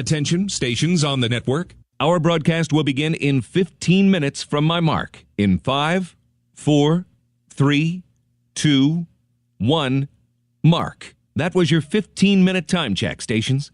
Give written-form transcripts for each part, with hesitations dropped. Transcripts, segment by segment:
Attention, stations on the network. Our broadcast will begin in 15 minutes from my mark. In 5, 4, 3, 2, 1, mark. That was your 15-minute time check, stations.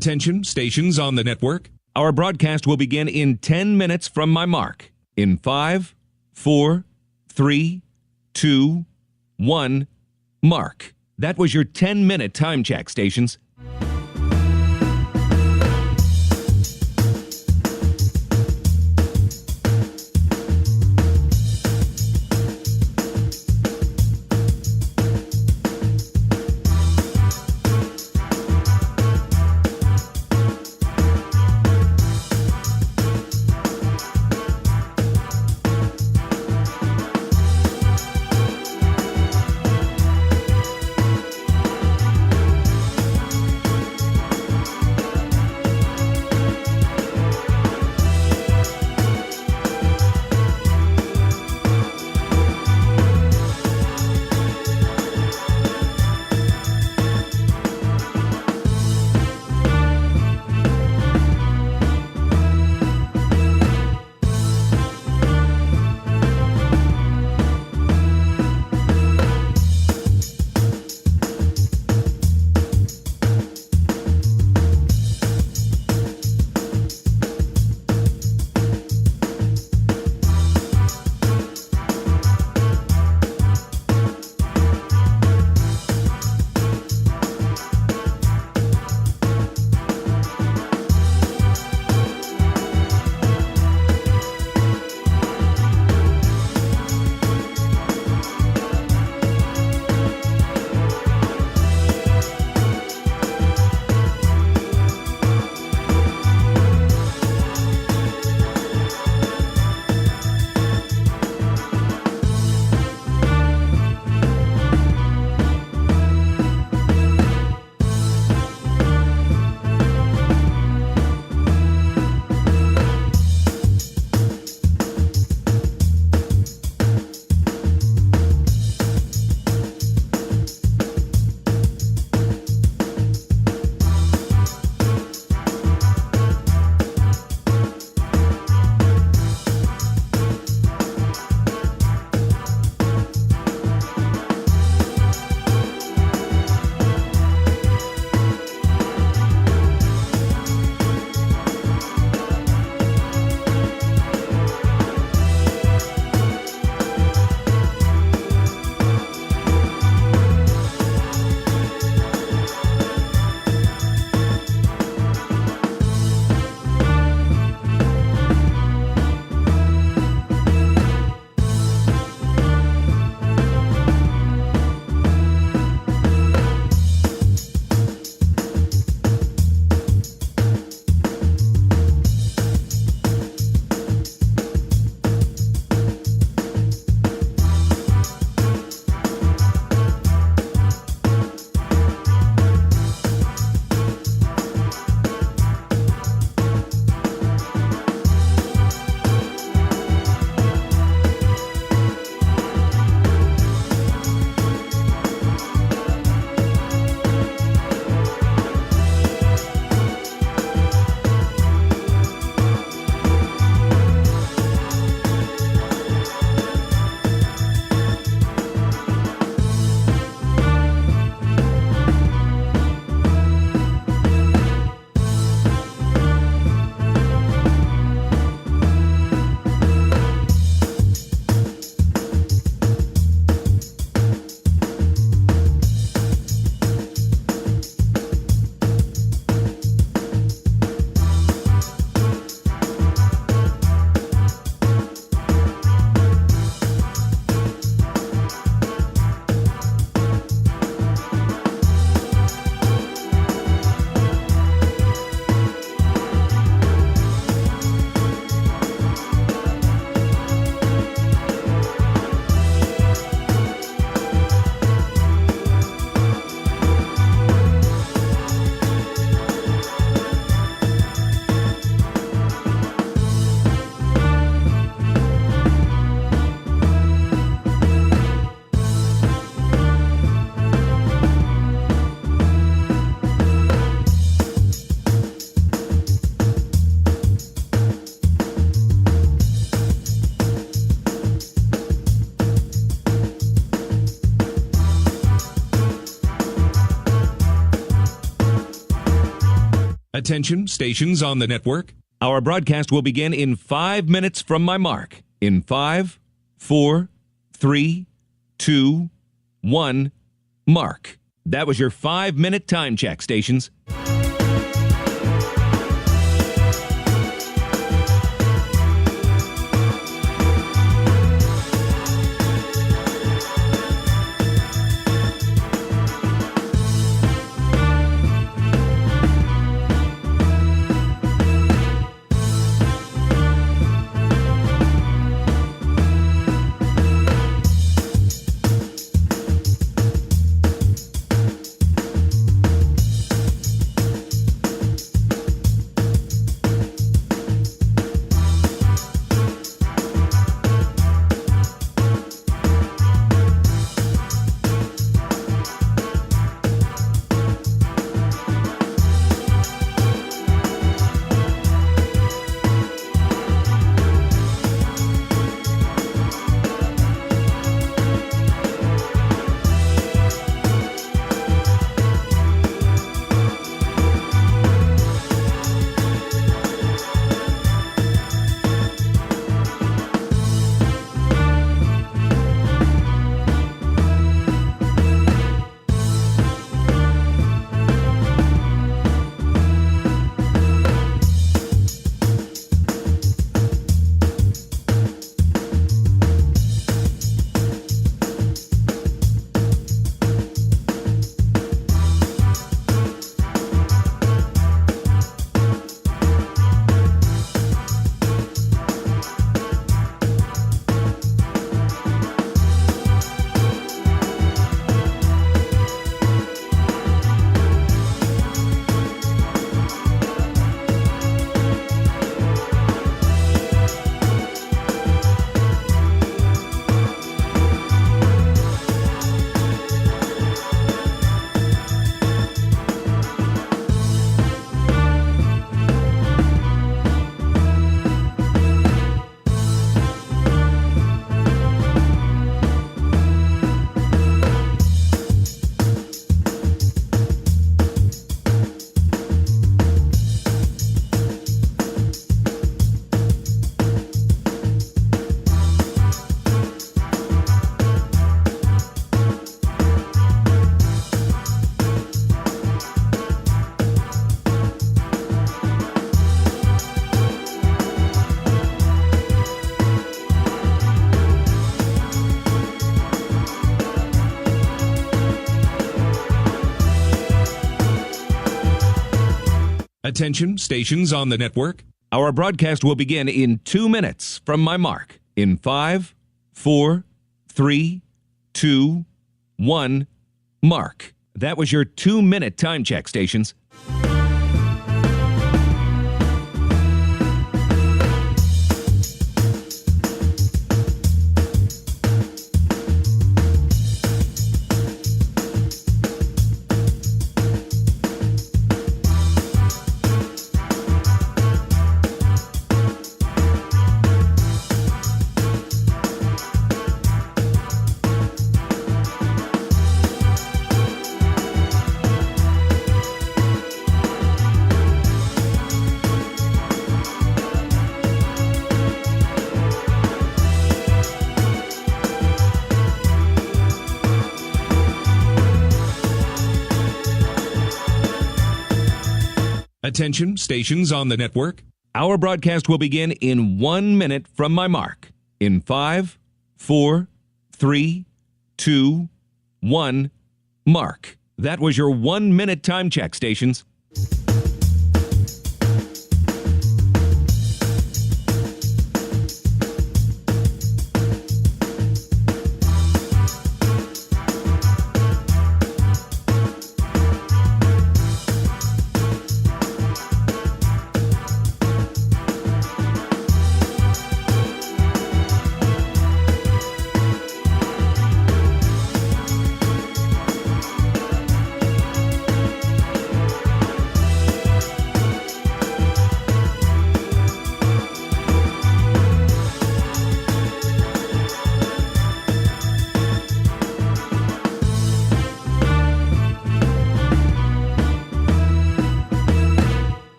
Attention, stations on the network. Our broadcast will begin in 10 minutes from my mark. In 5, 4, 3, 2, 1, mark. That was your 10-minute time check, stations. Attention, stations on the network. Our broadcast will begin in 5 minutes from my mark. In 5, 4, 3, 2, 1, mark. That was your 5-minute time check, stations. Attention, stations on the network. Our broadcast will begin in 2 minutes from my mark. In 5, 4, 3, 2, 1, mark. That was your 2-minute time check, stations. Attention, stations on the network. Our broadcast will begin in 1 minute from my mark. In 5, 4, 3, 2, 1, mark. That was your 1-minute time check, stations.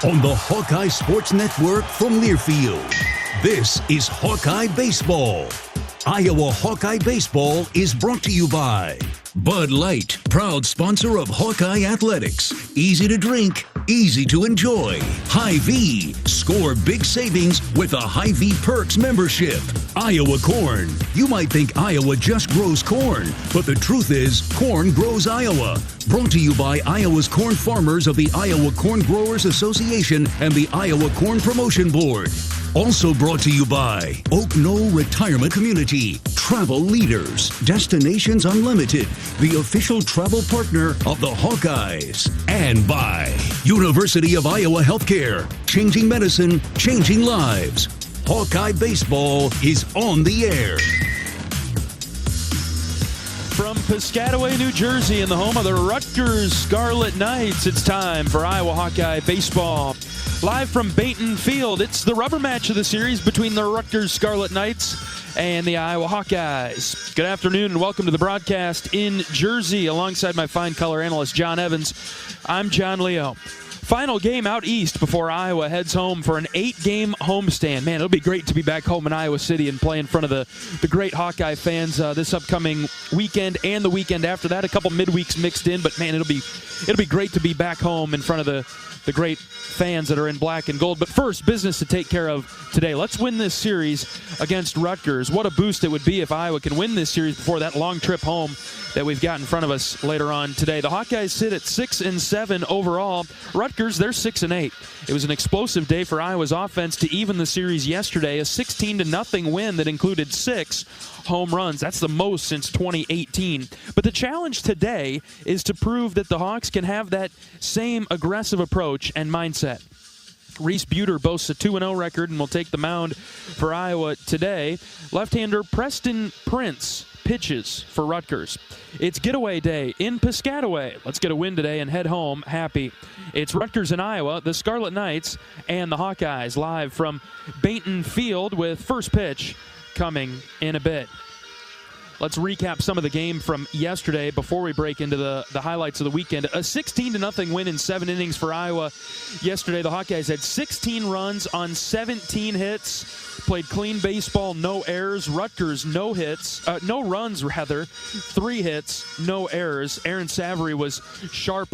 on the Hawkeye Sports Network from Learfield. This is Hawkeye Baseball. Iowa Hawkeye Baseball is brought to you by Bud Light, proud sponsor of Hawkeye Athletics. Easy to drink, easy to enjoy. Hy-Vee, score big savings with a Hy-Vee Perks membership. Iowa Corn. You might think Iowa just grows corn, but the truth is, corn grows Iowa. Brought to you by Iowa's corn farmers of the Iowa Corn Growers Association and the Iowa Corn Promotion Board. Also brought to you by Oak Knoll Retirement Community, Travel Leaders, Destinations Unlimited, the official travel partner of the Hawkeyes, and by University of Iowa Healthcare, changing medicine, changing lives. Hawkeye Baseball is on the air. From Piscataway, New Jersey, in the home of the Rutgers Scarlet Knights, it's time for Iowa Hawkeye Baseball. Live from Baton Field, it's the rubber match of the series between the Rutgers Scarlet Knights and the Iowa Hawkeyes. Good afternoon and welcome to the broadcast in Jersey. Alongside my fine color analyst, John Evans, I'm John Leo. Final game out east before Iowa heads home for an 8-game homestand. Man, it'll be great to be back home in Iowa City and play in front of the great Hawkeye fans this upcoming weekend and the weekend after that. A couple midweeks mixed in, but man, it'll be great to be back home in front of the great fans that are in black and gold. But first, business to take care of today. Let's win this series against Rutgers. What a boost it would be if Iowa can win this series before that long trip home that we've got in front of us later on today. The Hawkeyes sit at 6-7 overall. Rutgers, they're 6-8. It was an explosive day for Iowa's offense to even the series yesterday, a 16-0 win that included 6 home runs. That's the most since 2018. But the challenge today is to prove that the Hawks can have that same aggressive approach and mindset. Reese Buter boasts a 2-0 record and will take the mound for Iowa today. Left-hander Preston Prince pitches for Rutgers. It's getaway day in Piscataway. Let's get a win today and head home happy. It's Rutgers in Iowa, the Scarlet Knights, and the Hawkeyes live from Baton Field with first pitch coming in a bit. Let's recap some of the game from yesterday before we break into the highlights of the weekend. A 16-0 win in 7 innings for Iowa yesterday. The Hawkeyes had 16 runs on 17 hits, played clean baseball, no errors. Rutgers, no runs, 3 hits, no errors. Aaron Savory was sharp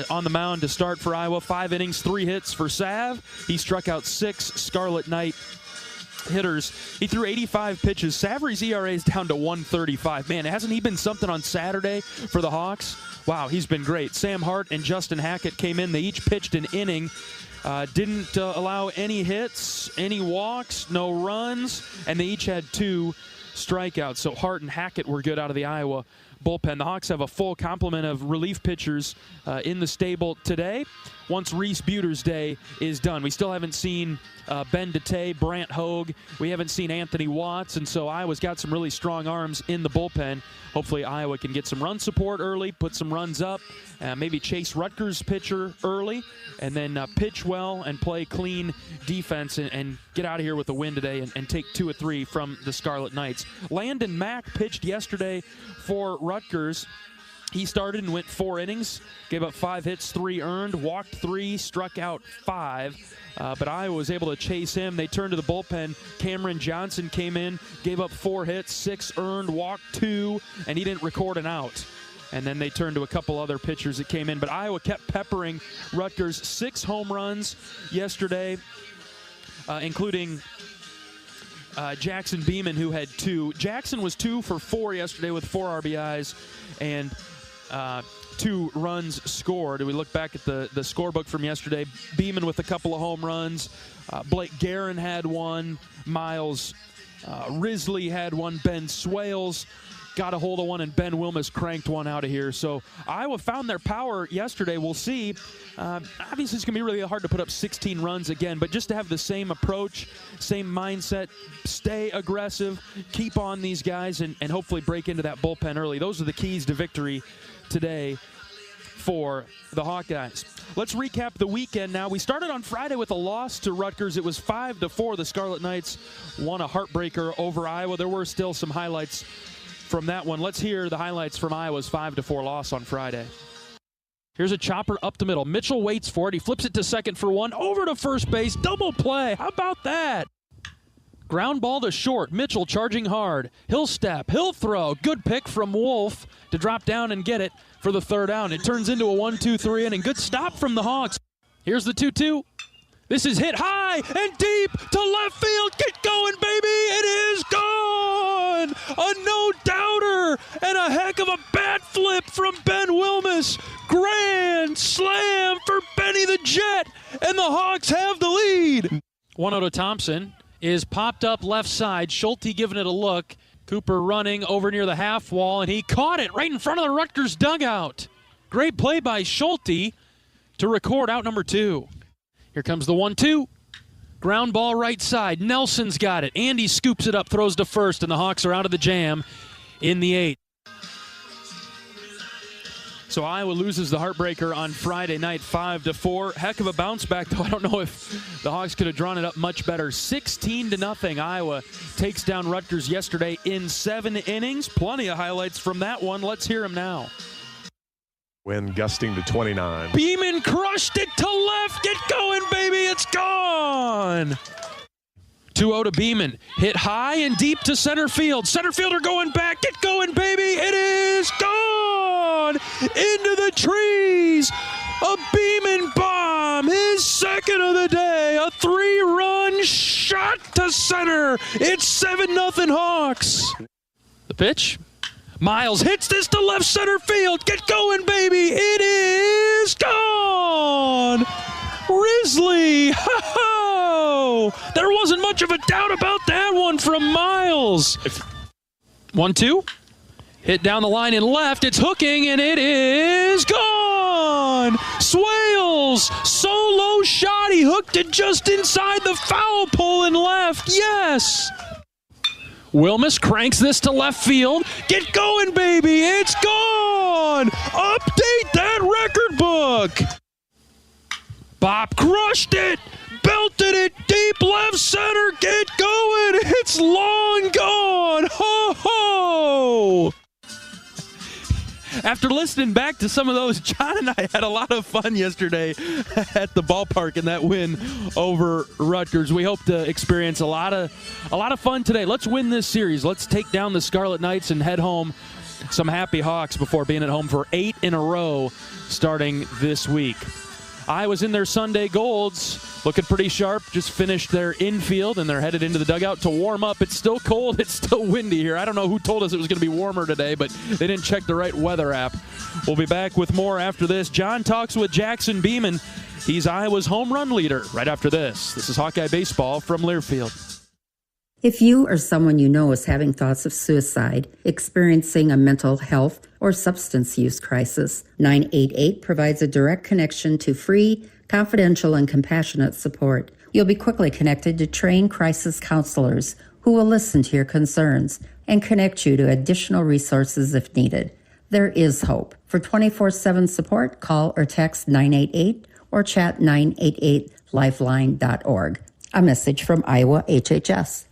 on the mound to start for Iowa. 5 innings, 3 hits for Sav. He struck out 6 Scarlet Knight hitters. He threw 85 pitches. Savory's ERA is down to 1.35. Man, hasn't he been something on Saturday for the Hawks? Wow, he's been great. Sam Hart and Justin Hackett came in. They each pitched an inning. Didn't allow any hits, any walks, no runs, and they each had 2 strikeouts. So Hart and Hackett were good out of the Iowa bullpen. The Hawks have a full complement of relief pitchers in the stable today once Reese Buter's day is done. We still haven't seen Ben DeTay, Brant Hogue. We haven't seen Anthony Watts, and so Iowa's got some really strong arms in the bullpen. Hopefully Iowa can get some run support early, put some runs up, maybe chase Rutgers' pitcher early, and then pitch well and play clean defense and get out of here with a win today and take 2 of 3 from the Scarlet Knights. Landon Mack pitched yesterday for Rutgers. He started and went 4 innings, gave up 5 hits, 3 earned, walked 3, struck out 5. But Iowa was able to chase him. They turned to the bullpen. Cameron Johnson came in, gave up 4 hits, 6 earned, walked 2, and he didn't record an out. And then they turned to a couple other pitchers that came in. But Iowa kept peppering Rutgers. 6 home runs yesterday, including Jackson Beaman, who had 2. Jackson was 2 for 4 yesterday with 4 RBIs and 2 runs scored. We look back at the scorebook from yesterday. Beaman with a couple of home runs. Blake Guerin had 1. Miles Risley had 1. Ben Swales got a hold of 1, and Ben Wilmus cranked 1 out of here. So Iowa found their power yesterday. We'll see. Obviously, it's going to be really hard to put up 16 runs again, but just to have the same approach, same mindset, stay aggressive, keep on these guys, and hopefully break into that bullpen early. Those are the keys to victory today for the Hawkeyes. Let's recap the weekend now. We started on Friday with a loss to Rutgers. It was 5-4. The Scarlet Knights won a heartbreaker over Iowa. There were still some highlights from that one. Let's hear the highlights from Iowa's 5-4 loss on Friday. Here's a chopper up the middle. Mitchell waits for it. He flips it to second for one. Over to first base. Double play. How about that? Ground ball to short. Mitchell charging hard. He'll step. He'll throw. Good pick from Wolf to drop down and get it for the third out. It turns into a 1-2-3 inning. Good stop from the Hawks. Here's the 2-2. This is hit high and deep to left field. Get going, baby. It is gone. A no-doubter and a heck of a bat flip from Ben Wilmus. Grand slam for Benny the Jet, and the Hawks have the lead. 1-0 to Thompson is popped up left side. Schulte giving it a look. Cooper running over near the half wall, and he caught it right in front of the Rutgers dugout. Great play by Schulte to record out number 2. Here comes the 1-2. Ground ball right side. Nelson's got it. Andy scoops it up, throws to first, and the Hawks are out of the jam in the 8th. So Iowa loses the heartbreaker on Friday night, 5-4. Heck of a bounce back, though. I don't know if the Hawks could have drawn it up much better. 16-0. Iowa takes down Rutgers yesterday in 7 innings. Plenty of highlights from that one. Let's hear them now. Wind gusting to 29. Beaman crushed it to left. Get going, baby. It's gone. 2-0 to Beaman. Hit high and deep to center field. Center fielder going back. Get going, baby. It is gone. Into the trees. A Beaman bomb. His second of the day. A 3-run shot to center. It's 7-0 Hawks. The pitch. Miles hits this to left center field. Get going, baby. It is gone. Risley. Ho-ho. There wasn't much of a doubt about that one from Miles. 1-2. Hit down the line and left. It's hooking, and it is gone. Swales. Solo shot. He hooked it just inside the foul pole and left. Yes. Wilmus cranks this to left field. Get going, baby. It's gone. Update that record book. Bob crushed it. Belted it deep left center. Get going. It's long gone. Ho, ho. After listening back to some of those, John and I had a lot of fun yesterday at the ballpark in that win over Rutgers. We hope to experience a lot of fun today. Let's win this series. Let's take down the Scarlet Knights and head home some happy Hawks before being at home for 8 in a row starting this week. Iowa's in their Sunday golds, looking pretty sharp. Just finished their infield, and they're headed into the dugout to warm up. It's still cold. It's still windy here. I don't know who told us it was going to be warmer today, but they didn't check the right weather app. We'll be back with more after this. John talks with Jackson Beaman. He's Iowa's home run leader right after this. This is Hawkeye Baseball from Learfield. If you or someone you know is having thoughts of suicide, experiencing a mental health or substance use crisis, 988 provides a direct connection to free, confidential, and compassionate support. You'll be quickly connected to trained crisis counselors who will listen to your concerns and connect you to additional resources if needed. There is hope. For 24/7 support, call or text 988 or chat 988lifeline.org. A message from Iowa HHS.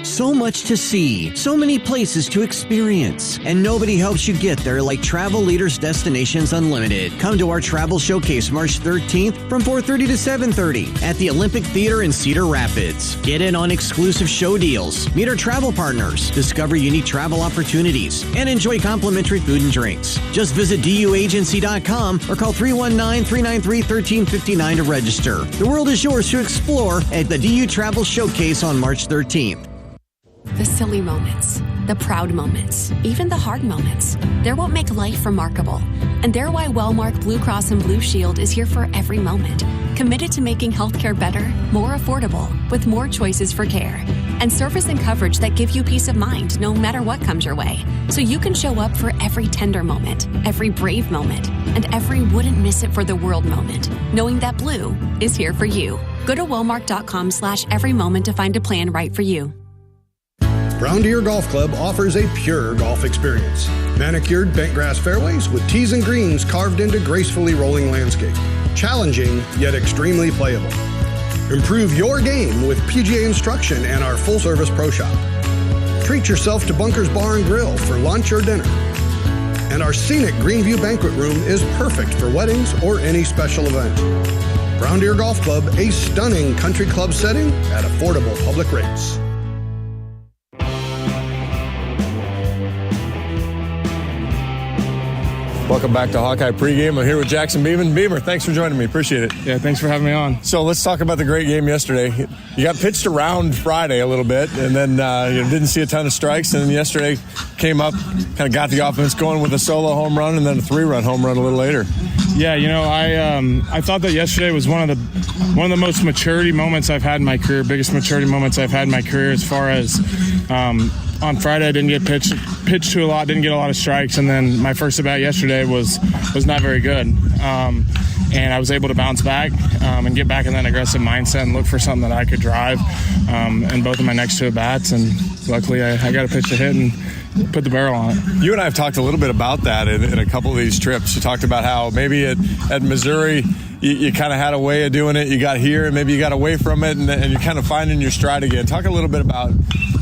So much to see, so many places to experience, and nobody helps you get there like Travel Leaders Destinations Unlimited. Come to our travel showcase March 13th from 4:30 to 7:30 at the Olympic Theater in Cedar Rapids. Get in on exclusive show deals, meet our travel partners, discover unique travel opportunities, and enjoy complimentary food and drinks. Just visit duagency.com or call 319-393-1359 to register. The world is yours to explore at the DU Travel Showcase on March 13th. The silly moments, the proud moments, even the hard moments. They're what make life remarkable. And they're why Wellmark Blue Cross and Blue Shield is here for every moment. Committed to making healthcare better, more affordable, with more choices for care. And service and coverage that give you peace of mind no matter what comes your way. So you can show up for every tender moment, every brave moment, and every wouldn't miss it for the world moment, knowing that Blue is here for you. Go to wellmark.com/every moment to find a plan right for you. Brown Deer Golf Club offers a pure golf experience. Manicured bent grass fairways with tees and greens carved into gracefully rolling landscape. Challenging, yet extremely playable. Improve your game with PGA instruction and our full-service pro shop. Treat yourself to Bunker's Bar and Grill for lunch or dinner. And our scenic Greenview Banquet Room is perfect for weddings or any special event. Brown Deer Golf Club, a stunning country club setting at affordable public rates. Welcome back to Hawkeye Pregame. I'm here with Jackson Beaman. Beamer, thanks for joining me. Appreciate it. Yeah, thanks for having me on. So let's talk about the great game yesterday. You got pitched around Friday a little bit, and then didn't see a ton of strikes. And then yesterday came up, kind of got the offense going with a solo home run and then a 3-run home run a little later. Yeah, I thought that yesterday was one of the most maturity moments I've had in my career, biggest maturity moments I've had in my career as far as on Friday I didn't get pitched to a lot, didn't get a lot of strikes, and then my first at bat yesterday was not very good. And I was able to bounce back and get back in that aggressive mindset and look for something that I could drive in both of my next 2 at-bats, and luckily I got a pitch to hit and put the barrel on it. You and I have talked a little bit about that in a couple of these trips. You talked about how maybe at Missouri you kind of had a way of doing it. You got here and maybe you got away from it, and you're kind of finding your stride again. Talk a little bit about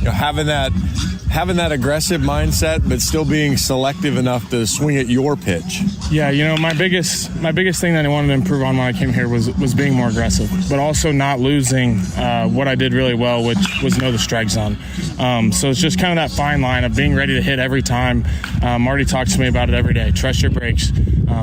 having that aggressive mindset, but still being selective enough to swing at your pitch. Yeah, my biggest thing that I wanted to improve on when I came here was being more aggressive, but also not losing what I did really well, which was know the strike zone. So it's just kind of that fine line of being ready to hit every time. Marty talks to me about it every day. Trust your breaks,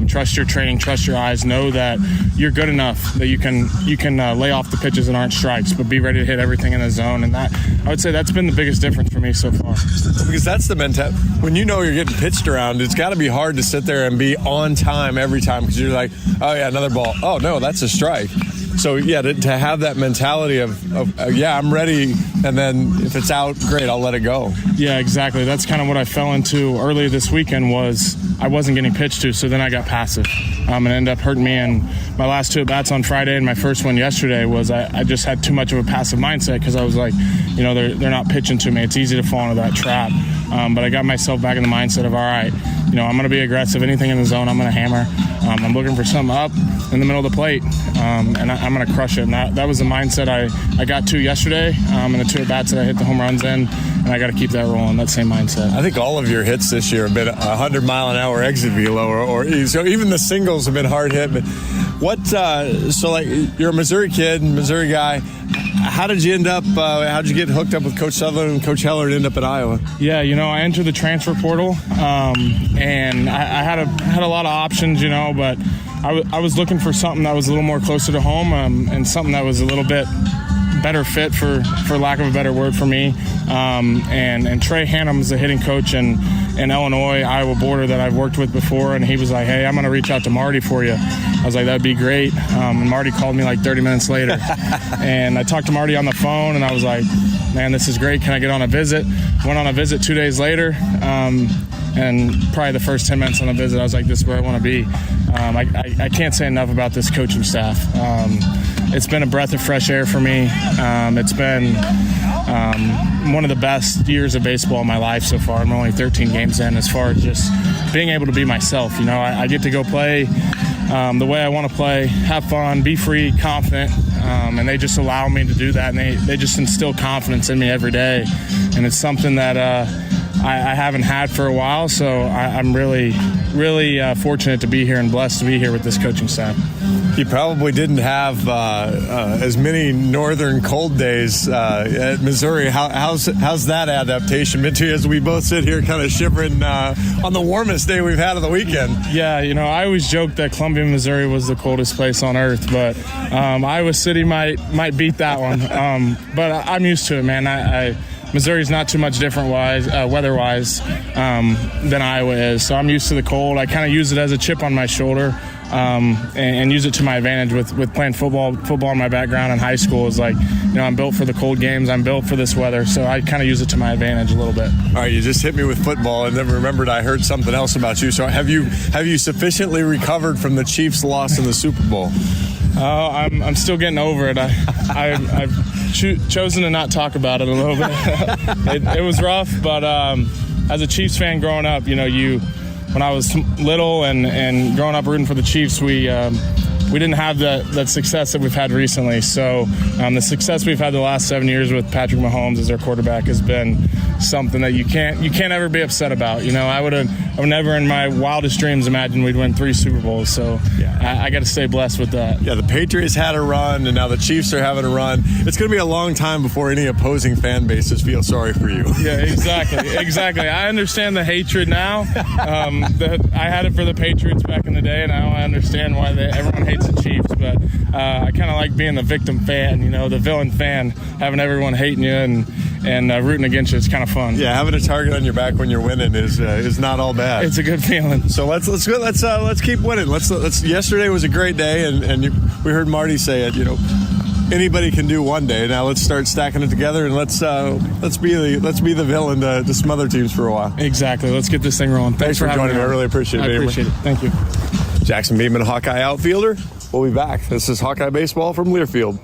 trust your training, trust your eyes. Know that you're good enough that you can lay off the pitches that aren't strikes, but be ready to hit everything in the zone. And that, I would say, that's been the biggest difference for me so far. Because that's the mentality. When you're getting pitched around, it's got to be hard to sit there and be on time every time, because you're like, oh yeah, another ball. Oh no, that's a strike. So yeah, to have that mentality of yeah, I'm ready, and then if it's out, great, I'll let it go. Yeah, exactly. That's kind of what I fell into earlier this weekend. Was I wasn't getting pitched to, so then I got passive, and it ended up hurting me. And my last 2 at-bats on Friday and my first one yesterday was I just had too much of a passive mindset, because I was like, they're not pitching to me. It's easy to fall into that trap. But I got myself back in the mindset of, all right, I'm going to be aggressive. Anything in the zone, I'm going to hammer. I'm looking for something up in the middle of the plate, and I'm going to crush it. And that was the mindset I got to yesterday, and the 2 at-bats that I hit the home runs in, and I got to keep that rolling, that same mindset. I think all of your hits this year have been 100-mile-an-hour exit velo, or so even the singles have been hard hit. But you're a Missouri kid, Missouri guy. How did you end up? How did you get hooked up with Coach Sutherland and Coach Heller and end up at Iowa? Yeah, I entered the transfer portal, and I had a lot of options, but I was looking for something that was a little more closer to home, and something that was a little bit better fit, for lack of a better word, for me. And Trey Hannum's the hitting coach in Illinois, Iowa border that I've worked with before, and he was like, hey, I'm going to reach out to Marty for you. I was like, that'd be great. And Marty called me like 30 minutes later. And I talked to Marty on the phone, and I was like, man, this is great. Can I get on a visit? Went on a visit 2 days later. And probably the first 10 minutes on the visit, I was like, this is where I want to be. I can't say enough about this coaching staff. It's been a breath of fresh air for me. It's been one of the best years of baseball in my life so far. I'm only 13 games in, as far as just being able to be myself. I get to go play the way I want to play, have fun, be free, confident, and they just allow me to do that, and they just instill confidence in me every day, and it's something that I haven't had for a while, so I'm really, really fortunate to be here and blessed to be here with this coaching staff. You probably didn't have as many northern cold days at Missouri. How's that adaptation been to you, as we both sit here kind of shivering on the warmest day we've had of the weekend? Yeah, I always joke that Columbia, Missouri was the coldest place on earth, but Iowa City might beat that one. But I'm used to it, man. Missouri's not too much different weather-wise than Iowa is, so I'm used to the cold. I kind of use it as a chip on my shoulder, and use it to my advantage with playing football. Football in my background in high school is like, I'm built for the cold games. I'm built for this weather, so I kind of use it to my advantage a little bit. All right, you just hit me with football, and then remembered I heard something else about you. So have you sufficiently recovered from the Chiefs' loss in the Super Bowl? I'm still getting over it. I've chosen to not talk about it a little bit. It was rough, but as a Chiefs fan growing up, when I was little and growing up rooting for the Chiefs, we we didn't have that success that we've had recently. So the success we've had the last 7 years with Patrick Mahomes as our quarterback has been something that you can't ever be upset about. I would never in my wildest dreams imagine we'd win 3 Super Bowls. So I got to stay blessed with that. Yeah, the Patriots had a run, and now the Chiefs are having a run. It's going to be a long time before any opposing fan bases feel sorry for you. Yeah, exactly. I understand the hatred now. I had it for the Patriots back in the day, and now I understand why everyone hates the Chiefs. But I kind of like being the victim fan, the villain fan, having everyone hating you and rooting against you. It's kind of fun. Yeah, having a target on your back when you're winning is not all bad. It's a good feeling. So let's keep winning. Yesterday was a great day, and we heard Marty say it. Anybody can do one day. Now let's start stacking it together, and let's be the villain to some other teams for a while. Exactly. Let's get this thing rolling. Thanks for joining me. I really appreciate it. I appreciate it. Thank you. Jackson Beaman, Hawkeye outfielder. We'll be back. This is Hawkeye Baseball from Learfield.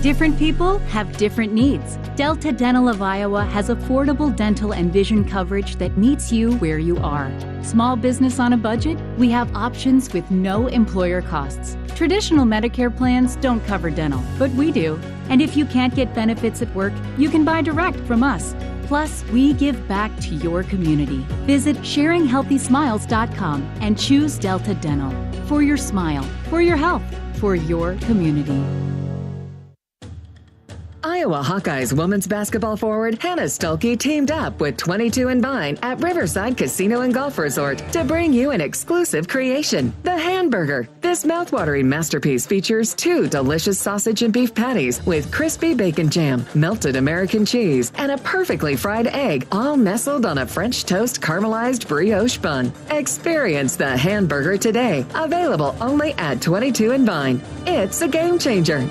Different people have different needs. Delta Dental of Iowa has affordable dental and vision coverage that meets you where you are. Small business on a budget? We have options with no employer costs. Traditional Medicare plans don't cover dental, but we do. And if you can't get benefits at work, you can buy direct from us. Plus, we give back to your community. Visit sharinghealthysmiles.com and choose Delta Dental. For your smile, for your health, for your community. Iowa Hawkeyes women's basketball forward Hannah Stuelke teamed up with 22 and Vine at Riverside Casino and Golf Resort to bring you an exclusive creation, the Hamburger. This mouthwatering masterpiece features 2 delicious sausage and beef patties with crispy bacon jam, melted American cheese, and a perfectly fried egg, all nestled on a French toast caramelized brioche bun. Experience the Hamburger today, available only at 22 and Vine. It's a game changer.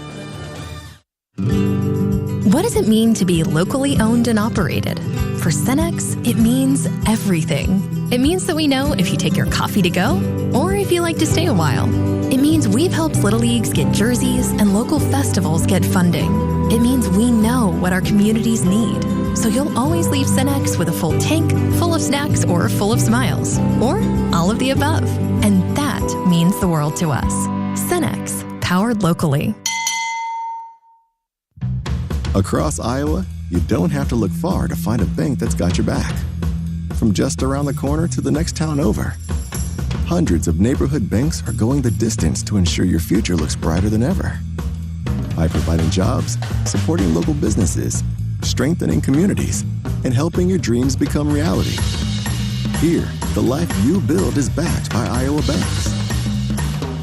What does it mean to be locally owned and operated? For Cenex, it means everything. It means that we know if you take your coffee to go or if you like to stay a while. It means we've helped Little Leagues get jerseys and local festivals get funding. It means we know what our communities need. So you'll always leave Cenex with a full tank, full of snacks, or full of smiles, or all of the above. And that means the world to us. Cenex, powered locally. Across Iowa, you don't have to look far to find a bank that's got your back. From just around the corner to the next town over, hundreds of neighborhood banks are going the distance to ensure your future looks brighter than ever. By providing jobs, supporting local businesses, strengthening communities, and helping your dreams become reality. Here, the life you build is backed by Iowa banks.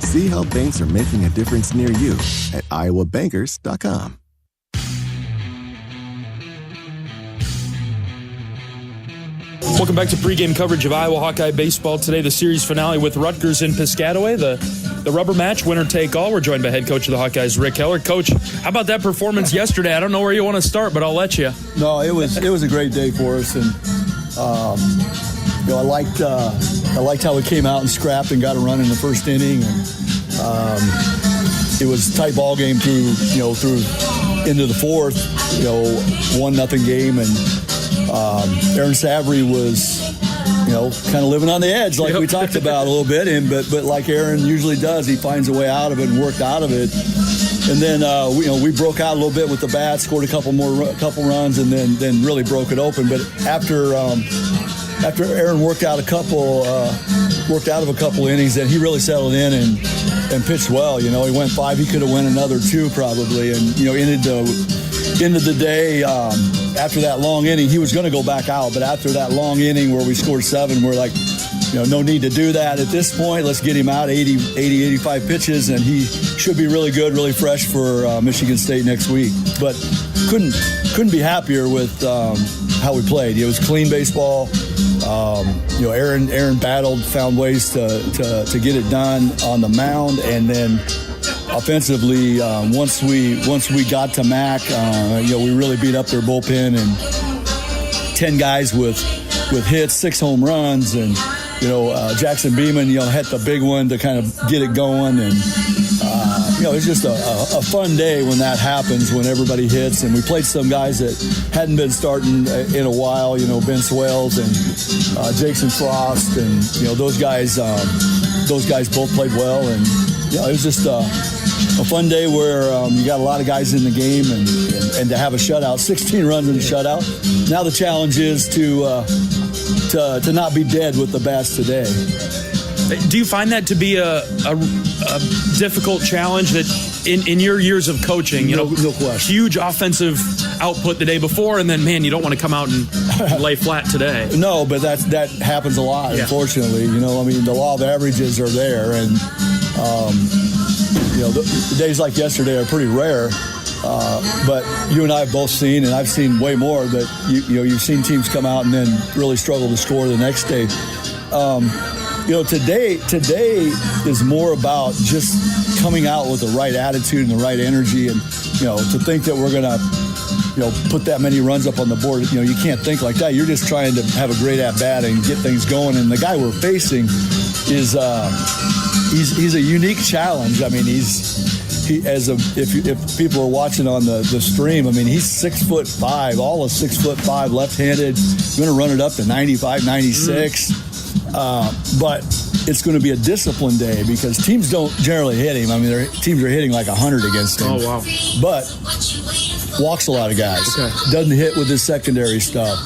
See how banks are making a difference near you at iowabankers.com. Welcome back to pregame coverage of Iowa Hawkeye baseball. Today, the series finale with Rutgers in Piscataway, the rubber match, winner take all. We're joined by head coach of the Hawkeyes, Rick Heller. Coach, how about that performance yesterday? I don't know where you want to start, but I'll let you. No, it was a great day for us, and I liked how we came out and scrapped and got a run in the first inning. And, it was a tight ball game through into the fourth, 1-0 game, and Aaron Savory was, kind of living on the edge like we talked about a little bit. But like Aaron usually does, he finds a way out of it and worked out of it. And then we broke out a little bit with the bat, scored a couple runs, and then really broke it open. But after Aaron worked out of a couple innings, then he really settled in and pitched well. He went 5. He could have went another 2 probably, and ended the day. After that long inning, he was going to go back out, but after that long inning where we scored 7, we're like, no need to do that at this point. Let's get him out 85 pitches, and he should be really good, really fresh for Michigan State next week. But couldn't be happier with how we played. It was clean baseball. Aaron battled, found ways to get it done on the mound, and then offensively, once we got to Mac, we really beat up their bullpen, and 10 guys with hits, 6 home runs, and Jackson Beaman hit the big one to kind of get it going, and it's just a fun day when that happens, when everybody hits. And we played some guys that hadn't been starting in a while, Ben Swales and Jason Frost, and those guys those guys both played well, and it was just a fun day where you got a lot of guys in the game, and to have a shutout, 16 runs in a shutout. Now the challenge is to not be dead with the bats today. Do you find that to be a difficult challenge that in your years of coaching, no question, huge offensive output the day before, and then, man, you don't want to come out and lay flat today? No, but that happens a lot, unfortunately. The law of averages are there, and the days like yesterday are pretty rare. But you and I have both seen, and I've seen way more, that you've seen teams come out and then really struggle to score the next day. Today is more about just coming out with the right attitude and the right energy, and to think that we're gonna put that many runs up on the board. You can't think like that. You're just trying to have a great at bat and get things going. And the guy we're facing is he's a unique challenge. I mean, if people are watching on the stream, I mean, he's 6'5", all of 6'5", left-handed. Going to run it up to 95, 96. But it's going to be a disciplined day because teams don't generally hit him. I mean, their teams are hitting like 100 against him. Oh, wow. But walks a lot of guys. Okay. Doesn't hit with his secondary stuff.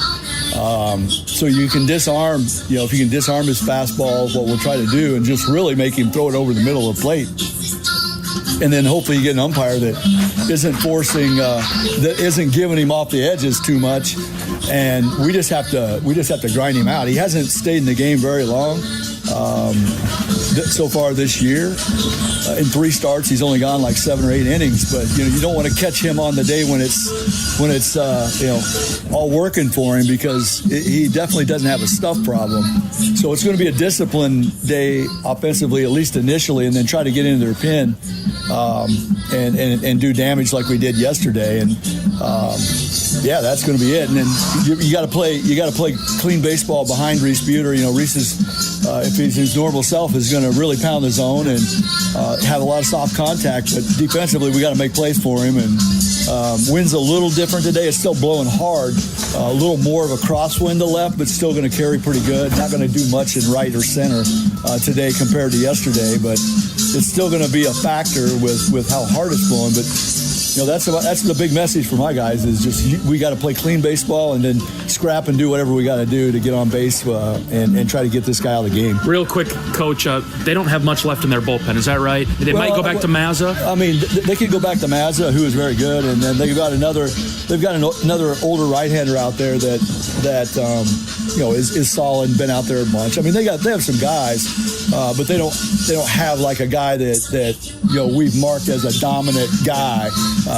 So you can disarm, if you can disarm his fastball, what we'll try to do, and just really make him throw it over the middle of the plate. And then hopefully you get an umpire that isn't forcing, that isn't giving him off the edges too much. And we just have to grind him out. He hasn't stayed in the game very long so far this year. In 3 starts, he's only gone like 7 or 8 innings. But you don't want to catch him on the day when it's all working for him, because he definitely doesn't have a stuff problem. So it's going to be a disciplined day offensively, at least initially, and then try to get into their pin and do damage like we did yesterday. And that's going to be it. And then you got to play clean baseball behind Reese Buter. Reese is, if he's his normal self, is going to really pound the zone and have a lot of soft contact. But defensively, we got to make plays for him. And wind's a little different today. It's still blowing hard. A little more of a crosswind to left, but still going to carry pretty good. Not going to do much in right or center today compared to yesterday, but it's still going to be a factor with how hard it's blowing. But that's the big message for my guys, is just we got to play clean baseball and then scrap and do whatever we got to do to get on base and try to get this guy out of the game. Real quick, Coach, they don't have much left in their bullpen. Is that right? They might go back to Mazza. I mean, they could go back to Mazza, who is very good, and then they've got another older right-hander out there that is solid and been out there a bunch. I mean, they have some guys, but they don't have like a guy that we've marked as a dominant guy.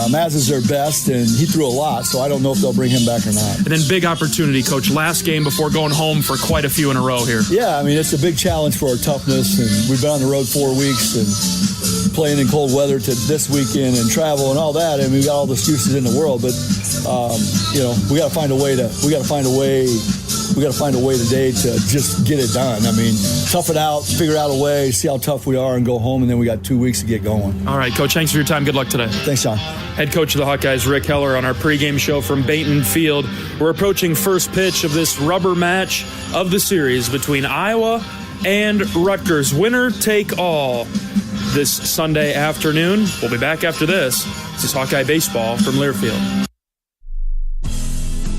Mazza's their best, and he threw a lot, so I don't know if they'll bring him back or not. And then big opportunity, Coach. Last game before going home for quite a few in a row here. Yeah, I mean, it's a big challenge for our toughness, and we've been on the road 4 weeks and playing in cold weather to this weekend and travel and all that, and we've got all the excuses in the world. But we got to find a way today to just get it done. I mean, tough it out, figure out a way, see how tough we are, and go home, and then we got 2 weeks to get going. All right, Coach, thanks for your time. Good luck today. Thanks, John. Head coach of the Hawkeyes, Rick Heller, on our pregame show from Bainton Field. We're approaching first pitch of this rubber match of the series between Iowa and Rutgers. Winner take all this Sunday afternoon. We'll be back after this. This is Hawkeye Baseball from Learfield.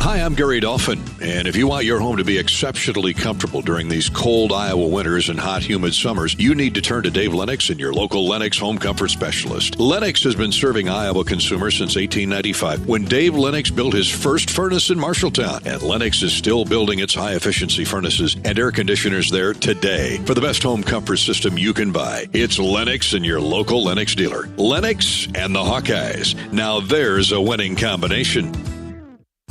Hi, I'm Gary Dolphin, and if you want your home to be exceptionally comfortable during these cold Iowa winters and hot, humid summers, you need to turn to Dave Lennox and your local Lennox home comfort specialist. Lennox has been serving Iowa consumers since 1895, when Dave Lennox built his first furnace in Marshalltown, and Lennox is still building its high-efficiency furnaces and air conditioners there today. For the best home comfort system you can buy, it's Lennox and your local Lennox dealer. Lennox and the Hawkeyes. Now there's a winning combination.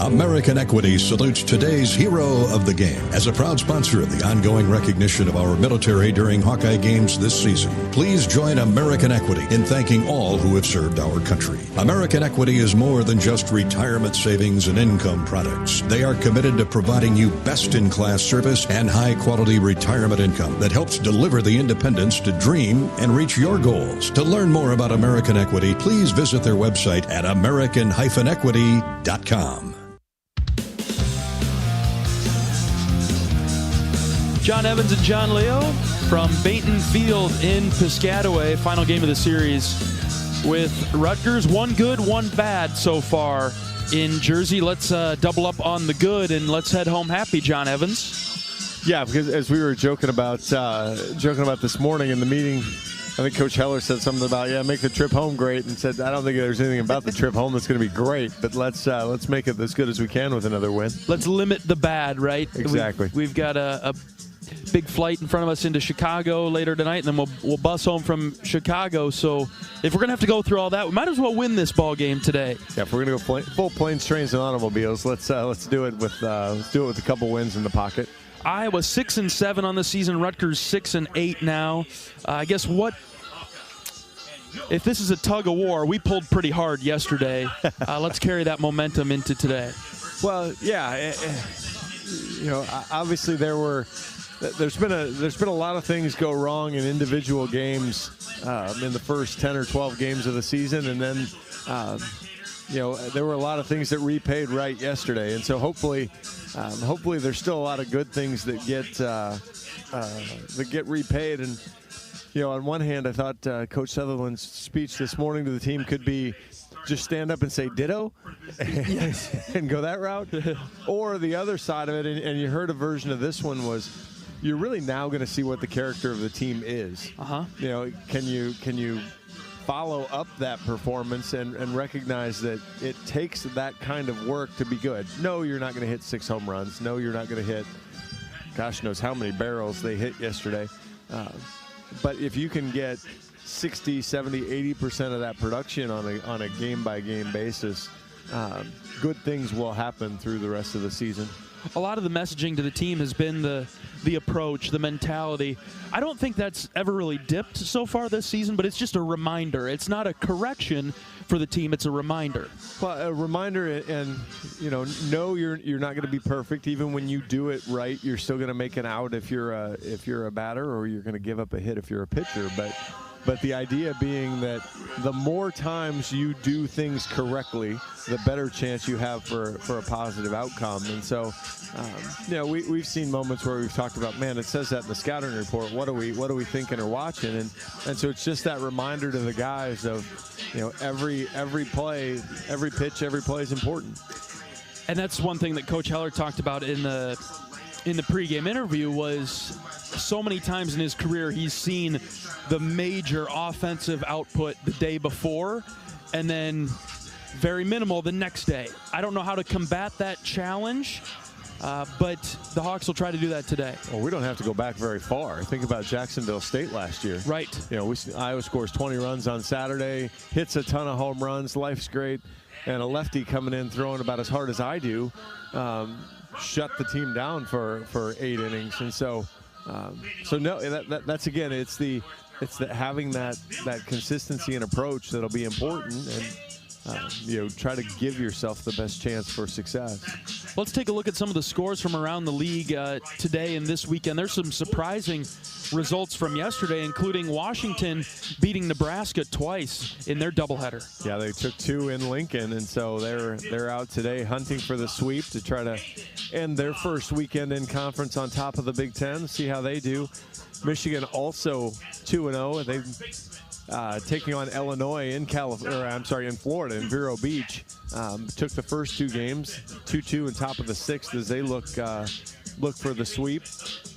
American Equity salutes today's hero of the game as a proud sponsor of the ongoing recognition of our military during Hawkeye games this season. Please join American Equity in thanking all who have served our country. American Equity is more than just retirement savings and income products. They are committed to providing you best-in-class service and high-quality retirement income that helps deliver the independence to dream and reach your goals. To learn more about American Equity, please visit their website at american-equity.com. John Evans and John Leo from Bainton Field in Piscataway. Final game of the series with Rutgers. One good, one bad so far in Jersey. Let's double up on the good and let's head home happy, John Evans. Yeah, because as we were joking about this morning in the meeting, I think Coach Heller said something about, make the trip home great, and said, I don't think there's anything about the trip home that's going to be great, but let's make it as good as we can with another win. Let's limit the bad, right? Exactly. We've got a big flight in front of us into Chicago later tonight, and then we'll bus home from Chicago. So if we're going to have to go through all that, we might as well win this ball game today. Yeah, if we're going to go full planes, trains, and automobiles, let's do it with a couple wins in the pocket. Iowa 6-7 on the season. Rutgers 6-8 now. I guess if this is a tug of war, we pulled pretty hard yesterday. Let's carry that momentum into today. Well, yeah, obviously there's been a lot of things go wrong in individual games in the first 10 or 12 games of the season, and then there were a lot of things that repaid right yesterday, and so hopefully there's still a lot of good things that get repaid. And on one hand, I thought Coach Sutherland's speech this morning to the team could be just stand up and say ditto and go that route, or the other side of it, and you heard a version of this one was, you're really now going to see what the character of the team is. Can you follow up that performance and recognize that it takes that kind of work to be good? No, you're not going to hit 6 home runs. No, you're not going to hit gosh knows how many barrels they hit yesterday. But if you can get 60, 70, 80% of that production on a game-by-game basis, good things will happen through the rest of the season. A lot of the messaging to the team has been the approach, the mentality. I don't think that's ever really dipped so far this season, but it's just a reminder. It's not a correction for the team. It's a reminder. Well, a reminder, and no, you're not going to be perfect. Even when you do it right, you're still going to make an out if you're a batter, or you're going to give up a hit if you're a pitcher. But the idea being that the more times you do things correctly, the better chance you have for a positive outcome. And so, we've seen moments where we've talked about, man, it says that in the scouting report. What are we thinking or watching? And so it's just that reminder to the guys of, every play, every pitch, every play is important. And that's one thing that Coach Heller talked about in the pregame interview was, so many times in his career he's seen the major offensive output the day before and then very minimal the next day. I don't know how to combat that challenge, but the Hawks will try to do that today. Well, we don't have to go back very far. Think about Jacksonville State last year. Right. Iowa scores 20 runs on Saturday, hits a ton of home runs, life's great, and a lefty coming in throwing about as hard as I do shut the team down for 8 innings. And so that's again, it's the having that consistency and approach that'll be important, and try to give yourself the best chance for success. Let's take a look at some of the scores from around the league today and this weekend. There's some surprising results from yesterday, including Washington beating Nebraska twice in their doubleheader. Yeah, they took 2 in Lincoln, and so they're out today hunting for the sweep to try to end their first weekend in conference on top of the Big Ten. See how they do. Michigan also 2-0. They've taking on Illinois in Florida in Vero Beach. Took the first 2 games, 2-2 and top of the 6th as they look for the sweep.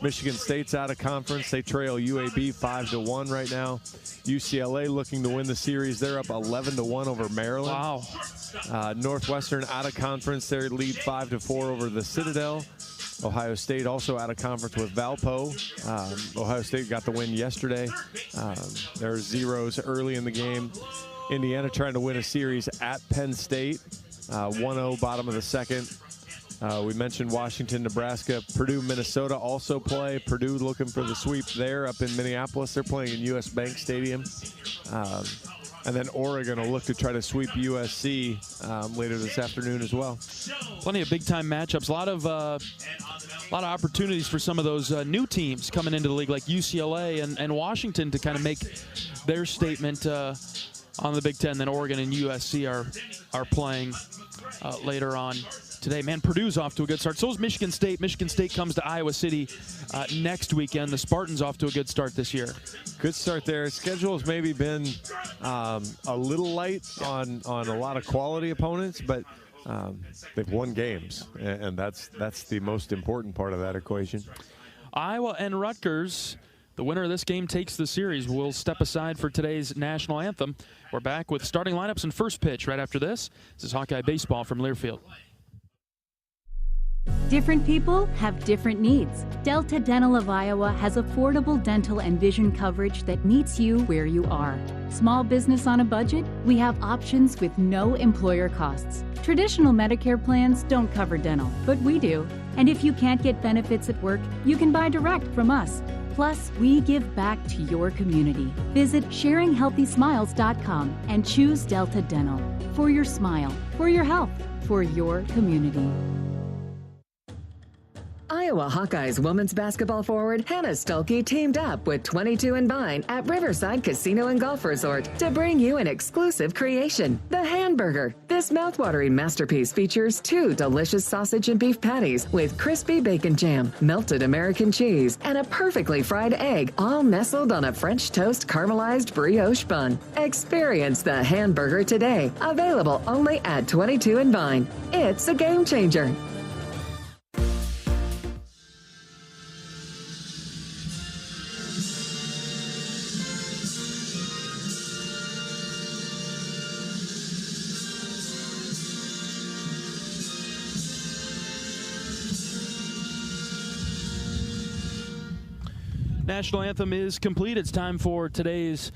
Michigan State's out of conference. They trail UAB 5-1 right now. UCLA looking to win the series. They're up 11-1 over Maryland. Wow. Northwestern out of conference. They lead 5-4 over the Citadel. Ohio State also out of conference with Valpo. Ohio State got the win yesterday. There are zeros early in the game. Indiana trying to win a series at Penn State. 1-0 bottom of the second. We mentioned Washington, Nebraska. Purdue, Minnesota also play. Purdue looking for the sweep there up in Minneapolis. They're playing in US Bank Stadium. And then Oregon will look to try to sweep USC later this afternoon as well. Plenty of big-time matchups. A lot of opportunities for some of those new teams coming into the league, like UCLA and Washington, to kind of make their statement on the Big Ten. Then Oregon and USC are playing later on today. Man, Purdue's off to a good start. So is Michigan State. Michigan State comes to Iowa City next weekend. The Spartans off to a good start this year. Good start there. Schedule has maybe been a little light on a lot of quality opponents, but they've won games, and that's the most important part of that equation. Iowa and Rutgers. The winner of this game takes the series. We'll step aside for today's national anthem. We're back with starting lineups and first pitch right after this. This is Hawkeye Baseball from Learfield. Different people have different needs. Delta Dental of Iowa has affordable dental and vision coverage that meets you where you are. Small business on a budget? We have options with no employer costs. Traditional Medicare plans don't cover dental, but we do. And if you can't get benefits at work, you can buy direct from us. Plus, we give back to your community. Visit sharinghealthysmiles.com and choose Delta Dental. For your smile, for your health, for your community. Iowa Hawkeyes women's basketball forward Hannah Stuelke teamed up with 22 and Vine at Riverside Casino and Golf Resort to bring you an exclusive creation, the Hamburger. This mouthwatering masterpiece features 2 delicious sausage and beef patties with crispy bacon jam, melted American cheese, and a perfectly fried egg, all nestled on a French toast caramelized brioche bun. Experience the Hamburger today, available only at 22 and Vine. It's a game changer. National anthem is complete. It's time for today's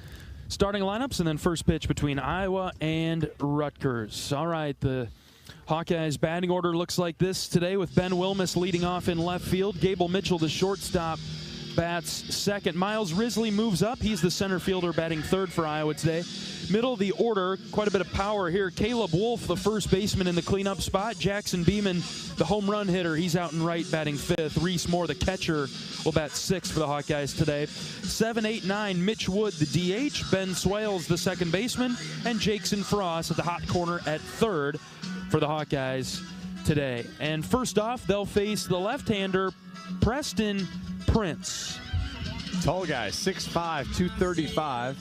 starting lineups and then first pitch between Iowa and Rutgers. All right, the Hawkeyes batting order looks like this today with Ben Wilmus leading off in left field. Gable Mitchell, the shortstop, bats second. Miles Risley moves up. He's the center fielder batting third for Iowa today. Middle of the order, quite a bit of power here. Caleb Wolf, the first baseman in the cleanup spot. Jackson Beaman, the home run hitter. He's out and right batting fifth. Reese Moore, the catcher, will bat sixth for the Hawkeyes today. 7, 8, 9, Mitch Wood, the DH. Ben Swales, the second baseman. And Jackson Frost at the hot corner at third for the Hawkeyes today. And first off, they'll face the left-hander, Preston Prince. Tall guy, 6'5", 235.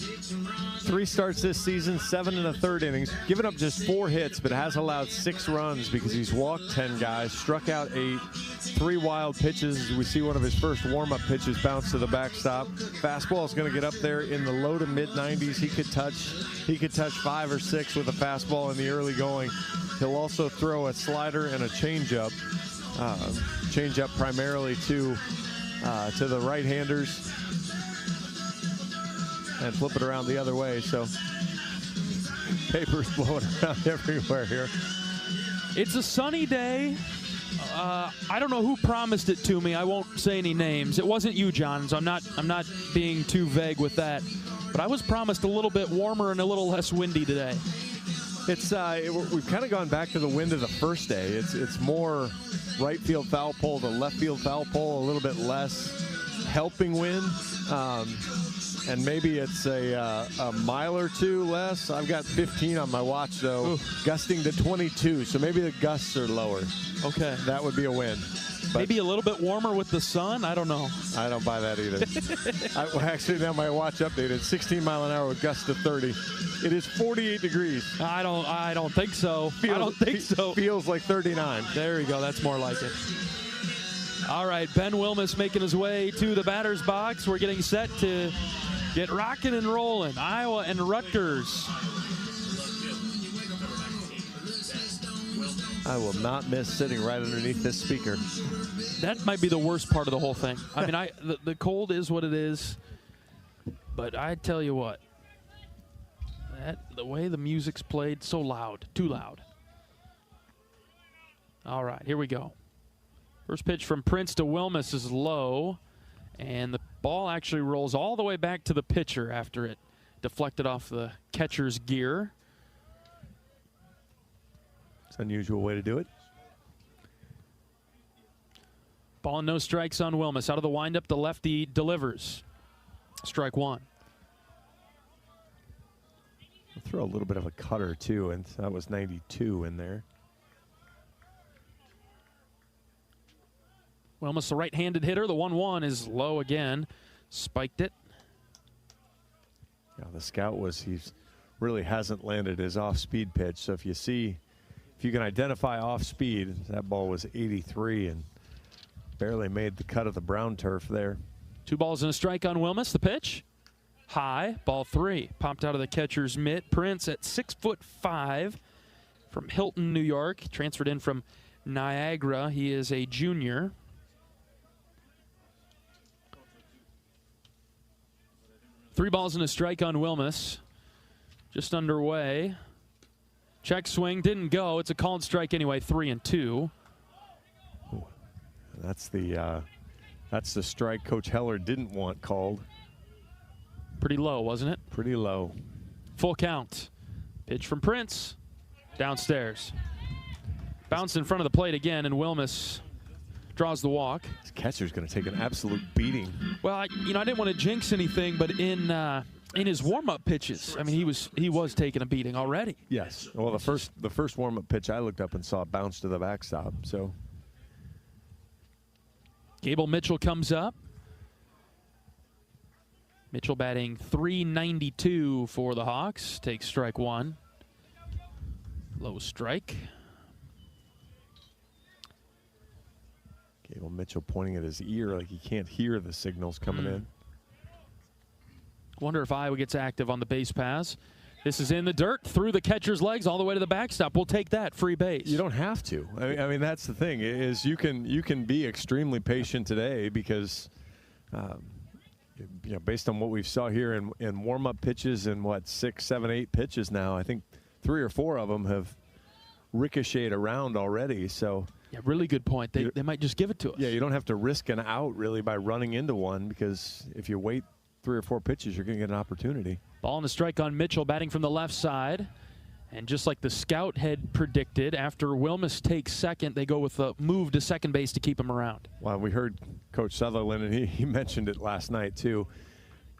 3 starts this season, 7 1/3 innings. Given up just 4 hits, but has allowed 6 runs because he's walked 10 guys, struck out 8, 3 wild pitches. We see one of his first warm-up pitches bounce to the backstop. Fastball is going to get up there in the low to mid-90s. He could touch 5 or 6 with a fastball in the early going. He'll also throw a slider and a changeup. Changeup primarily to the right-handers. And flip it around the other way, so paper's blowing around everywhere here. It's a sunny day. I don't know who promised it to me. I won't say any names. It wasn't you, John, so I'm not being too vague with that. But I was promised a little bit warmer and a little less windy today. It's we've kind of gone back to the wind of the first day. It's more right field foul pole to left field foul pole, a little bit less helping wind. And maybe it's a mile or 2 less. I've got 15 on my watch, though. Ooh. Gusting to 22, so maybe the gusts are lower. Okay. That would be a win. But maybe a little bit warmer with the sun? I don't know. I don't buy that either. Actually, now my watch updated. 16 mile an hour with gusts to 30. It is 48 degrees. I don't think so. I don't think so. Feels like 39. There you go. That's more like it. All right, Ben Wilmus making his way to the batter's box. We're getting set to get rocking and rolling. Iowa and Rutgers. I will not miss sitting right underneath this speaker. That might be the worst part of the whole thing. I mean, the cold is what it is, but I tell you what, the way the music's played, so loud, too loud. All right, here we go. First pitch from Prince to Wilmus is low, and the ball actually rolls all the way back to the pitcher after it deflected off the catcher's gear. It's an unusual way to do it. Ball and no strikes on Wilmus. Out of the windup, the lefty delivers. Strike one. I'll throw a little bit of a cutter, too, and that was 92 in there. Wilmus, the right-handed hitter. The 1-1 is low again. Spiked it. Yeah, the scout he really hasn't landed his off-speed pitch. So if you can identify off-speed, that ball was 83 and barely made the cut of the brown turf there. 2 balls and a strike on Wilmus. The pitch, high, ball 3. Popped out of the catcher's mitt. Prince at 6'5", from Hilton, New York. Transferred in from Niagara. He is a junior. Three balls and a strike on Wilmus. Just underway. Check swing, didn't go. It's a called strike anyway, 3-2. That's the strike Coach Heller didn't want called. Pretty low, wasn't it? Pretty low. Full count. Pitch from Prince. Downstairs. Bounced in front of the plate again, and Wilmus draws the walk. This catcher's going to take an absolute beating. Well, I didn't want to jinx anything, but in his warm-up pitches, I mean, he was taking a beating already. Yes. Well, the first warm-up pitch I looked up and saw bounce to the backstop. So Gable Mitchell comes up. Mitchell batting .392 for the Hawks. Takes strike 1. Low strike. Gable Mitchell pointing at his ear like he can't hear the signals coming in. Wonder if Iowa gets active on the base pass. This is in the dirt, through the catcher's legs, all the way to the backstop. We'll take that, free base. You don't have to. I mean that's the thing, is you can be extremely patient today because based on what we saw here in warm-up pitches and 6, 7, 8 pitches now, I think 3 or 4 of them have ricocheted around already. So yeah, really good point. They might just give it to us. Yeah, you don't have to risk an out really by running into one, because if you wait 3 or 4 pitches, you're going to get an opportunity. Ball and a strike on Mitchell, batting from the left side. And just like the scout had predicted, after Wilmus takes second, they go with a move to second base to keep him around. Well, we heard Coach Sutherland, and he mentioned it last night too.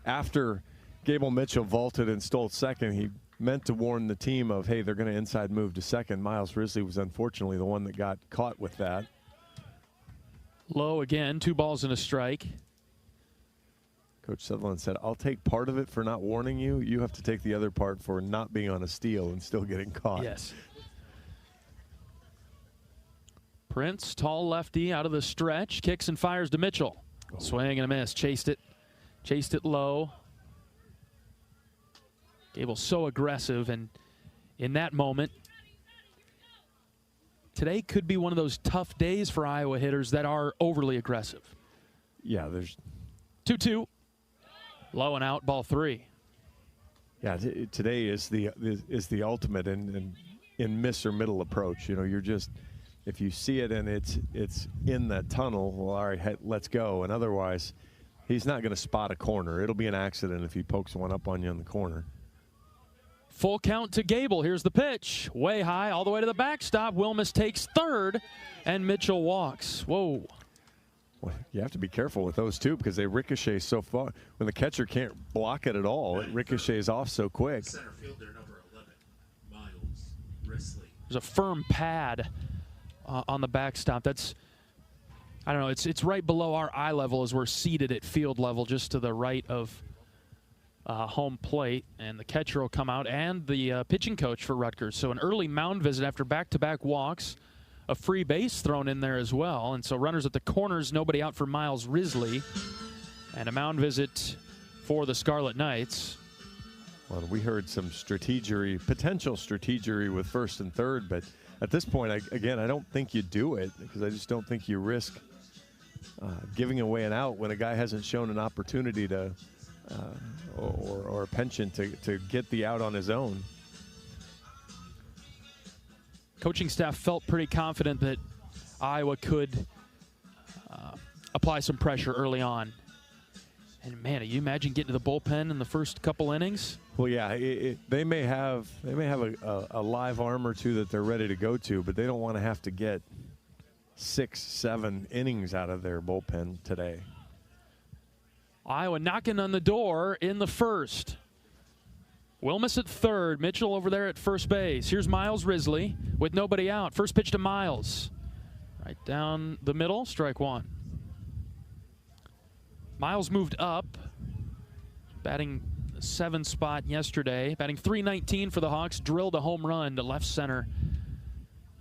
After Gable Mitchell vaulted and stole second, he meant to warn the team of, hey, they're going to inside move to second. Miles Risley was unfortunately the one that got caught with that. Low again, 2 balls and a strike. Coach Sutherland said, I'll take part of it for not warning you. You have to take the other part for not being on a steal and still getting caught. Yes. Prince, tall lefty, out of the stretch, kicks and fires to Mitchell. Oh. Swing and a miss. Chased it low. Gable's so aggressive, and in that moment, today could be one of those tough days for Iowa hitters that are overly aggressive. Yeah, there's 2-2. Low and out, ball 3. Yeah, today is the ultimate in miss or middle approach. You're just, if you see it and it's in the tunnel, well, all right, let's go. And otherwise, he's not going to spot a corner. It'll be an accident if he pokes one up on you on the corner. Full count to Gable. Here's the pitch. Way high, all the way to the backstop. Wilmus takes third, and Mitchell walks. Whoa. Well, you have to be careful with those, too, because they ricochet so far. When the catcher can't block it at all, it ricochets off so quick. Center fielder number 11, Miles Risley. There's a firm pad on the backstop. That's, I don't know, it's right below our eye level as we're seated at field level, just to the right of home plate, and the catcher will come out, and the pitching coach for Rutgers. So an early mound visit after back-to-back walks, a free base thrown in there as well, and so runners at the corners, nobody out for Miles Risley, and a mound visit for the Scarlet Knights. Well, we heard some potential strategery with first and third, but at this point, I don't think you do it, because I just don't think you risk giving away an out when a guy hasn't shown an opportunity to or a penchant to get the out on his own. Coaching staff felt pretty confident that Iowa could apply some pressure early on. And man, you imagine getting to the bullpen in the first couple innings? Well, yeah, they may have a live arm or two that they're ready to go to, but they don't want to have to get 6, 7 innings out of their bullpen today. Iowa knocking on the door in the first. Wilmus at third, Mitchell over there at first base. Here's Miles Risley with nobody out. First pitch to Miles. Right down the middle, strike 1. Miles moved up, batting 7th spot yesterday, batting .319 for the Hawks, drilled a home run to left center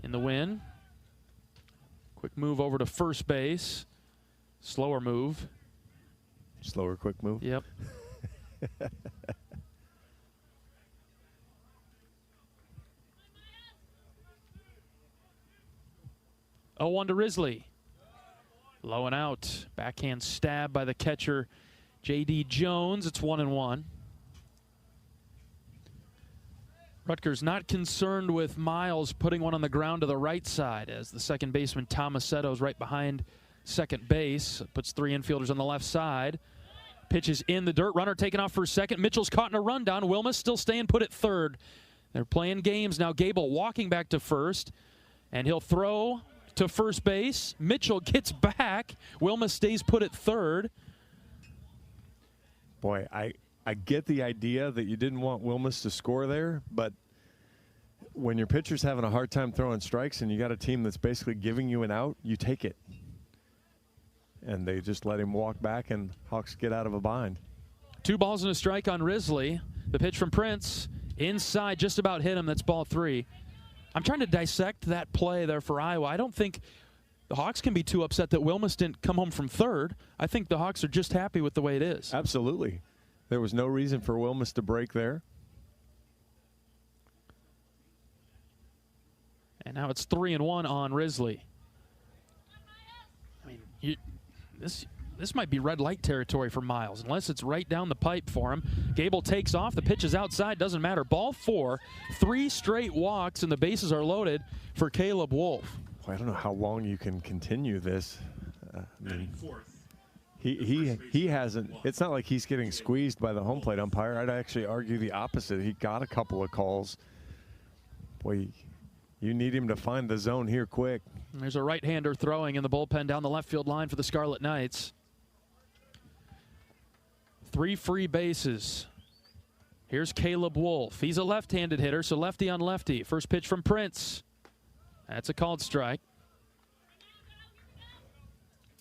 in the win. Quick move over to first base, slower move. Slower, quick move? Yep. 0-1 to Risley. Low and out. Backhand stab by the catcher, J.D. Jones. It's 1-1. Rutgers not concerned with Miles putting one on the ground to the right side, as the second baseman Tomasetto is right behind second base. Puts 3 infielders on the left side. Pitches in the dirt. Runner taken off for second. Mitchell's caught in a rundown. Wilmus still staying put at third. They're playing games now. Gable walking back to first, and he'll throw to first base. Mitchell gets back. Wilmus stays put at third. Boy, I get the idea that you didn't want Wilmus to score there, but when your pitcher's having a hard time throwing strikes and you got a team that's basically giving you an out, you take it. And they just let him walk back, and Hawks get out of a bind. 2 balls and a strike on Risley. The pitch from Prince inside, just about hit him. That's ball 3. I'm trying to dissect that play there for Iowa. I don't think the Hawks can be too upset that Wilmus didn't come home from third. I think the Hawks are just happy with the way it is. Absolutely. There was no reason for Wilmus to break there. And now it's 3-1 on Risley. I mean, this might be red light territory for Miles, unless it's right down the pipe for him. Gable takes off. The pitch is outside. Doesn't matter. Ball 4. 3 straight walks, and the bases are loaded for Caleb Wolf. Well, I don't know how long you can continue this. I mean, he hasn't. It's not like he's getting squeezed by the home plate umpire. I'd actually argue the opposite. He got a couple of calls. Boy, you need him to find the zone here quick. There's a right-hander throwing in the bullpen down the left field line for the Scarlet Knights. 3 free bases. Here's Caleb Wolf. He's a left-handed hitter, so lefty on lefty. First pitch from Prince. That's a called strike.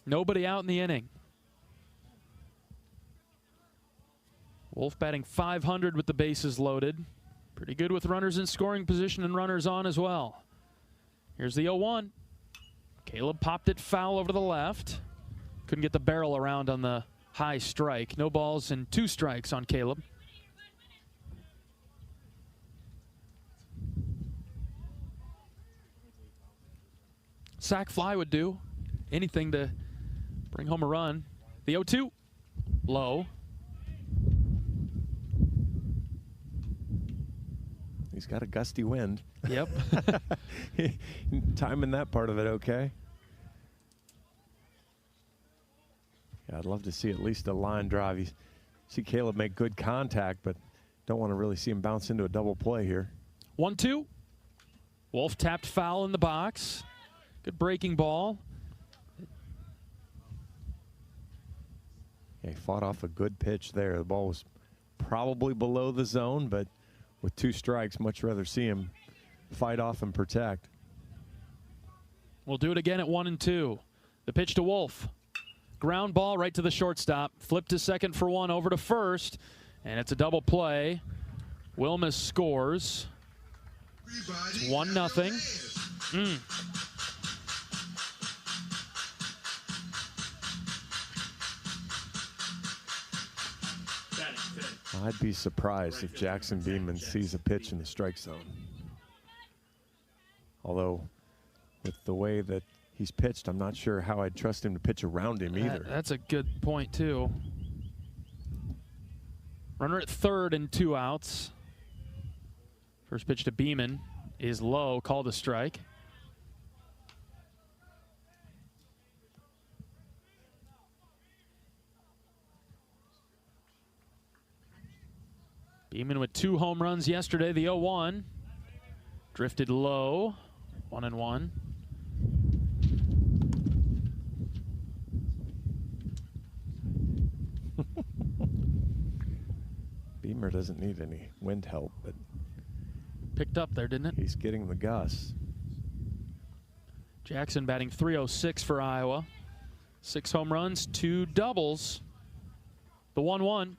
Nobody out in the inning. Wolf batting .500 with the bases loaded. Pretty good with runners in scoring position and runners on as well. Here's the 0-1. Caleb popped it foul over to the left. Couldn't get the barrel around on the high strike. No balls and 2 strikes on Caleb. Sack fly would do. Anything to bring home a run. The 0-2. Low. He's got a gusty wind. Yep. Timing that part of it okay. Yeah, I'd love to see at least a line drive. You see Caleb make good contact, but don't want to really see him bounce into a double play here. 1-2. Wolf tapped foul in the box. Good breaking ball. Yeah, he fought off a good pitch there. The ball was probably below the zone, but with 2 strikes, much rather see him fight off and protect. We'll do it again at 1-2. The pitch to Wolf. Ground ball right to the shortstop. Flip to second for 1, over to first. And it's a double play. Wilmus scores. It's 1-0. I'd be surprised if Jackson Beaman sees a pitch in the strike zone. Although, with the way that he's pitched, I'm not sure how I'd trust him to pitch around him either. That's a good point, too. Runner at third and 2 outs. First pitch to Beaman is low, called a strike. Beaman with 2 home runs yesterday. The 0-1. Drifted low. 1-1. Beamer doesn't need any wind help, but picked up there, didn't it? He's getting the gusts. Jackson batting .306 for Iowa. 6 home runs, 2 doubles. The 1-1.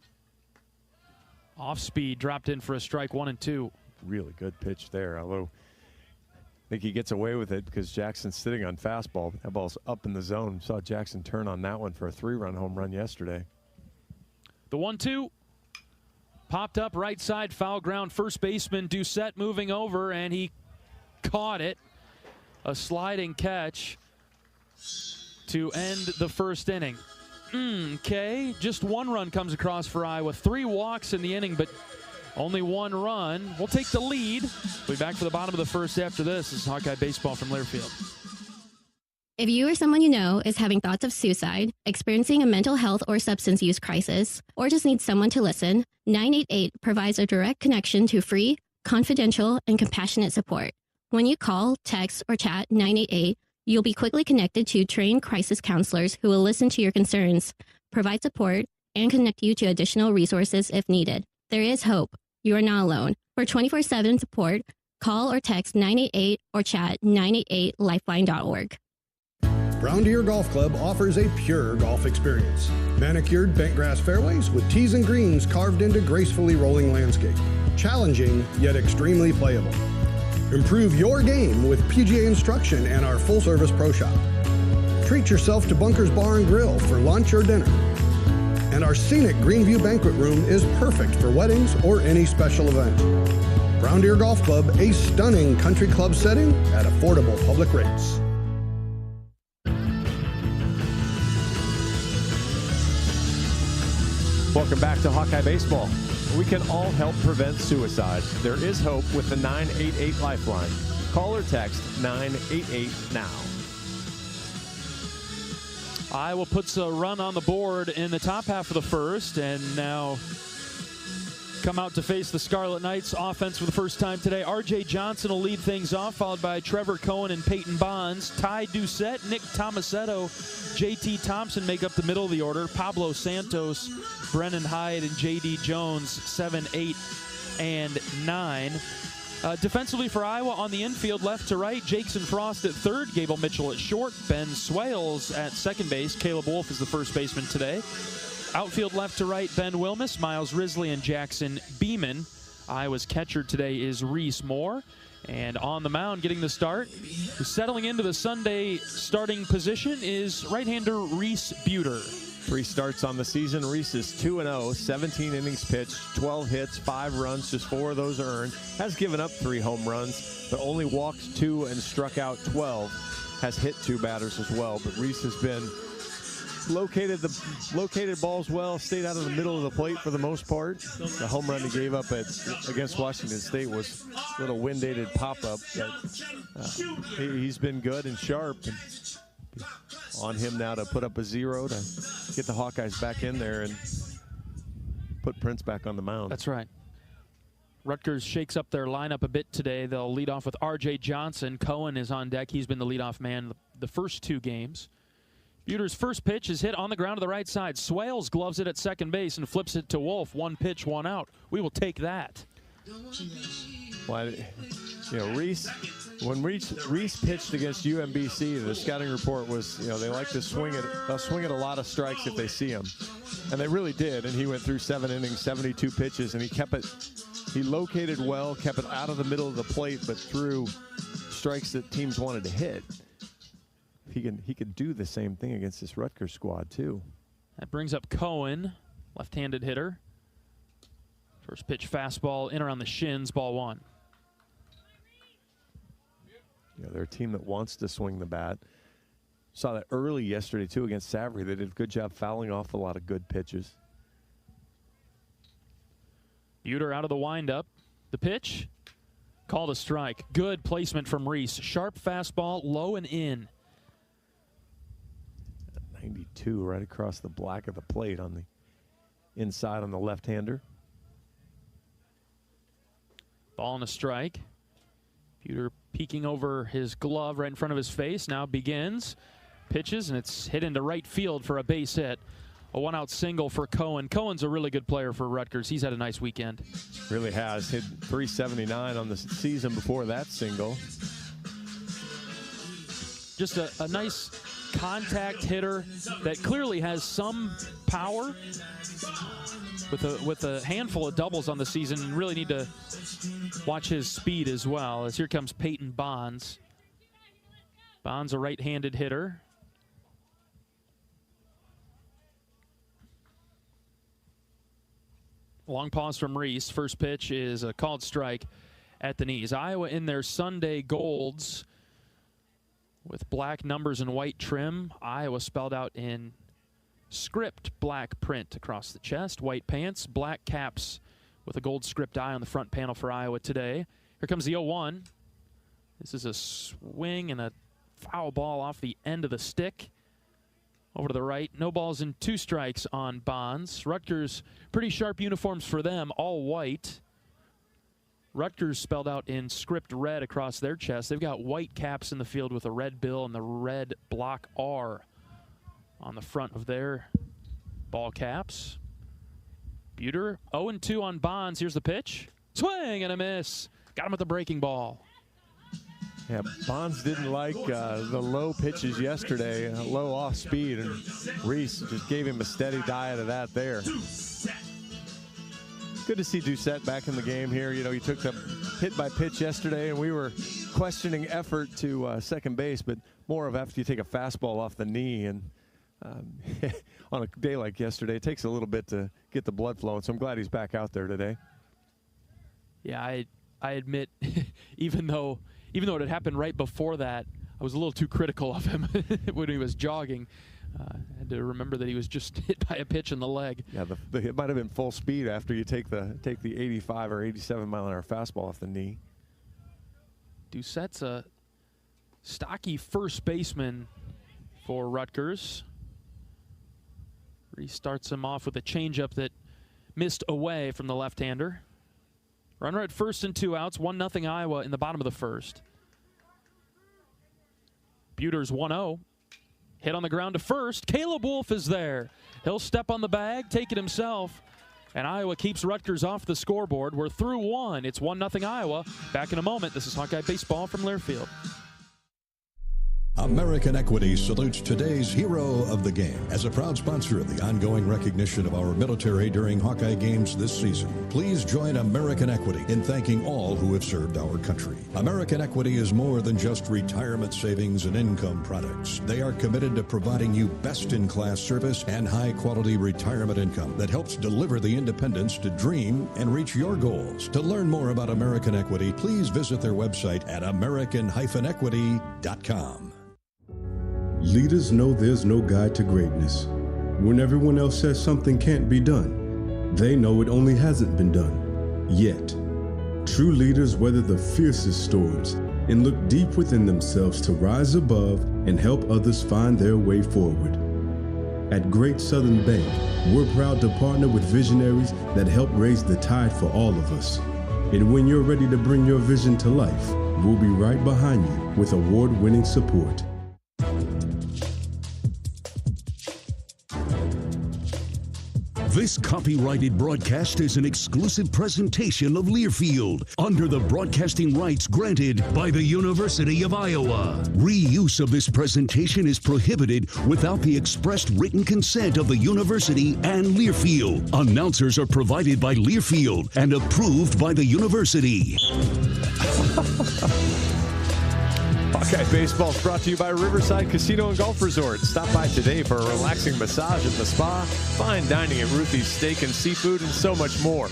Off speed, dropped in for a strike, 1-2. Really good pitch there, although I think he gets away with it because Jackson's sitting on fastball. That ball's up in the zone. Saw Jackson turn on that one for a 3-run home run yesterday. The 1-2. Popped up right side, foul ground. First baseman Doucette moving over, and he caught it. A sliding catch to end the first inning. Okay, just 1 run comes across for Iowa. 3 walks in the inning, but only 1 run. We'll take the lead. We'll be back for the bottom of the first after this. This is Hawkeye Baseball from Learfield. If you or someone you know is having thoughts of suicide, experiencing a mental health or substance use crisis, or just needs someone to listen, 988 provides a direct connection to free, confidential, and compassionate support. When you call, text, or chat 988, you'll be quickly connected to trained crisis counselors who will listen to your concerns, provide support, and connect you to additional resources if needed. There is hope. You are not alone. For 24/7 support, call or text 988 or chat 988lifeline.org. Brown Deer Golf Club offers a pure golf experience. Manicured bent grass fairways with tees and greens carved into gracefully rolling landscape. Challenging, yet extremely playable. Improve your game with PGA instruction and our full-service pro shop. Treat yourself to Bunker's Bar and Grill for lunch or dinner. And our scenic Greenview Banquet Room is perfect for weddings or any special event. Brown Deer Golf Club, a stunning country club setting at affordable public rates. Welcome back to Hawkeye Baseball. We can all help prevent suicide. There is hope with the 988 Lifeline. Call or text 988 now. Iowa puts a run on the board in the top half of the first, and now come out to face the Scarlet Knights offense for the first time today. R.J. Johnson will lead things off, followed by Trevor Cohen and Peyton Bonds. Ty Doucette, Nick Tomasetto, J.T. Thompson make up the middle of the order. Pablo Santos, Brennan Hyde, and J.D. Jones, 7, 8, and 9. Defensively for Iowa on the infield, left to right, Jackson Frost at third, Gable Mitchell at short, Ben Swales at second base. Caleb Wolf is the first baseman today. Outfield left to right, Ben Wilmus, Miles Risley, and Jackson Beaman. Iowa's catcher today is Reese Moore. And on the mound, getting the start, settling into the Sunday starting position is right-hander Reese Buter. 3 starts on the season. Reese is 2-0, 17 innings pitched, 12 hits, 5 runs, just 4 of those earned. Has given up 3 home runs, but only walked 2 and struck out 12. Has hit 2 batters as well, but Reese has been located balls well, stayed out of the middle of the plate for the most part. The home run he gave up against Washington State was a little wind-aided pop-up, but he's been good and sharp. And on him now to put up a 0 to get the Hawkeyes back in there and put Prince back on the mound. That's right. Rutgers shakes up their lineup a bit today. They'll lead off with R.J. Johnson. Cohen is on deck. He's been the leadoff man the first 2 games. Buter's first pitch is hit on the ground to the right side. Swales gloves it at second base and flips it to Wolf. 1 pitch, 1 out. We will take that. Well, Reese, when Reese pitched against UMBC, the scouting report was, they like to swing it. They'll swing at a lot of strikes if they see him. And they really did. And he went through 7 innings, 72 pitches, and he kept it. He located well, kept it out of the middle of the plate, but threw strikes that teams wanted to hit. He could do the same thing against this Rutgers squad too. That brings up Cohen, left-handed hitter. First pitch fastball in around the shins, ball 1. They're a team that wants to swing the bat. Saw that early yesterday too against Savory. They did a good job fouling off a lot of good pitches. Buter out of the windup. The pitch, called a strike. Good placement from Reese. Sharp fastball, low and in. 92 right across the black of the plate on the inside on the left-hander. Ball and a strike. Buter peeking over his glove right in front of his face. Now begins. Pitches, and it's hit into right field for a base hit. A 1-out single for Cohen. Cohen's a really good player for Rutgers. He's had a nice weekend. Really has. Hit 379 on the season before that single. Just a nice contact hitter that clearly has some power with a handful of doubles on the season, and really need to watch his speed as well. As here comes Peyton Bonds. Bonds, a right-handed hitter. Long pause from Reese. First pitch is a called strike at the knees. Iowa in their Sunday golds with black numbers and white trim. Iowa spelled out in script black print across the chest. White pants, black caps with a gold script eye on the front panel for Iowa today. Here comes the 0-1. This is a swing and a foul ball off the end of the stick. Over to the right. No balls and 2 strikes on Bonds. Rutgers, pretty sharp uniforms for them, all white. Rutgers spelled out in script red across their chest. They've got white caps in the field with a red bill and the red block R on the front of their ball caps. Buter, 0-2 on Bonds. Here's the pitch. Swing and a miss. Got him with the breaking ball. Yeah, Bonds didn't like the low pitches yesterday, low off speed, and Reese just gave him a steady diet of that there. Good to see Doucette back in the game here. You know, he took the hit by pitch yesterday, and we were questioning effort to second base, but more of after you take a fastball off the knee. And on a day like yesterday, it takes a little bit to get the blood flowing, so I'm glad he's back out there today. Yeah, I admit, even though it had happened right before that, I was a little too critical of him when he was jogging. I had to remember that he was just hit by a pitch in the leg. Yeah, it might have been full speed after you take the 85 or 87 mile an hour fastball off the knee. Doucette's a stocky first baseman for Rutgers. He starts him off with a changeup that missed away from the left-hander. Runner at first and 2 outs, 1-0 Iowa in the bottom of the first. Buter's 1-0. Hit on the ground to first. Caleb Wolf is there. He'll step on the bag, take it himself, and Iowa keeps Rutgers off the scoreboard. We're through 1. It's 1-0 Iowa. Back in a moment. This is Hawkeye Baseball from Learfield. American Equity salutes today's hero of the game. As a proud sponsor of the ongoing recognition of our military during Hawkeye games this season, please join American Equity in thanking all who have served our country. American Equity is more than just retirement savings and income products. They are committed to providing you best-in-class service and high-quality retirement income that helps deliver the independence to dream and reach your goals. To learn more about American Equity, please visit their website at american-equity.com. Leaders know there's no guide to greatness. When everyone else says something can't be done, they know it only hasn't been done yet. True leaders weather the fiercest storms and look deep within themselves to rise above and help others find their way forward. At Great Southern Bank, we're proud to partner with visionaries that help raise the tide for all of us. And when you're ready to bring your vision to life, we'll be right behind you with award-winning support. This copyrighted broadcast is an exclusive presentation of Learfield under the broadcasting rights granted by the University of Iowa. Reuse of this presentation is prohibited without the expressed written consent of the university and Learfield. Announcers are provided by Learfield and approved by the university. Hawkeye Baseball is brought to you by Riverside Casino and Golf Resort. Stop by today for a relaxing massage at the spa, fine dining at Ruthie's Steak and Seafood, and so much more.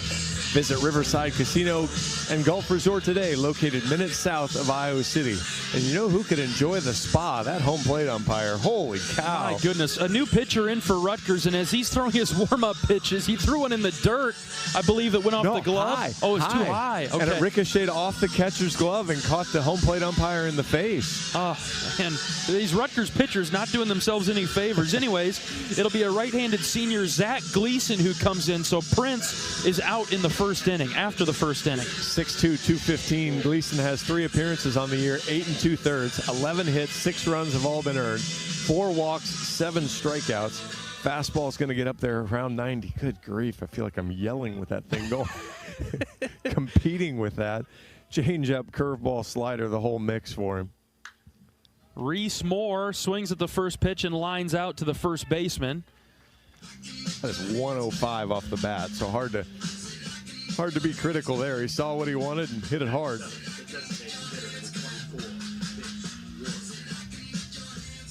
Visit Riverside Casino and Golf Resort today, located minutes south of Iowa City. And you know who could enjoy the spa? That home plate umpire. Holy cow. My goodness. A new pitcher in for Rutgers, and as he's throwing his warm-up pitches, he threw one in the dirt, I believe, that went off the glove. High. Oh, it's too high. Okay. And it ricocheted off the catcher's glove and caught the home plate umpire in the face. Oh, man. These Rutgers pitchers not doing themselves any favors. Anyways, it'll be a right-handed senior, Zach Gleason, who comes in. So Prince is out in the first inning, after the first inning. 6'2", 215. Gleason has 3 appearances on the year, 8 2/3, 11 hits, 6 runs have all been earned, 4 walks, 7 strikeouts. Fastball's going to get up there around 90. Good grief, I feel like I'm yelling with that thing going. Competing with that. Change up, curveball, slider, the whole mix for him. Reese Moore swings at the first pitch and lines out to the first baseman. That is 105 off the bat, so hard to be critical there. He saw what he wanted and hit it hard.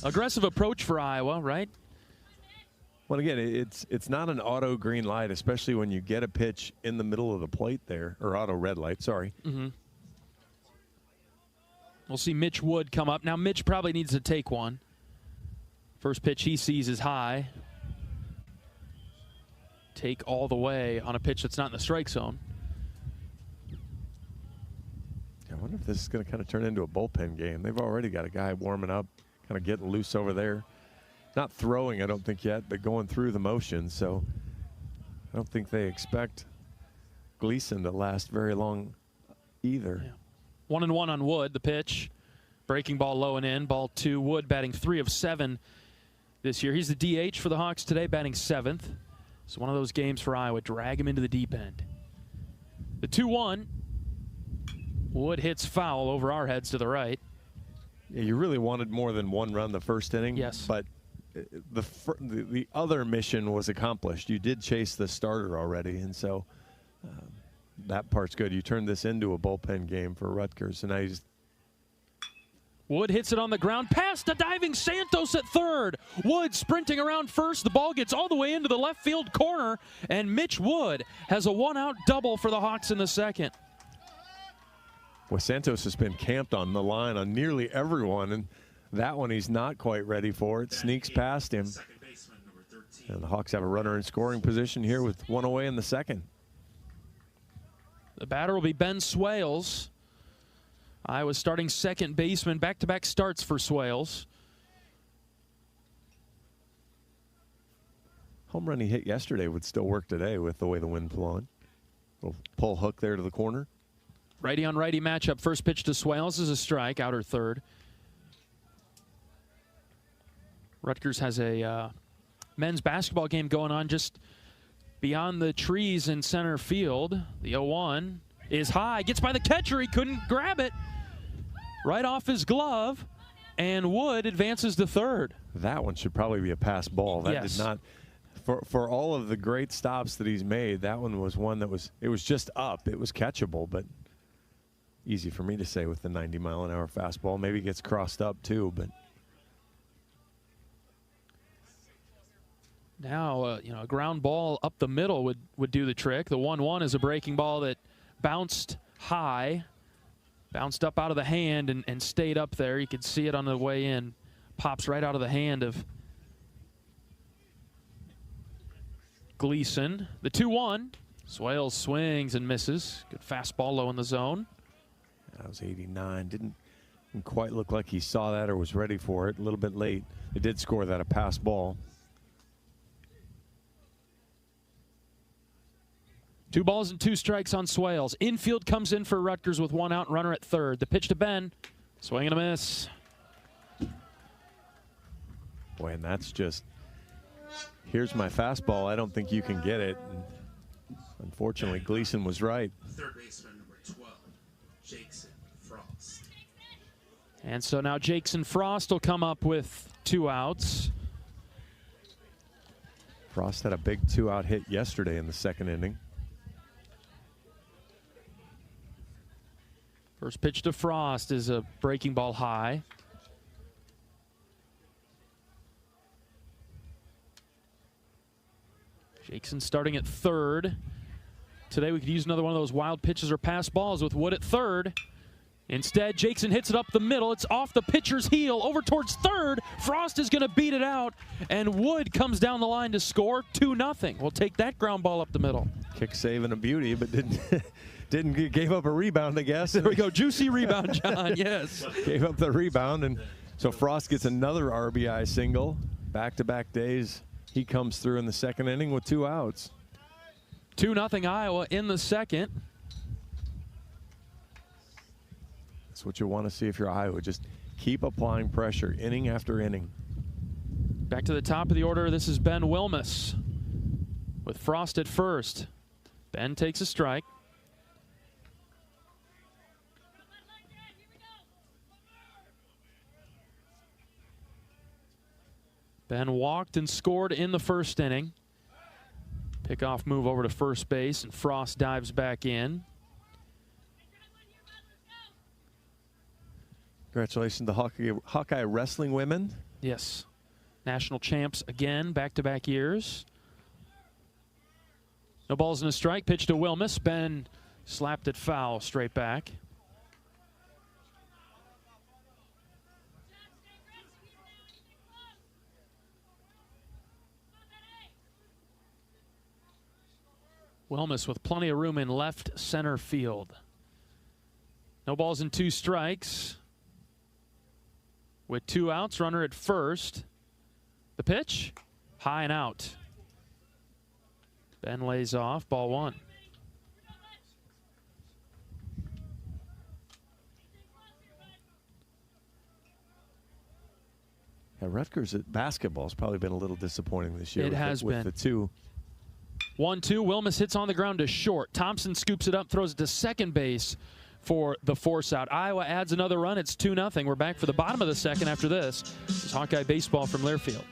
Aggressive approach for Iowa, right? Well, again, it's not an auto green light, especially when you get a pitch in the middle of the plate there, or auto red light, sorry. Mm-hmm. We'll see Mitch Wood come up. Now, Mitch probably needs to take one. First pitch he sees is high. Take all the way on a pitch that's not in the strike zone. I wonder if this is going to kind of turn into a bullpen game. They've already got a guy warming up, kind of getting loose over there. Not throwing, I don't think yet, but going through the motions. So I don't think they expect Gleason to last very long either. Yeah. 1-1 on Wood, the pitch. Breaking ball low and in. Ball 2. Wood batting 3 of 7 this year. He's the DH for the Hawks today, batting 7th. It's one of those games for Iowa. Drag him into the deep end. The 2-1. Wood hits foul over our heads to the right. Yeah, you really wanted more than one run the first inning. Yes. But the other mission was accomplished. You did chase the starter already, and so that part's good. You turned this into a bullpen game for Rutgers, and Wood hits it on the ground past the diving Santos at third. Wood sprinting around first. The ball gets all the way into the left field corner, and Mitch Wood has a one-out double for the Hawks in the second. Well, Santos has been camped on the line on nearly everyone, and that one he's not quite ready for. It sneaks past him. And the Hawks have a runner in scoring position here with one away in the second. The batter will be Ben Swales. Iowa's starting second baseman. Back-to-back starts for Swales. Home run he hit yesterday would still work today with the way the wind's blowing. Little pull hook there to the corner. Righty on righty matchup. First pitch to Swales is a strike, outer third. Rutgers has a men's basketball game going on just beyond the trees in center field. The 0-1 is high. Gets by the catcher. He couldn't grab it. Right off his glove. And Wood advances to third. That one should probably be a pass ball. That yes. did not. For all of the great stops that he's made, that one was one that it was just up. It was catchable, but easy for me to say with the 90-mile-an-hour fastball. Maybe it gets crossed up too, but. Now, a ground ball up the middle would do the trick. The 1-1 is a breaking ball that bounced high, bounced up out of the hand and stayed up there. You could see it on the way in. Pops right out of the hand of Gleason. The 2-1. Swales swings and misses. Good fastball low in the zone. That was 89. Didn't quite look like he saw that or was ready for it. A little bit late. They did score that, a pass ball. 2 balls and 2 strikes on Swales. Infield comes in for Rutgers with 1 out, runner at third. The pitch to Ben. Swing and a miss. Boy, and that's just, here's my fastball. I don't think you can get it. And unfortunately, Gleason was right. Third baseman, number 12, Jackson Frost. And so now Jackson Frost will come up with 2 outs. Frost had a big 2-out hit yesterday in the second inning. First pitch to Frost is a breaking ball high. Jackson starting at third. Today we could use another one of those wild pitches or pass balls with Wood at third. Instead, Jackson hits it up the middle. It's off the pitcher's heel over towards third. Frost is going to beat it out, and Wood comes down the line to score 2-0. We'll take that ground ball up the middle. Kick save and a beauty, but gave up a rebound, I guess. There we go. Juicy rebound, John. Yes. Gave up the rebound, and so Frost gets another RBI single. Back-to-back days, he comes through in the second inning with 2 outs. 2-0 Iowa in the second. That's what you want to see if you're Iowa. Just keep applying pressure inning after inning. Back to the top of the order. This is Ben Wilmus with Frost at first. Ben takes a strike. Ben walked and scored in the first inning. Pickoff move over to first base, and Frost dives back in. Congratulations to Hawkeye wrestling women. Yes. National champs again, back-to-back years. No balls and a strike. Pitch to Wilmus. Ben slapped it foul straight back. Wilmus with plenty of room in left center field. No balls and 2 strikes. With 2 outs, runner at first. The pitch, high and out. Ben lays off, ball 1. Yeah, Rutgers at basketball has probably been a little disappointing this year. It has been. With the 2. 1-2, Wilmus hits on the ground to short. Thompson scoops it up, throws it to second base for the force out. Iowa adds another run. It's 2-0. We're back for the bottom of the second after this. It's Hawkeye baseball from Learfield.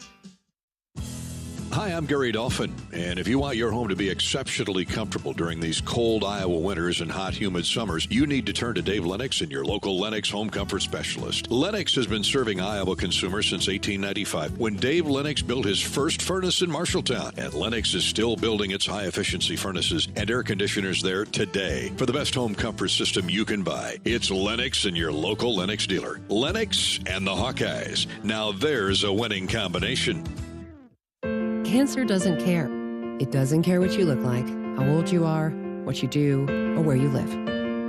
Hi, I'm Gary Dolphin, and if you want your home to be exceptionally comfortable during these cold Iowa winters and hot, humid summers, you need to turn to Dave Lennox and your local Lennox home comfort specialist. Lennox has been serving Iowa consumers since 1895, when Dave Lennox built his first furnace in Marshalltown, and Lennox is still building its high-efficiency furnaces and air conditioners there today. For the best home comfort system you can buy, it's Lennox and your local Lennox dealer. Lennox and the Hawkeyes. Now there's a winning combination. Cancer doesn't care. It doesn't care what you look like, how old you are, what you do, or where you live.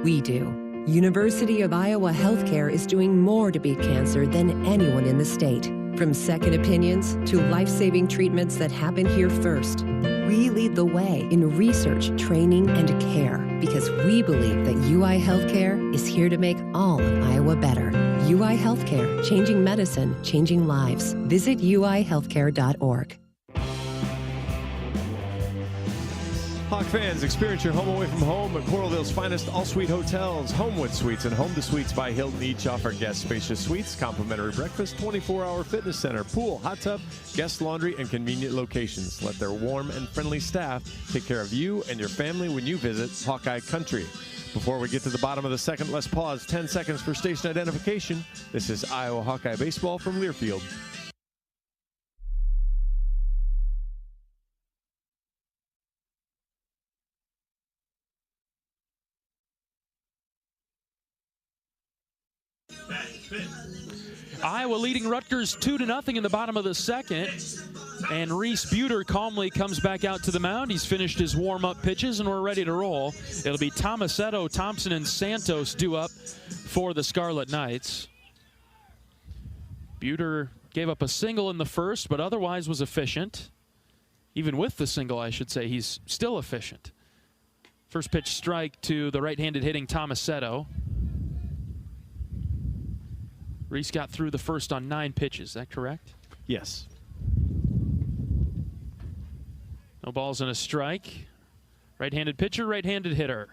We do. University of Iowa Healthcare is doing more to beat cancer than anyone in the state. From second opinions to life-saving treatments that happen here first. We lead the way in research, training, and care because we believe that UI Healthcare is here to make all of Iowa better. UI Healthcare, changing medicine, changing lives. Visit uihealthcare.org. Hawk fans, experience your home away from home at Coralville's finest all-suite hotels. Homewood Suites and Home to Suites by Hilton each offer guest spacious suites, complimentary breakfast, 24-hour fitness center, pool, hot tub, guest laundry, and convenient locations. Let their warm and friendly staff take care of you and your family when you visit Hawkeye Country. Before we get to the bottom of the second, let's pause 10 seconds for station identification. This is Iowa Hawkeye Baseball from Learfield. Iowa leading Rutgers 2-0 in the bottom of the second. And Reese Buter calmly comes back out to the mound. He's finished his warm-up pitches, and we're ready to roll. It'll be Tomasetto, Thompson, and Santos due up for the Scarlet Knights. Buter gave up a single in the first, but otherwise was efficient. Even with the single, I should say, he's still efficient. First pitch strike to the right-handed hitting Tomasetto. Reese got through the first on 9 pitches. Is that correct? Yes. No balls and a strike. Right-handed pitcher, right-handed hitter.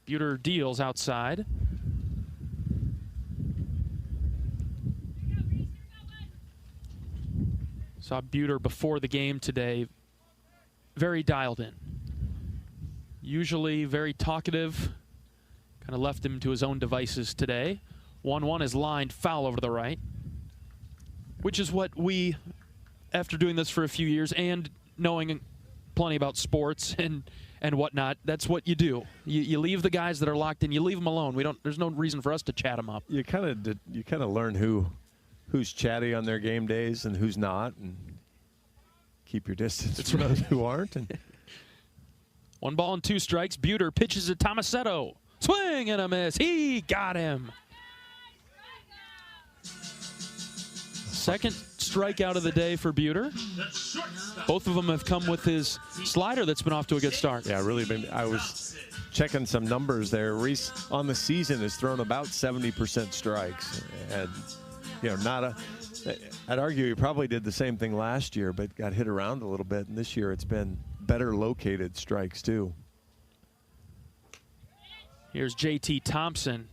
Buter deals outside. Saw Buter before the game today. Very dialed in. Usually very talkative. Kind of left him to his own devices today. 1-1 is lined foul over to the right, which is what we, after doing this for a few years and knowing plenty about sports and whatnot, that's what you do. You leave the guys that are locked in. You leave them alone. There's no reason for us to chat them up. You kind of learn who's chatty on their game days and who's not, and keep your distance from those who aren't. And 1 ball and 2 strikes. Buter pitches at Tomasetto. Swing and a miss. He got him. Second strikeout of the day for Buter. Both of them have come with his slider that's been off to a good start. Yeah, really been. I was checking some numbers there. Reese on the season has thrown about 70% strikes, and I'd argue he probably did the same thing last year, but got hit around a little bit. And this year it's been better located strikes too. Here's JT Thompson,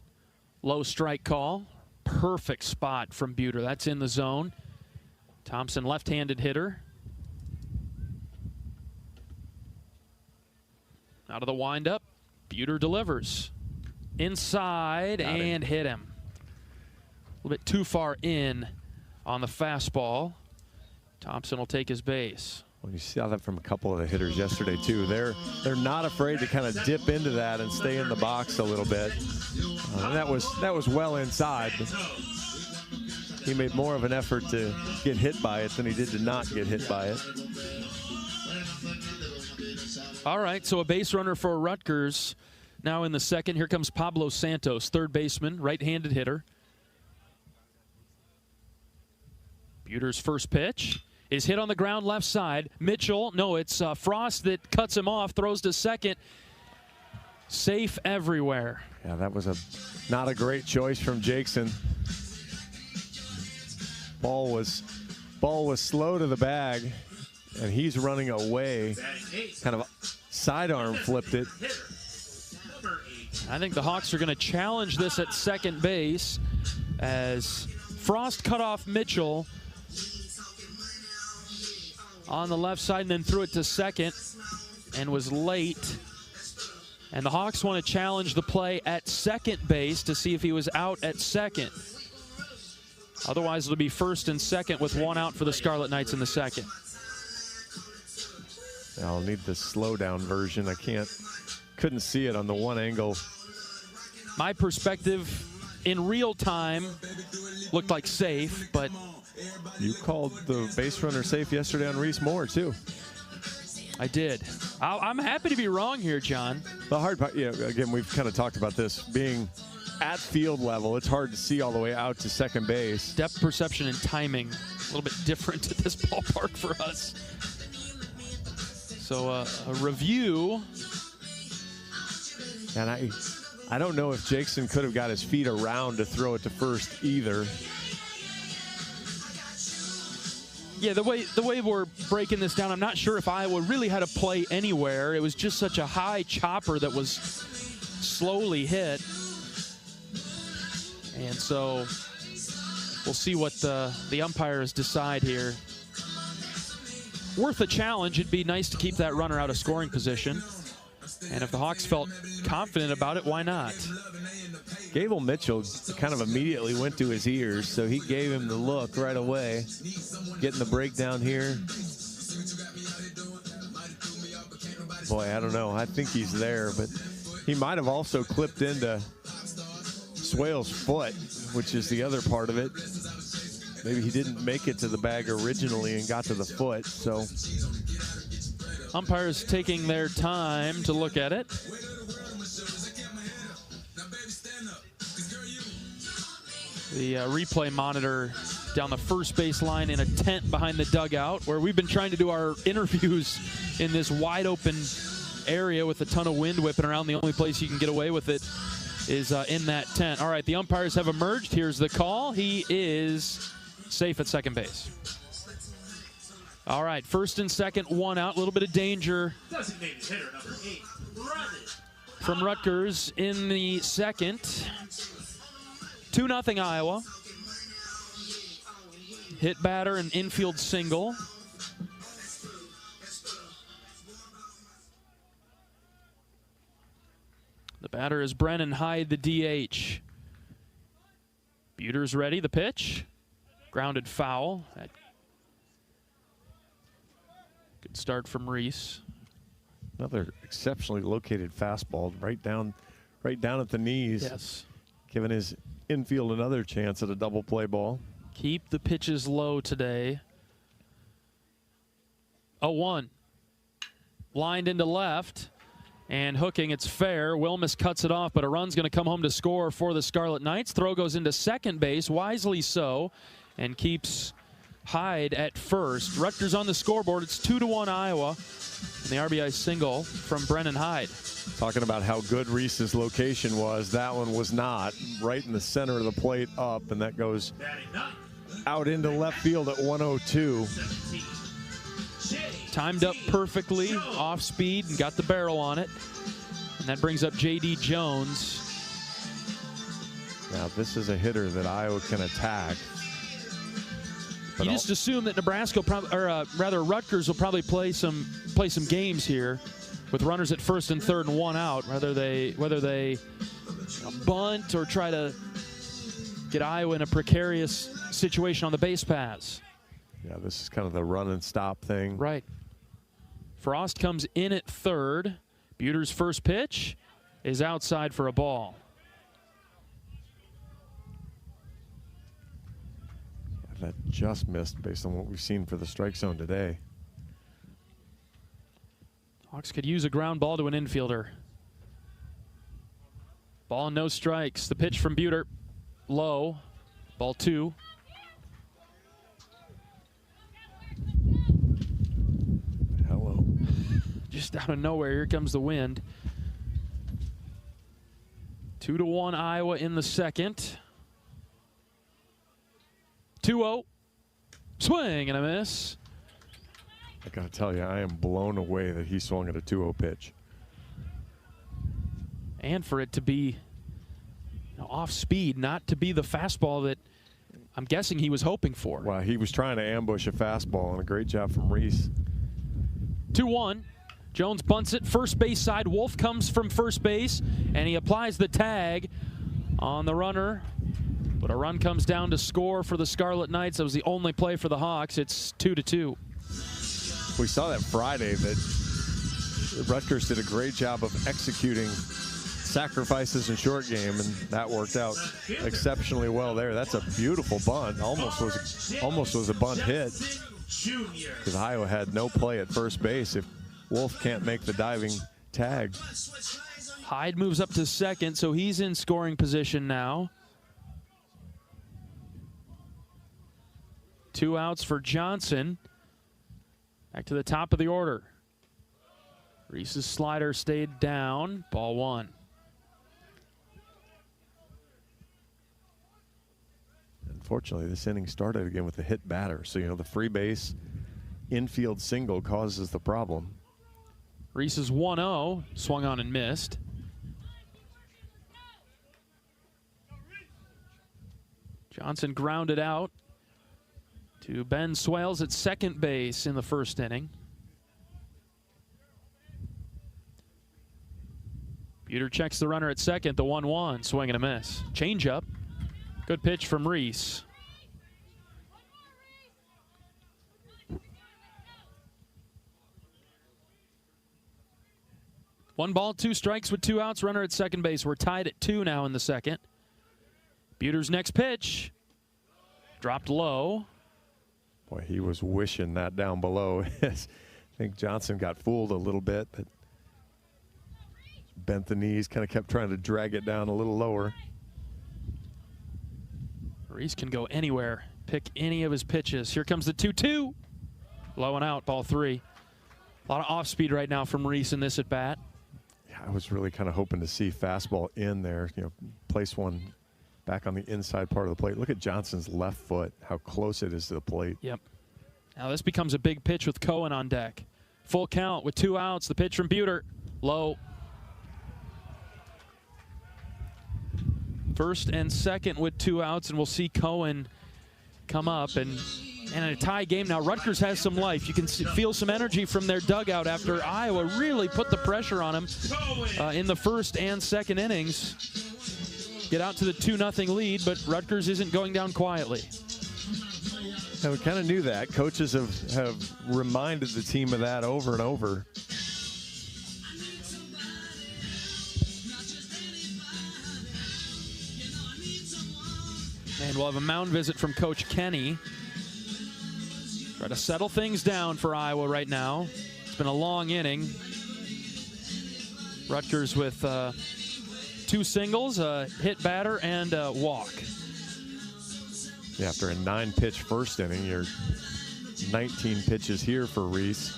low strike call. Perfect spot from Buter. That's in the zone. Thompson, left-handed hitter. Out of the windup, Buter delivers. Inside and hit him. A little bit too far in on the fastball. Thompson will take his base. Well, you saw that from a couple of the hitters yesterday too. They're not afraid to kind of dip into that and stay in the box a little bit. And that was well inside. But he made more of an effort to get hit by it than he did to not get hit by it. All right, so a base runner for Rutgers now in the second. Here comes Pablo Santos, third baseman, right-handed hitter. Buter's first pitch is hit on the ground left side. Mitchell, no, it's Frost that cuts him off, throws to second. Safe everywhere. Yeah, that was not a great choice from Jackson. Ball was slow to the bag, and he's running away. Kind of sidearm flipped it. I think the Hawks are going to challenge this at second base as Frost cut off Mitchell on the left side and then threw it to second and was late. And the Hawks want to challenge the play at second base to see if he was out at second. Otherwise, it'll be first and second with one out for the Scarlet Knights in the second. I'll need the slow down version. Couldn't see it on the one angle. My perspective in real time looked like safe, but you called the base runner safe yesterday on Reese Moore too. I did. I'm happy to be wrong here, John. The hard part, again, we've kind of talked about this being at field level. It's hard to see all the way out to second base. Depth perception and timing a little bit different at this ballpark for us. So a review. And I don't know if Jackson could have got his feet around to throw it to first either. Yeah, the way we're breaking this down, I'm not sure if Iowa really had a play anywhere. It was just such a high chopper that was slowly hit. And so we'll see what the umpires decide here. Worth a challenge. It'd be nice to keep that runner out of scoring position. And if the Hawks felt confident about it, why not? Gable Mitchell kind of immediately went to his ears, so he gave him the look right away. Getting the breakdown here. Boy, I don't know. I think he's there, but he might have also clipped into Swale's foot, which is the other part of it. Maybe he didn't make it to the bag originally and got to the foot, so. Umpires taking their time to look at it. The replay monitor down the first base line in a tent behind the dugout where we've been trying to do our interviews in this wide open area with a ton of wind whipping around. The only place you can get away with it is in that tent. All right, the umpires have emerged. Here's the call. He is safe at second base. All right, first and second, one out. A little bit of danger Designated hitter number 8, from Rutgers in the second. 2-0 Iowa. Hit batter, an infield single. The batter is Brennan Hyde, the DH. Buter's ready, the pitch. Grounded foul. Good start from Reese. Another exceptionally located fastball right down at the knees. Yes. Giving his infield another chance at a double play ball. Keep the pitches low today. 0-1. Lined into left. And hooking, it's fair. Wilmus cuts it off, but a run's going to come home to score for the Scarlet Knights. Throw goes into second base, wisely so, and keeps Hyde at first. Rutgers on the scoreboard. It's 2-1 Iowa. And the RBI single from Brennan Hyde. Talking about how good Reese's location was, that one was not. Right in the center of the plate up, and that goes out into left field at 102. Timed up perfectly, off speed, and got the barrel on it. And that brings up J.D. Jones. Now this is a hitter that Iowa can attack. You just assume that Nebraska, Rutgers will probably play some games here with runners at first and third and one out. Whether they bunt or try to get Iowa in a precarious situation on the base paths. Yeah, this is kind of the run and stop thing. Right. Frost comes in at third. Buter's first pitch is outside for a ball. That just missed based on what we've seen for the strike zone today. Hawks could use a ground ball to an infielder. Ball and no strikes. The pitch from Buter, low. Ball 2. Hello. Just out of nowhere, here comes the wind. 2-1 Iowa in the second. 2-0. Swing and a miss. I got to tell you, I am blown away that he swung at a 2-0 pitch. And for it to be off speed, not to be the fastball that I'm guessing he was hoping for. Well, he was trying to ambush a fastball, and a great job from Reese. 2-1. Jones bunts it, first base side. Wolf comes from first base, and he applies the tag on the runner. But a run comes down to score for the Scarlet Knights. That was the only play for the Hawks. It's 2-2. We saw that Friday that Rutgers did a great job of executing sacrifices in short game, and that worked out exceptionally well there. That's a beautiful bunt. Almost was a bunt hit because Iowa had no play at first base if Wolf can't make the diving tag. Hyde moves up to second, so he's in scoring position now. 2 outs for Johnson. Back to the top of the order. Reese's slider stayed down. Ball 1. Unfortunately, this inning started again with a hit batter. So, the free base infield single causes the problem. Reese's 1-0. Swung on and missed. Johnson grounded out to Ben Swales at second base in the first inning. Buter checks the runner at second, the 1-1, swing and a miss. Changeup. Good pitch from Reese. One ball, 2 strikes with 2 outs, runner at second base. We're tied at 2 now in the second. Buter's next pitch. Dropped low. Boy, he was wishing that down below. I think Johnson got fooled a little bit, but bent the knees, kind of kept trying to drag it down a little lower. Reese can go anywhere, pick any of his pitches. Here comes the 2-2. Low and out, ball 3. A lot of off speed right now from Reese in this at bat. Yeah, I was really kind of hoping to see fastball in there, place one back on the inside part of the plate. Look at Johnson's left foot, how close it is to the plate. Yep. Now this becomes a big pitch with Cohen on deck. Full count with 2 outs. The pitch from Buter. Low. First and second with 2 outs, and we'll see Cohen come up. And in a tie game now, Rutgers has some life. You can feel some energy from their dugout after Iowa really put the pressure on them in the first and second innings. Get out to the 2-0 lead, but Rutgers isn't going down quietly. Yeah, we kind of knew that. Coaches have reminded the team of that over and over. And we'll have a mound visit from Coach Kenny. Try to settle things down for Iowa right now. It's been a long inning. Rutgers with 2 singles, a hit batter, and a walk. Yeah, after a 9-pitch first inning, you're 19 pitches here for Reese.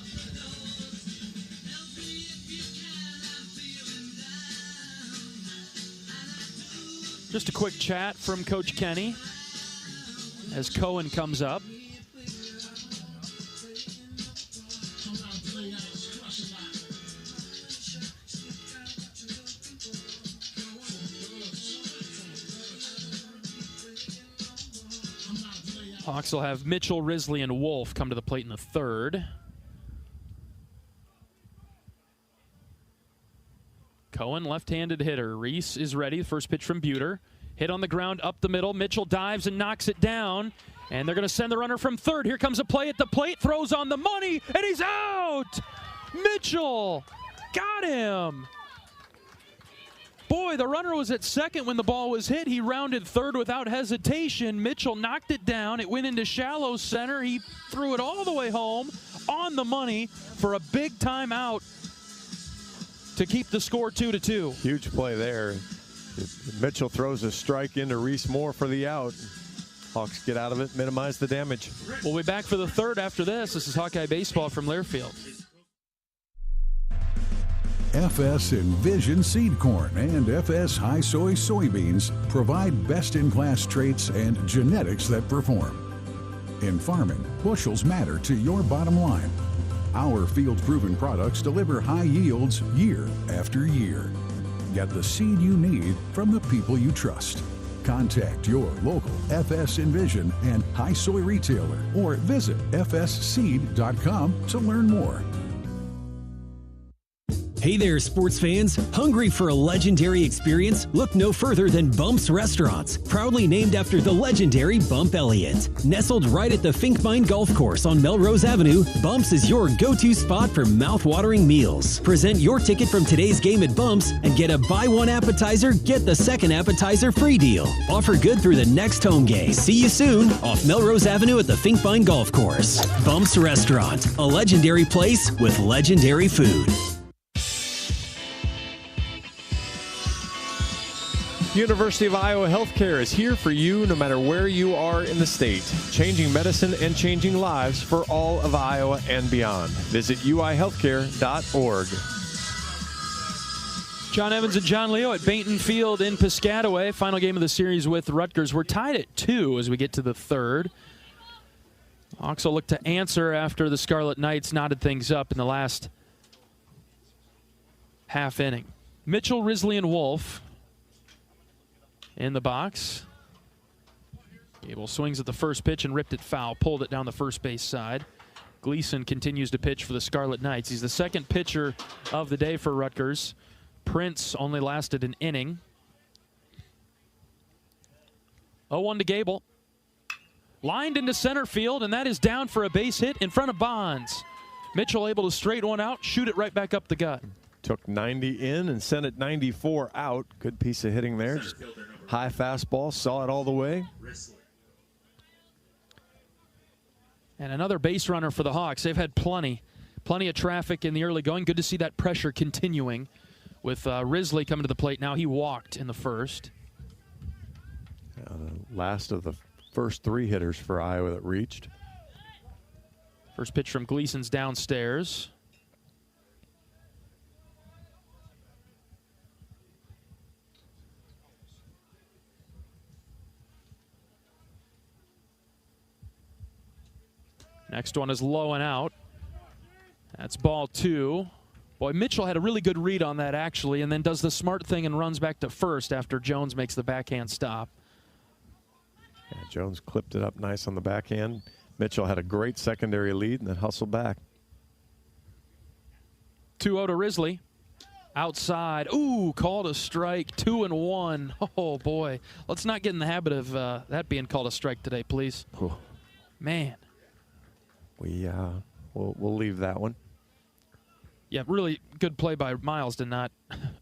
Just a quick chat from Coach Kenny as Cohen comes up. Hawks will have Mitchell, Risley, and Wolf come to the plate in the third. Cohen, left-handed hitter. Reese is ready. First pitch from Buter. Hit on the ground up the middle. Mitchell dives and knocks it down. And they're going to send the runner from third. Here comes a play at the plate. Throws on the money, and he's out! Mitchell got him! Boy, the runner was at second when the ball was hit. He rounded third without hesitation. Mitchell knocked it down. It went into shallow center. He threw it all the way home on the money for a big-time out to keep the score 2-2. Huge play there. Mitchell throws a strike into Reese Moore for the out. Hawks get out of it, minimize the damage. We'll be back for the third after this. This is Hawkeye Baseball from Learfield. FS Envision Seed Corn and FS High Soy Soybeans provide best-in-class traits and genetics that perform. In farming, bushels matter to your bottom line. Our field-proven products deliver high yields year after year. Get the seed you need from the people you trust. Contact your local FS Envision and High Soy retailer or visit fsseed.com to learn more. Hey there, sports fans. Hungry for a legendary experience? Look no further than Bump's Restaurants, proudly named after the legendary Bump Elliott. Nestled right at the Finkbine Golf Course on Melrose Avenue, Bump's is your go-to spot for mouth-watering meals. Present your ticket from today's game at Bump's and get a buy one appetizer, get the second appetizer free deal. Offer good through the next home game. See you soon off Melrose Avenue at the Finkbine Golf Course. Bump's Restaurant, a legendary place with legendary food. University of Iowa Healthcare is here for you no matter where you are in the state. Changing medicine and changing lives for all of Iowa and beyond. Visit uihealthcare.org. John Evans and John Leo at Bainton Field in Piscataway. Final game of the series with Rutgers. We're tied at 2 as we get to the third. Hawks will look to answer after the Scarlet Knights knotted things up in the last half inning. Mitchell, Risley, and Wolf in the box. Gable swings at the first pitch and ripped it foul. Pulled it down the first base side. Gleason continues to pitch for the Scarlet Knights. He's the second pitcher of the day for Rutgers. Prince only lasted an inning. 0-1 to Gable. Lined into center field, and that is down for a base hit in front of Bonds. Mitchell able to straight one out, shoot it right back up the gut. Took 90 in and sent it 94 out. Good piece of hitting there. Just high fastball, saw it all the way. And another base runner for the Hawks. They've had plenty of traffic in the early going. Good to see that pressure continuing with Risley coming to the plate. Now he walked in the first. Last of the first 3 hitters for Iowa that reached. First pitch from Gleason's downstairs. Next one is low and out. That's ball 2. Boy, Mitchell had a really good read on that, actually, and then does the smart thing and runs back to first after Jones makes the backhand stop. Yeah, Jones clipped it up nice on the backhand. Mitchell had a great secondary lead and then hustled back. 2-0 to Risley. Outside. Ooh, called a strike. 2-1. Oh, boy. Let's not get in the habit of that being called a strike today, please. Ooh. Man. We'll leave that one. Yeah, really good play by Miles to not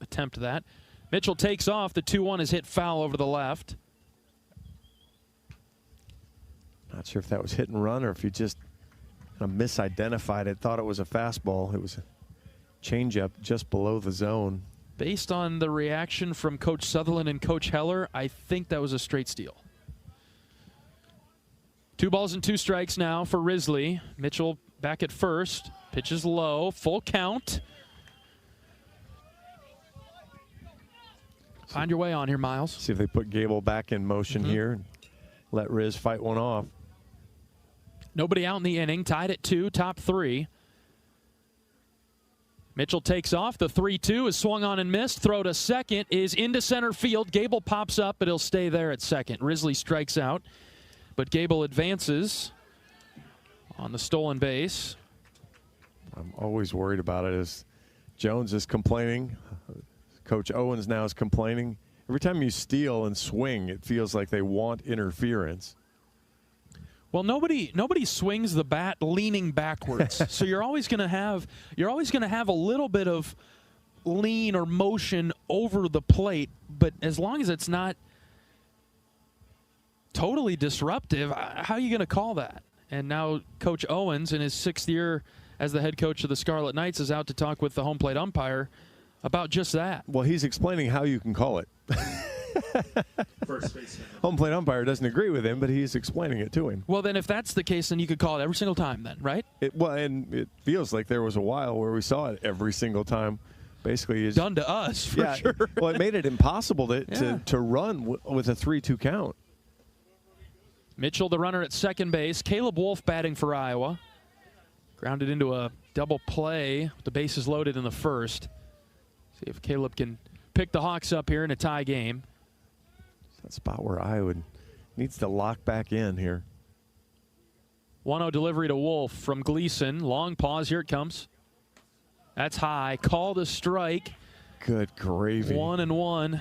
attempt that. Mitchell takes off. The 2-1 is hit foul over the left. Not sure if that was hit and run or if he just kind of misidentified it, thought it was a fastball. It was a changeup just below the zone. Based on the reaction from Coach Sutherland and Coach Heller, I think that was a straight steal. 2 balls and 2 strikes now for Risley. Mitchell back at first. Pitches low. Full count. Find your way on here, Miles. See if they put Gable back in motion here and let Riz fight one off. Nobody out in the inning. Tied at 2, top 3. Mitchell takes off. The 3-2 is swung on and missed. Throw to second is into center field. Gable pops up, but he'll stay there at second. Risley strikes out. but Gable advances on the stolen base. I'm always worried about it as Jones is complaining. Coach Owens now is complaining. Every time you steal and swing, it feels like they want interference. Well, nobody swings the bat leaning backwards. So you're always going to have a little bit of lean or motion over the plate, but as long as it's not totally disruptive, how are you going to call that? And now Coach Owens, in his 6th year as the head coach of the Scarlet Knights, is out to talk with the home plate umpire about just that. Well, he's explaining how you can call it. Home plate umpire doesn't agree with him, but he's explaining it to him. Well, then if that's the case, then you could call it every single time then, right? And it feels like there was a while where we saw it every single time. Basically, it's done to us, for sure. Well, it made it impossible to run with a 3-2 count. Mitchell, the runner at second base. Caleb Wolf batting for Iowa. Grounded into a double play. The bases loaded in the first. See if Caleb can pick the Hawks up here in a tie game. It's that spot where Iowa needs to lock back in here. 1-0 delivery to Wolf from Gleason. Long pause. Here it comes. That's high. Called a strike. Good gravy. 1-1.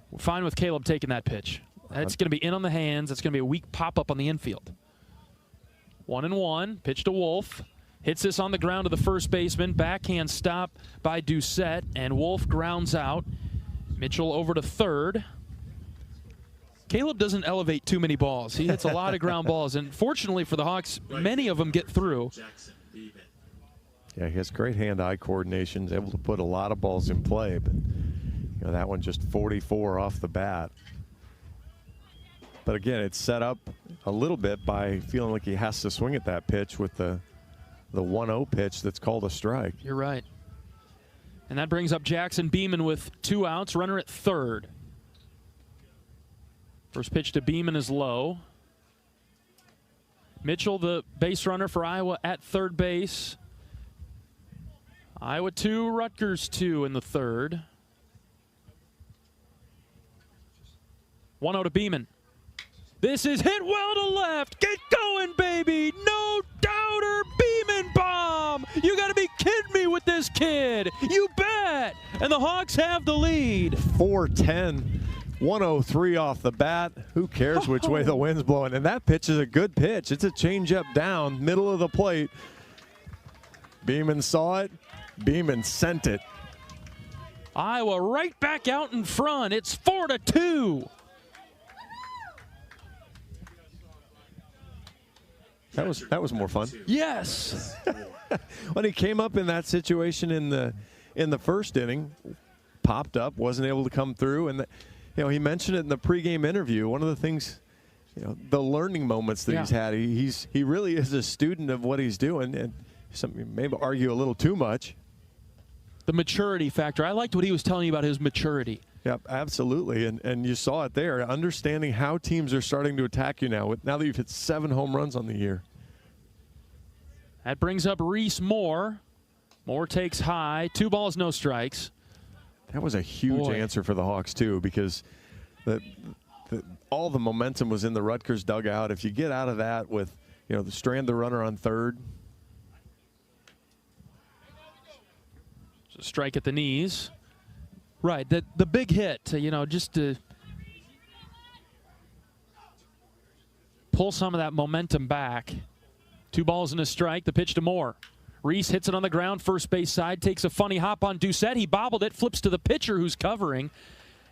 We're fine with Caleb taking that pitch. That's going to be in on the hands. That's going to be a weak pop-up on the infield. 1-1. Pitch to Wolf. Hits this on the ground to the first baseman. Backhand stop by Doucette, and Wolf grounds out. Mitchell over to third. Caleb doesn't elevate too many balls. He hits a lot of ground balls, and fortunately for the Hawks, many of them get through. Jackson Beaman. Yeah, he has great hand-eye coordination. He's able to put a lot of balls in play, but that one just 44 off the bat. But again, it's set up a little bit by feeling like he has to swing at that pitch with the 1-0 pitch that's called a strike. You're right. And that brings up Jackson Beaman with 2 outs, runner at third. First pitch to Beaman is low. Mitchell, the base runner for Iowa, at third base. Iowa 2, Rutgers 2 in the third. 1-0 to Beaman. This is hit well to left. Get going, baby. No doubter. Beaman bomb. You got to be kidding me with this kid. You bet. And the Hawks have the lead. 4-10. 103 off the bat. Who cares which way the wind's blowing? And that pitch is a good pitch. It's a changeup down, middle of the plate. Beaman saw it. Beaman sent it. Iowa right back out in front. It's 4-2. That was more fun. Yes. When he came up in that situation in the first inning, popped up, wasn't able to come through, and he mentioned it in the pregame interview. One of the things, the learning moments that he's had. He really is a student of what he's doing, and something maybe argue a little too much. The maturity factor. I liked what he was telling you about his maturity. Yep, absolutely, and you saw it there. Understanding how teams are starting to attack you now that you've hit 7 home runs on the year. That brings up Reese Moore. Moore takes high. 2 balls, no strikes. That was a huge answer for the Hawks too, because all the momentum was in the Rutgers dugout. If you get out of that with the strand the runner on third. So strike at the knees. Right, the big hit, just to pull some of that momentum back. 2 balls and a strike, the pitch to Moore. Reese hits it on the ground, first base side, takes a funny hop on Doucette. He bobbled it, flips to the pitcher who's covering.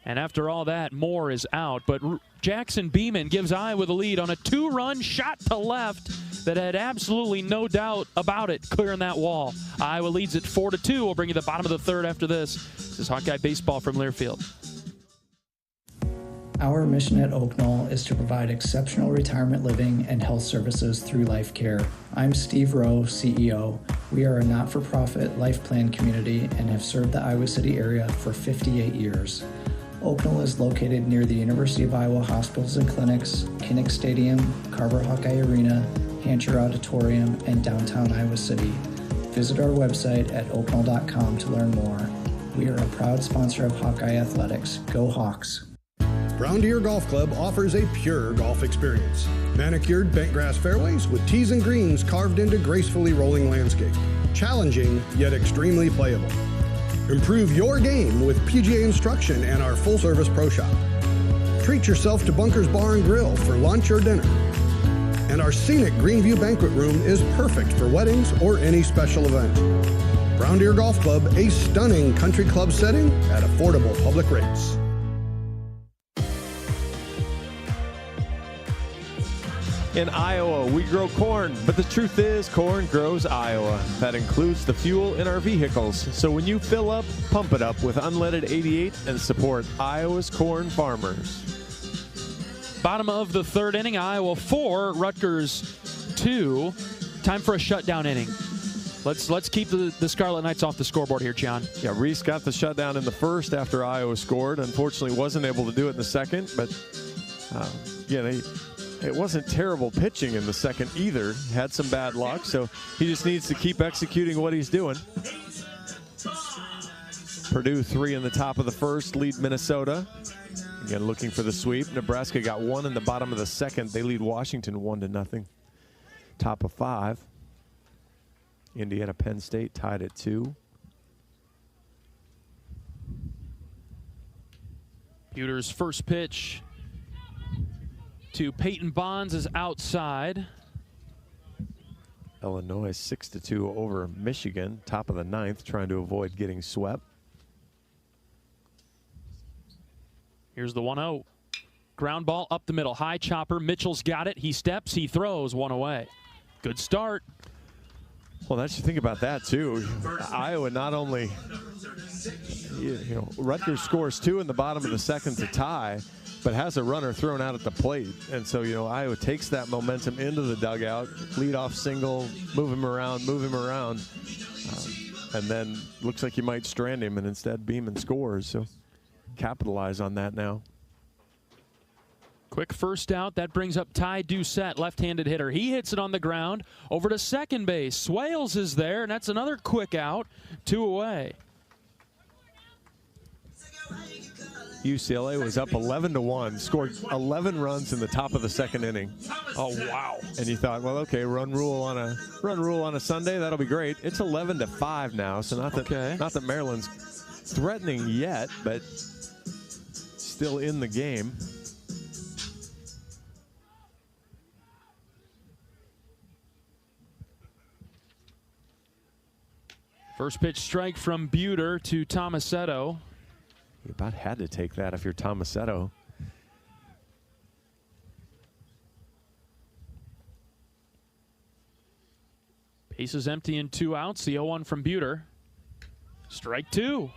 And after all that, Moore is out. But Jackson Beaman gives Iowa the lead on a 2-run shot to left that had absolutely no doubt about it, clearing that wall. Iowa leads at 4-2. We'll bring you the bottom of the third after this. This is Hawkeye Baseball from Learfield. Our mission at Oak Knoll is to provide exceptional retirement living and health services through Life Care. I'm Steve Rowe, CEO. We are a not-for-profit life plan community and have served the Iowa City area for 58 years. Oak Knoll is located near the University of Iowa hospitals and clinics, Kinnick Stadium, Carver Hawkeye Arena, Hancher Auditorium, and downtown Iowa City. Visit our website at oakknoll.com to learn more. We are a proud sponsor of Hawkeye Athletics. Go Hawks! Brown Deer Golf Club offers a pure golf experience. Manicured bentgrass fairways with tees and greens carved into gracefully rolling landscape. Challenging, yet extremely playable. Improve your game with PGA instruction and our full-service pro shop. Treat yourself to Bunker's Bar and Grill for lunch or dinner. And our scenic Greenview Banquet Room is perfect for weddings or any special event. Brown Deer Golf Club, a stunning country club setting at affordable public rates. In Iowa, we grow corn, but the truth is corn grows Iowa. That includes the fuel in our vehicles. So when you fill up, pump it up with unleaded 88 and support Iowa's corn farmers. Bottom of the third inning, Iowa 4, Rutgers 2. Time for a shutdown inning. Let's keep the Scarlet Knights off the scoreboard here, John. Yeah, Reese got the shutdown in the first after Iowa scored. Unfortunately, wasn't able to do it in the second, but it wasn't terrible pitching in the second either. Had some bad luck, so he just needs to keep executing what he's doing. Purdue 3 in the top of the first, lead Minnesota. Again, looking for the sweep. Nebraska got 1 in the bottom of the second. They lead Washington 1-0. Top of 5. Indiana, Penn State tied at 2. Buter's first pitch to Peyton Bonds is outside. Illinois 6-2 over Michigan, top of the 9th, trying to avoid getting swept. Here's the 1-0. Ground ball up the middle. High chopper. Mitchell's got it. He steps. He throws. One away. Good start. Well, that's you think about that too. Iowa not only, Rutgers scores 2 in the bottom of the second to tie, but has a runner thrown out at the plate. And so, Iowa takes that momentum into the dugout, lead off single, move him around, and then looks like you might strand him, and instead Beaman scores. So capitalize on that now. Quick first out. That brings up Ty Doucette, left-handed hitter. He hits it on the ground over to second base. Swales is there, and that's another quick out. 2 away. UCLA was up 11-1, scored 11 runs in the top of the second inning. Oh wow! And you thought, well, okay, run rule on a Sunday, that'll be great. It's 11-5 now, so not that Maryland's threatening yet, but still in the game. First pitch strike from Buter to Tomasetto. You about had to take that if you're Tomasetto. Base is empty and 2 outs. The 0-1 from Buter. Strike 2.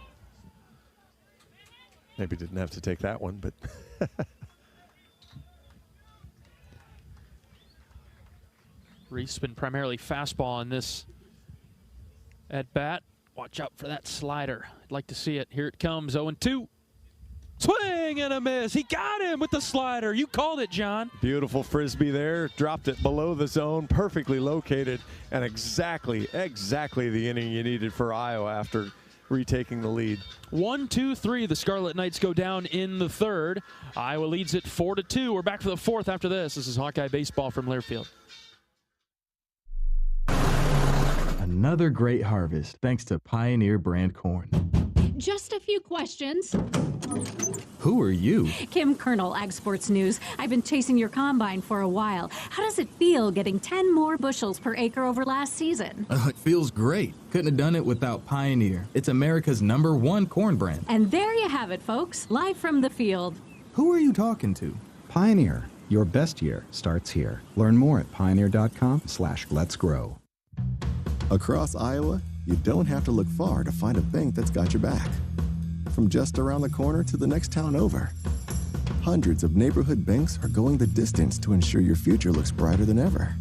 Maybe didn't have to take that one, but Reese been primarily fastball in this at bat. Watch out for that slider. I'd like to see it. Here it comes. 0-2. Swing and a miss. He got him with the slider. You called it, John. Beautiful frisbee there. Dropped it below the zone. Perfectly located. And exactly the inning you needed for Iowa after retaking the lead. 1-2-3. The Scarlet Knights go down in the third. Iowa leads it 4-2. We're back for the fourth after this. This is Hawkeye Baseball from Learfield. Another great harvest thanks to Pioneer brand corn. Just a few questions. Who are you? Kim Kernel, Ag Sports News. I've been chasing your combine for a while. How does it feel getting 10 more bushels per acre over last season? It feels great. Couldn't have done it without Pioneer. It's America's #1 corn brand. And there you have it, folks. Live from the field. Who are you talking to? Pioneer. Your best year starts here. Learn more at pioneer.com/letsgrow. Across Iowa, you don't have to look far to find a bank that's got your back. From just around the corner to the next town over, hundreds of neighborhood banks are going the distance to ensure your future looks brighter than ever.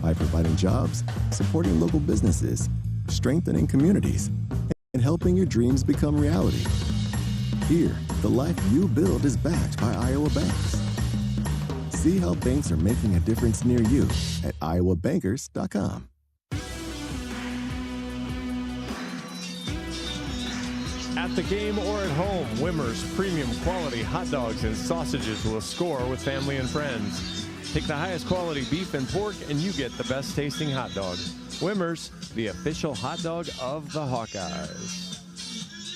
By providing jobs, supporting local businesses, strengthening communities, and helping your dreams become reality. Here, the life you build is backed by Iowa banks. See how banks are making a difference near you at iowabankers.com. At the game or at home, Wimmer's premium quality hot dogs and sausages will score with family and friends. Pick the highest quality beef and pork and you get the best tasting hot dog. Wimmer's, the official hot dog of the Hawkeyes.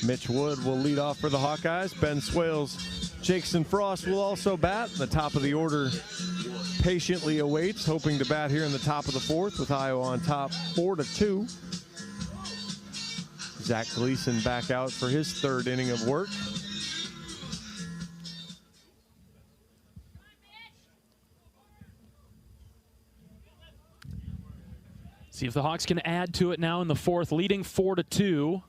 Mitch Wood will lead off for the Hawkeyes. Ben Swales, Jackson Frost will also bat. The top of the order patiently awaits, hoping to bat here in the top of the fourth with Iowa on top 4-2. Zach Gleason back out for his third inning of work. See if the Hawks can add to it now in the fourth, leading 4-2.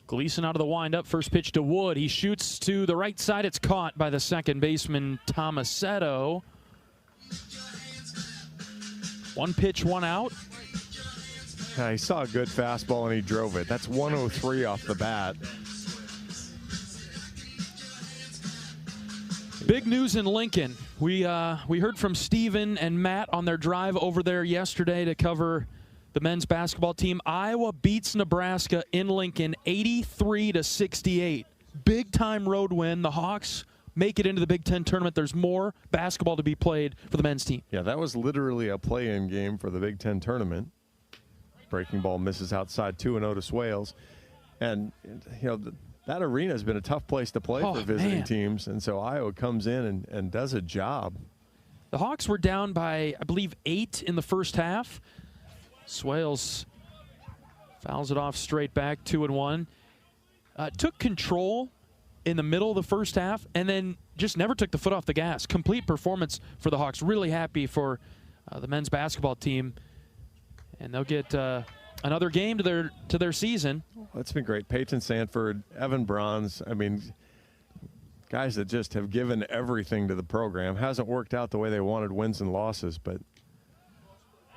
Gleason out of the windup. First pitch to Wood. He shoots to the right side. It's caught by the second baseman, Tomasetto. One pitch, one out. He saw a good fastball and he drove it. That's 103 off the bat. Big news in Lincoln. We heard from Steven and Matt on their drive over there yesterday to cover the men's basketball team. Iowa beats Nebraska in Lincoln 83-68. Big time road win. The Hawks make it into the Big Ten tournament. There's more basketball to be played for the men's team. Yeah, that was literally a play-in game for the Big Ten tournament. Breaking ball misses outside 2-0 to Swales. And, you know, that arena has been a tough place to play for visiting teams. And so Iowa comes in and does a job. The Hawks were down by, I believe, 8 in the first half. Swales fouls it off straight back, 2-1. Took control in the middle of the first half and then just never took the foot off the gas. Complete performance for the Hawks. Really happy for the men's basketball team. And they'll get another game to their season. That's been great. Peyton Sanford, Evan Bronze. I mean, guys that just have given everything to the program. Hasn't worked out the way they wanted, wins and losses, but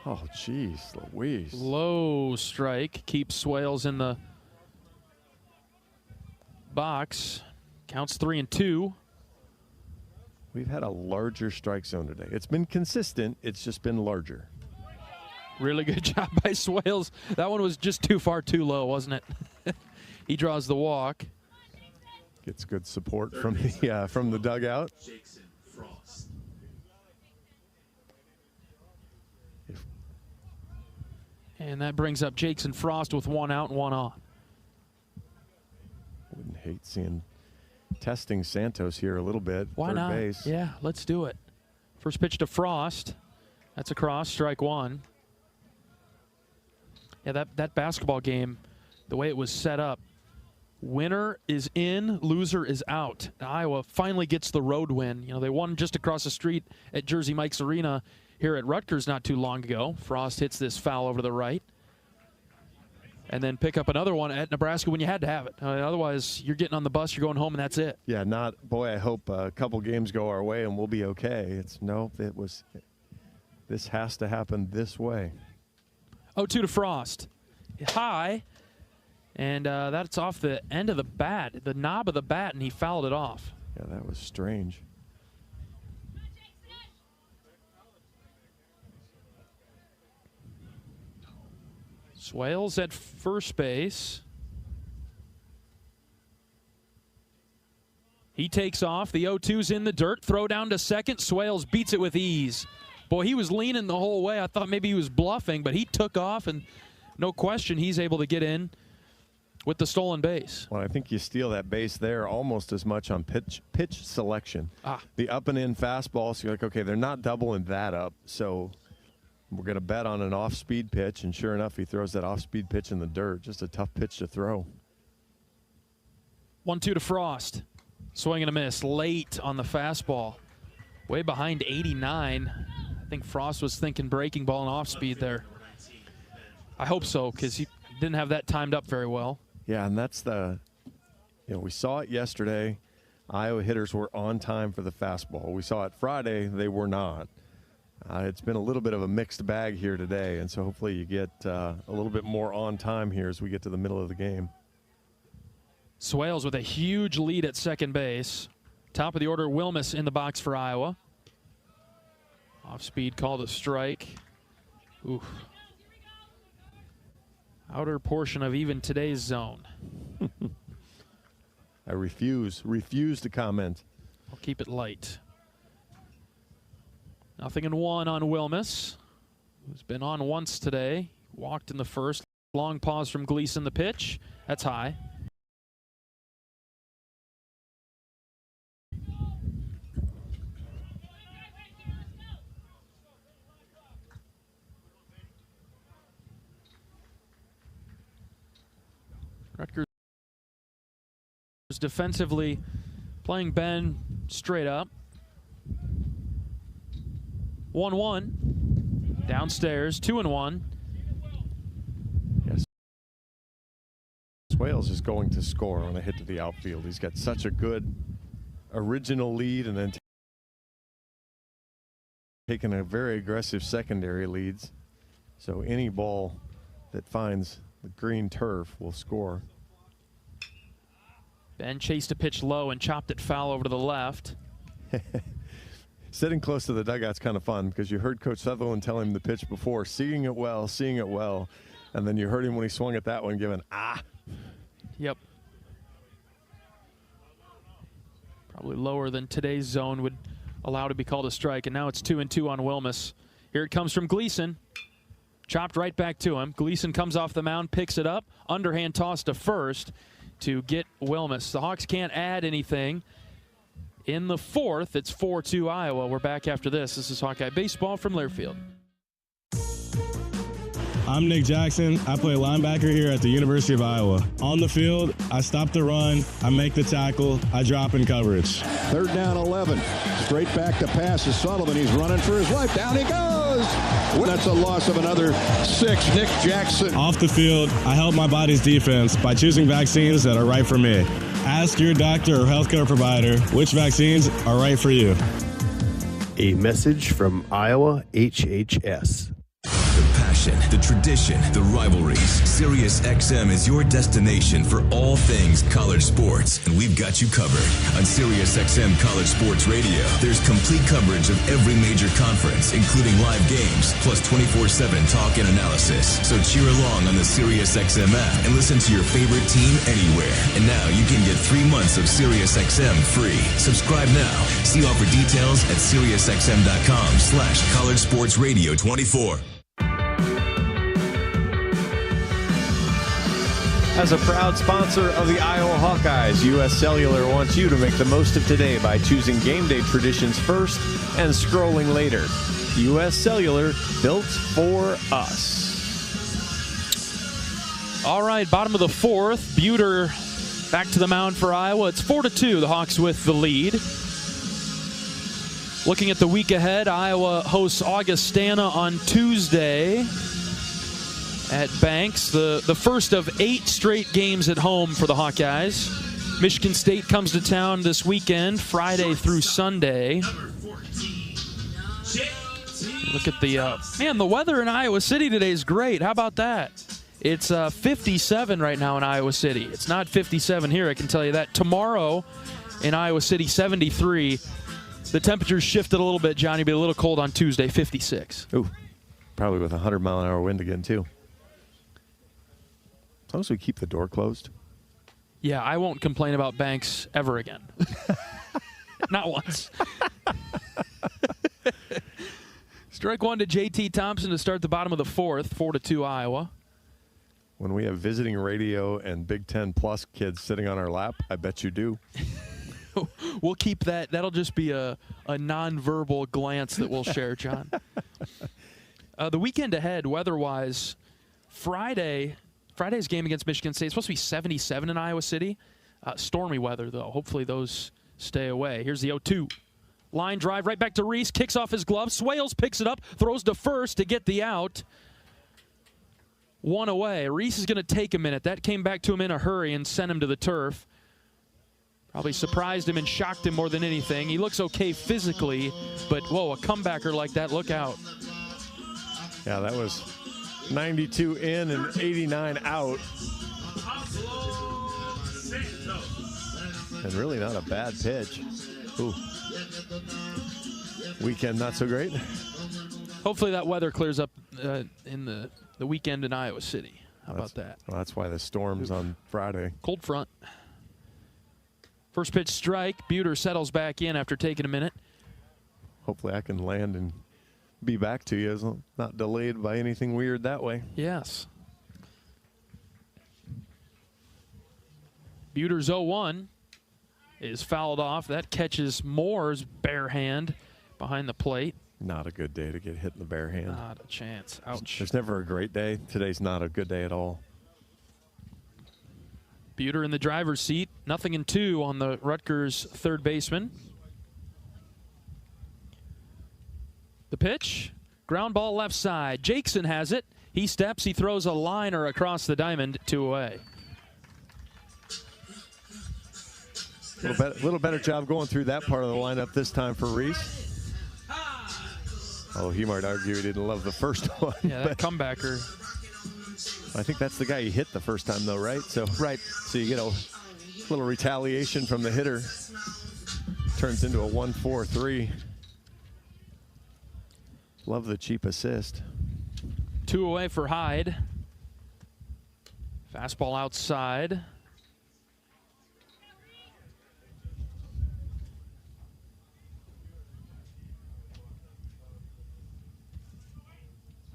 oh, geez, Louise. Low strike keeps Swales in the box. Counts 3-2. We've had a larger strike zone today. It's been consistent. It's just been larger. Really good job by Swales. That one was just too far too low, wasn't it? He draws the walk. Gets good support from the dugout. Jackson Frost. And that brings up Jackson Frost with one out and one on. Wouldn't hate seeing testing Santos here a little bit. Why third not? Base. Yeah, let's do it. First pitch to Frost. That's a cross, strike one. Yeah, that basketball game, the way it was set up, winner is in, loser is out. Iowa finally gets the road win. You know, they won just across the street at Jersey Mike's Arena here at Rutgers not too long ago. Frost hits this foul over to the right. And then pick up another one at Nebraska when you had to have it. Otherwise, you're getting on the bus, you're going home, and that's it. Yeah, boy, I hope a couple games go our way and we'll be okay. This has to happen this way. 0-2 to Frost. High. And that's off the end of the bat, the knob of the bat, and he fouled it off. Yeah, that was strange. Swales at first base. He takes off. The 0-2's in the dirt. Throw down to second. Swales beats it with ease. Boy, he was leaning the whole way. I thought maybe he was bluffing, but he took off, and no question he's able to get in with the stolen base. Well, I think you steal that base there almost as much on pitch selection. The up and in fastball, so you're like, okay, they're not doubling that up, so we're going to bet on an off-speed pitch, and sure enough, he throws that off-speed pitch in the dirt. Just a tough pitch to throw. 1-2 to Frost. Swing and a miss late on the fastball. Way behind 89. I think Frost was thinking breaking ball and off-speed there. I hope so, because he didn't have that timed up very well. Yeah, and that's we saw it yesterday. Iowa hitters were on time for the fastball. We saw it Friday. They were not. It's been a little bit of a mixed bag here today, and so hopefully you get a little bit more on time here as we get to the middle of the game. Swales with a huge lead at second base. Top of the order, Wilmus in the box for Iowa. Off speed called a strike. Oof. Outer portion of even today's zone. I refuse to comment. I'll keep it light. 0-1 on Wilmus, who's been on once today. Walked in the first. Long pause from Gleason, the pitch. That's high. Rutgers defensively playing Ben straight up. 1-1. Downstairs, 2-1. Yes. Swales is going to score on a hit to the outfield. He's got such a good original lead and then taking a very aggressive secondary leads. So any ball that finds the green turf will score. Ben chased a pitch low and chopped it foul over to the left. Sitting close to the dugout's kind of fun because you heard Coach Sutherland tell him the pitch before, seeing it well, and then you heard him when he swung at that one giving, ah. Yep. Probably lower than today's zone would allow to be called a strike, and now it's 2-2 on Wilmus. Here it comes from Gleason. Chopped right back to him. Gleason comes off the mound, picks it up, underhand toss to first to get Wilmus. The Hawks can't add anything. In the fourth, it's 4-2 Iowa. We're back after this. This is Hawkeye Baseball from Learfield. I'm Nick Jackson. I play linebacker here at the University of Iowa. On the field, I stop the run, I make the tackle, I drop in coverage. 3rd down 11. Straight back to pass to Sullivan. He's running for his life. Down he goes. That's a loss of another 6. Nick Jackson. Off the field, I help my body's defense by choosing vaccines that are right for me. Ask your doctor or healthcare provider which vaccines are right for you. A message from Iowa HHS. The passion, the tradition, the rivalries. SiriusXM is your destination for all things college sports, and we've got you covered. On SiriusXM College Sports Radio, there's complete coverage of every major conference, including live games, plus 24/7 talk and analysis. So cheer along on the SiriusXM app and listen to your favorite team anywhere. And now you can get 3 months of SiriusXM free. Subscribe now. See offer details at SiriusXM.com/College Sports Radio 24. As a proud sponsor of the Iowa Hawkeyes, U.S. Cellular wants you to make the most of today by choosing game day traditions first and scrolling later. U.S. Cellular, built for us. All right, bottom of the fourth. Buter back to the mound for Iowa. It's 4-2, the Hawks with the lead. Looking at the week ahead, Iowa hosts Augustana on Tuesday at Banks, the first of 8 straight games at home for the Hawkeyes. Michigan State comes to town this weekend, Friday through Sunday. Look at the, man, the weather in Iowa City today is great. How about that? It's 57 right now in Iowa City. It's not 57 here, I can tell you that. Tomorrow in Iowa City, 73. The temperatures shifted a little bit, Johnny. Be a little cold on Tuesday, 56. Ooh, probably with a 100-mile-an-hour wind again, too. As long as we keep the door closed. Yeah, I won't complain about Banks ever again. Not once. Strike one to J.T. Thompson to start the bottom of the fourth, 4-2 Iowa. When we have visiting radio and Big Ten Plus kids sitting on our lap, I bet you do. We'll keep that. That'll just be a nonverbal glance that we'll share, John. The weekend ahead, weather-wise, Friday's game against Michigan State is supposed to be 77 in Iowa City. Stormy weather, though. Hopefully those stay away. Here's the 0-2. Line drive right back to Reese. Kicks off his glove. Swales picks it up. Throws to first to get the out. 1 away. Reese is going to take a minute. That came back to him in a hurry and sent him to the turf. Probably surprised him and shocked him more than anything. He looks okay physically, but, whoa, a comebacker like that, look out. Yeah, that was 92 in and 89 out. And really not a bad pitch. Ooh. Weekend not so great. Hopefully that weather clears up in the weekend in Iowa City. How about that? Well, that's why the storm's on Friday. Cold front. First pitch strike. Buter settles back in after taking a minute. Hopefully I can land and be back to you. It's not delayed by anything weird that way. Yes. Buter's 0-1 is fouled off. That catches Moore's bare hand behind the plate. Not a good day to get hit in the bare hand. Not a chance. Ouch. There's never a great day. Today's not a good day at all. Buter in the driver's seat. 0-2 on the Rutgers third baseman. The pitch. Ground ball left side. Jackson has it. He steps. He throws a liner across the diamond. 2 away. Little better job going through that part of the lineup this time for Reese. Oh, he might argue he didn't love the first one. Yeah, that comebacker. I think that's the guy he hit the first time, though, right? So you get a little retaliation from the hitter. Turns into a 1-4-3. Love the cheap assist. 2 away for Hyde. Fastball outside.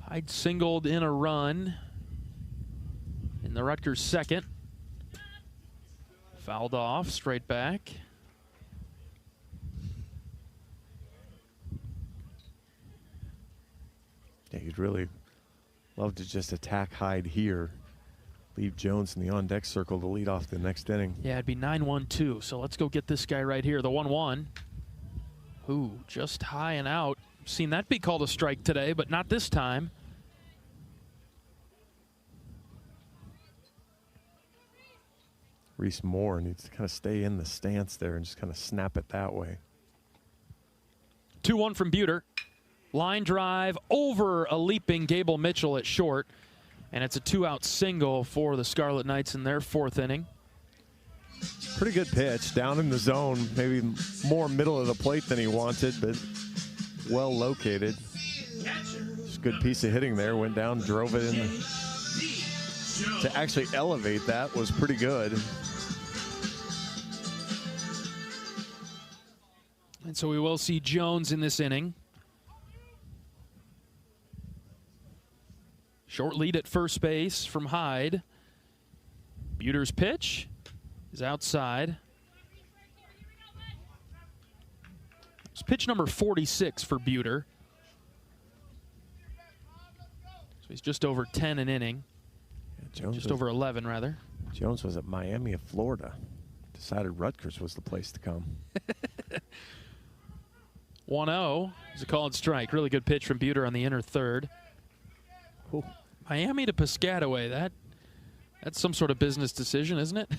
Hyde singled in a run in the Rutgers second. Fouled off, straight back. Yeah, you'd really love to just attack Hyde here. Leave Jones in the on-deck circle to lead off the next inning. Yeah, it'd be 9-1-2. So let's go get this guy right here, the 1-1. Ooh, just high and out. Seen that be called a strike today, but not this time. Reese Moore needs to kind of stay in the stance there and just kind of snap it that way. 2-1 from Buter. Line drive over a leaping Gable Mitchell at short. And it's a 2-out single for the Scarlet Knights in their fourth inning. Pretty good pitch. Down in the zone. Maybe more middle of the plate than he wanted, but well located. Just a good piece of hitting there. Went down, drove it in. To actually elevate that was pretty good. And so we will see Jones in this inning. Short lead at first base from Hyde. Buter's pitch is outside. It's pitch number 46 for Buter. So he's just over 10 an inning. Yeah, just over 11, rather. Jones was at Miami of Florida. Decided Rutgers was the place to come. 1-0 is a called strike. Really good pitch from Buter on the inner third. Ooh. Miami to Piscataway. That's some sort of business decision, isn't it?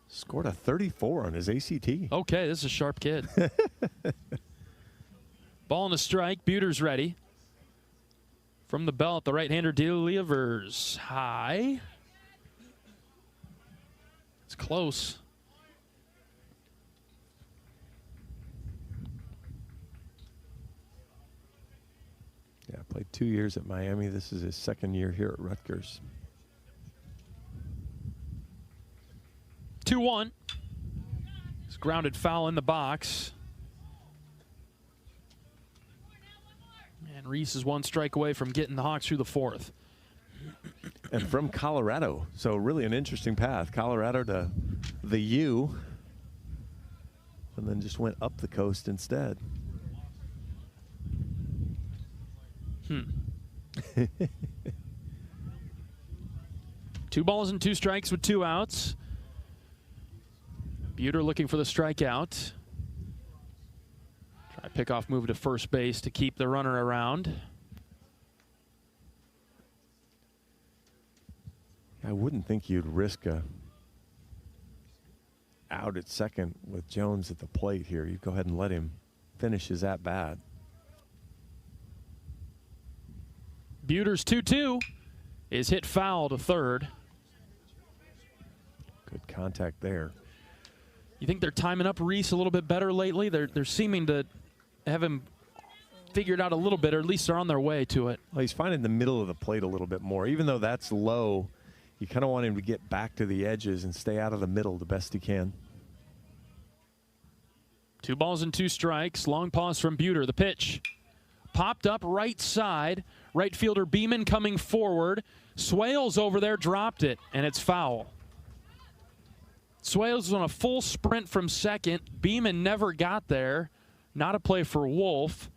Scored a 34 on his ACT. Okay, this is a sharp kid. Ball and a strike. Buter's ready. From the belt, the right-hander delivers high. It's close. Yeah, played 2 years at Miami. This is his second year here at Rutgers. 2-1. It's grounded foul in the box. And Reese is 1 strike away from getting the Hawks through the fourth. And from Colorado. So really an interesting path. Colorado to the U. And then just went up the coast instead. 2 balls and 2 strikes with 2 outs. Buter looking for the strikeout. Try pick-off move to first base to keep the runner around. I wouldn't think you'd risk a out at second with Jones at the plate here. You'd go ahead and let him finish his at-bat. Buter's 2-2 is hit foul to third. Good contact there. You think they're timing up Reese a little bit better lately? They're seeming to have him figured out a little bit, or at least they're on their way to it. Well, he's finding the middle of the plate a little bit more. Even though that's low, you kind of want him to get back to the edges and stay out of the middle the best he can. 2 balls and 2 strikes. Long pause from Buter. The pitch popped up right side. Right fielder Beaman coming forward. Swales over there dropped it, and it's foul. Swales was on a full sprint from second. Beaman never got there. Not a play for Wolf.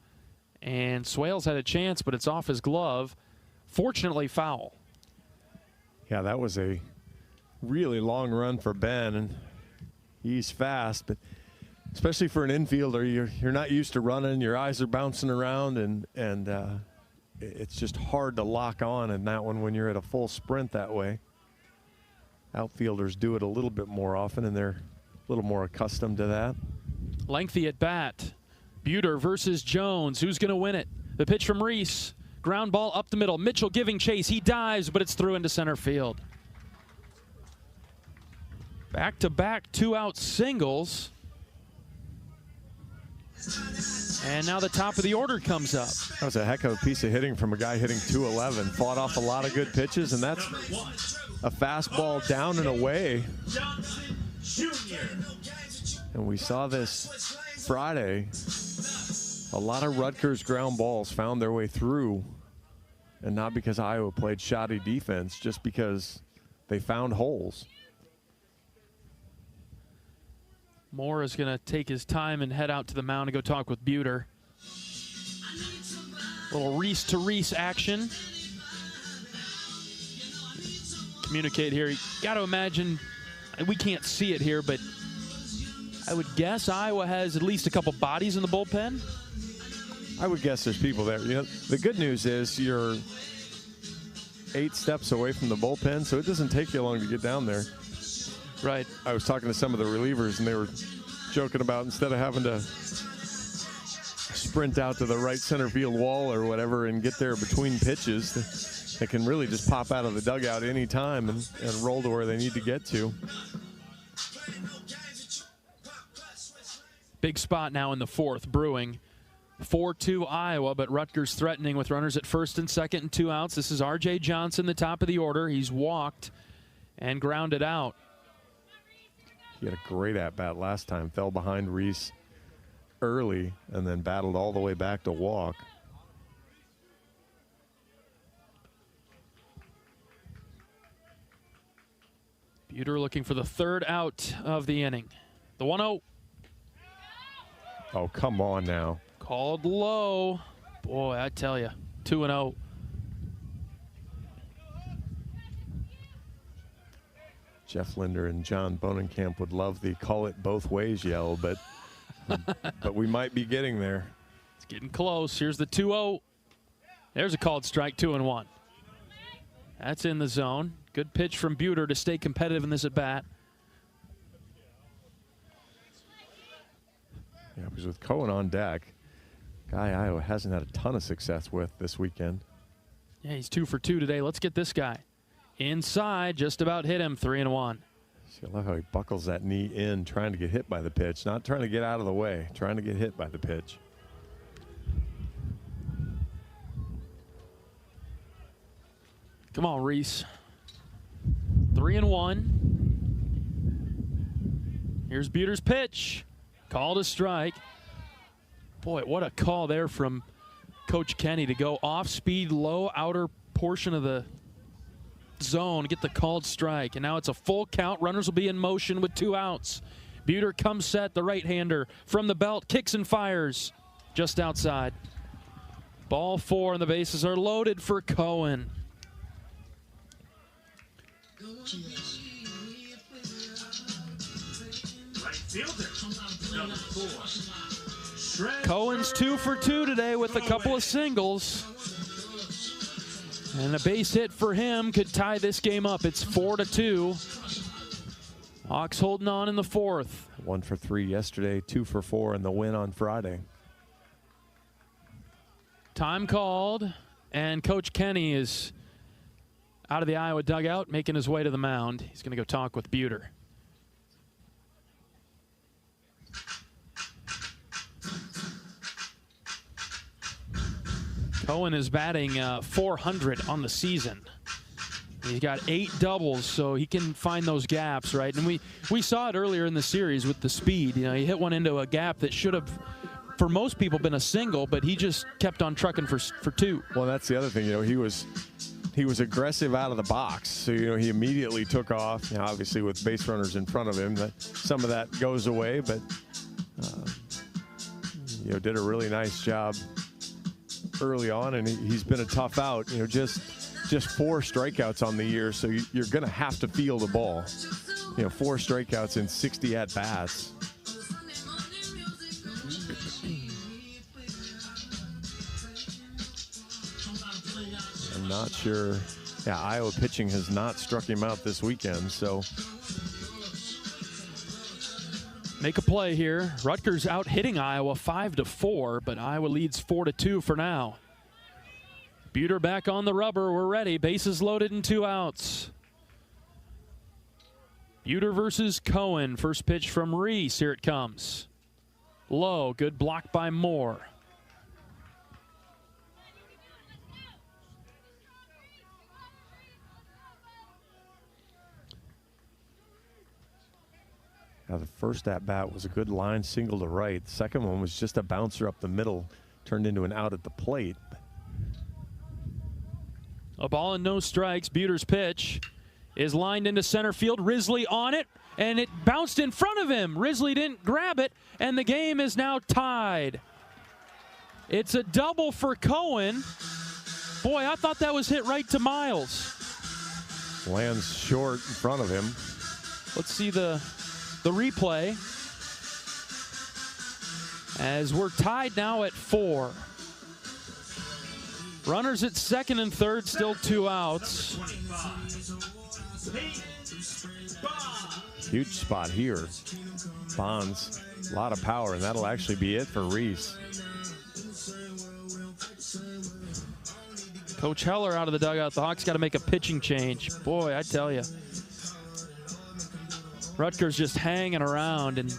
And Swales had a chance, but it's off his glove. Fortunately, foul. Yeah, that was a really long run for Ben, and he's fast, but especially for an infielder, you're not used to running. Your eyes are bouncing around, and it's just hard to lock on in that one when you're at a full sprint that way. Outfielders do it a little bit more often, and they're a little more accustomed to that. Lengthy at bat. Buter versus Jones. Who's going to win it? The pitch from Reese. Ground ball up the middle. Mitchell giving chase. He dives, but it's through into center field. Back-to-back 2-out singles. And now the top of the order comes up. That was a heck of a piece of hitting from a guy hitting .211. Fought off a lot of good pitches, and that's a fastball down and away. And we saw this Friday. A lot of Rutgers ground balls found their way through, and not because Iowa played shoddy defense, just because they found holes. Moore is going to take his time and head out to the mound and go talk with Buter. Little Reese to Reese action. Communicate here. You got to imagine, we can't see it here, but I would guess Iowa has at least a couple bodies in the bullpen. I would guess there's people there. You know, the good news is you're 8 steps away from the bullpen, so it doesn't take you long to get down there. Right. I was talking to some of the relievers, and they were joking about instead of having to sprint out to the right center field wall or whatever and get there between pitches, they can really just pop out of the dugout any time and roll to where they need to get to. Big spot now in the 4th, brewing. 4-2 Iowa, but Rutgers threatening with runners at first and second and 2 outs. This is R.J. Johnson, the top of the order. He's walked and grounded out. He had a great at-bat last time. Fell behind Reese early and then battled all the way back to walk. Buter looking for the 3rd out of the inning. The 1-0. Oh, come on now. Called low. Boy, I tell you, 2-0. Jeff Linder and John Bonenkamp would love the call it both ways yell, but we might be getting there. It's getting close. Here's the 2-0. There's a called strike, 2-1. That's in the zone. Good pitch from Buter to stay competitive in this at bat. Yeah, because with Cohen on deck, guy Iowa hasn't had a ton of success with this weekend. Yeah, he's 2 for 2 today. Let's get this guy. Inside, just about hit him, 3-1. See, I love how he buckles that knee in, trying to get hit by the pitch, not trying to get out of the way, trying to get hit by the pitch. Come on, Reese. 3-1. Here's Buter's pitch. Called a strike. Boy, what a call there from Coach Kenny to go off speed, low outer portion of the zone, get the called strike. And now it's a full count. Runners will be in motion with 2 outs. Buter comes set, the right-hander from the belt, kicks and fires just outside. Ball 4, and the bases are loaded for Cohen. Cohen's 2 for 2 today with a couple of singles. And a base hit for him could tie this game up. It's 4-2. Hawks holding on in the 4th. 1 for 3 yesterday, 2 for 4 in the win on Friday. Time called, and Coach Kenny is out of the Iowa dugout, making his way to the mound. He's going to go talk with Buter. Cohen is batting .400 on the season. He's got 8 doubles, so he can find those gaps, right? And we saw it earlier in the series with the speed. You know, he hit one into a gap that should have, for most people, been a single, but he just kept on trucking for 2. Well, that's the other thing. You know, he was aggressive out of the box, so you know he immediately took off. You know, obviously with base runners in front of him, some of that goes away, but you know, did a really nice job early on, and he's been a tough out. You know, just 4 strikeouts on the year, so you're going to have to feel the ball. You know, 4 strikeouts in 60 at bats. I'm not sure. Yeah, Iowa pitching has not struck him out this weekend, so. Make a play here. Rutgers out hitting Iowa 5-4, but Iowa leads 4-2 for now. Buter back on the rubber. We're ready. Bases loaded and 2 outs. Buter versus Cohen. First pitch from Reese. Here it comes. Low. Good block by Moore. Now the first at-bat was a good line single to right. The second one was just a bouncer up the middle, turned into an out at the plate. A ball and no strikes. Buter's pitch is lined into center field. Risley on it, and it bounced in front of him. Risley didn't grab it, and the game is now tied. It's a double for Cohen. Boy, I thought that was hit right to Miles. Lands short in front of him. Let's see the replay, as we're tied now at 4. Runners at second and third, still 2 outs. Huge spot here. Bonds, a lot of power, and that'll actually be it for Reese. Coach Heller out of the dugout. The Hawks got to make a pitching change. Boy, I tell you. Rutgers just hanging around, and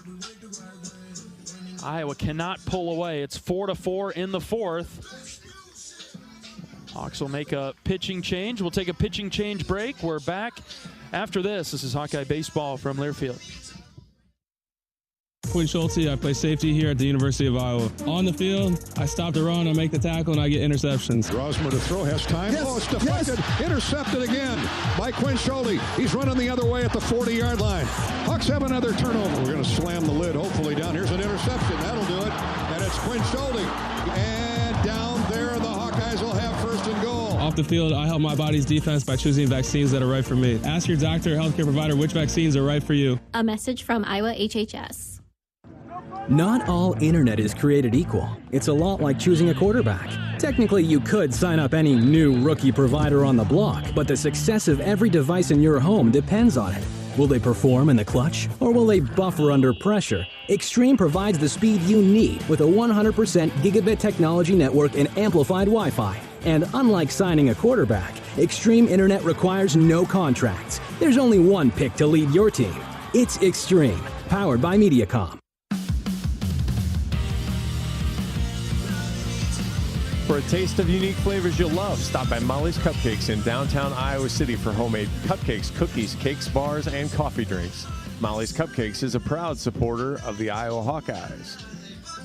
Iowa cannot pull away. It's 4-4 in the 4th. Hawks will make a pitching change. We'll take a pitching change break. We're back after this. This is Hawkeye Baseball from Learfield. Quinn Schulte, I play safety here at the University of Iowa. On the field, I stop the run, I make the tackle, and I get interceptions. Rosmer to throw, has time. Yes, it's deflected, intercepted again by Quinn Schulte. He's running the other way at the 40-yard line. Hawks have another turnover. We're going to slam the lid, hopefully down. Here's an interception. That'll do it. And it's Quinn Schulte. And down there, the Hawkeyes will have first and goal. Off the field, I help my body's defense by choosing vaccines that are right for me. Ask your doctor or healthcare provider which vaccines are right for you. A message from Iowa HHS. Not all internet is created equal. It's a lot like choosing a quarterback. Technically, you could sign up any new rookie provider on the block, but the success of every device in your home depends on it. Will they perform in the clutch, or will they buffer under pressure? Extreme provides the speed you need with a 100% gigabit technology network and amplified Wi-Fi. And unlike signing a quarterback, Extreme Internet requires no contracts. There's only one pick to lead your team. It's Extreme, powered by Mediacom. For a taste of unique flavors you'll love, stop by Molly's Cupcakes in downtown Iowa City for homemade cupcakes, cookies, cakes, bars, and coffee drinks. Molly's Cupcakes is a proud supporter of the Iowa Hawkeyes.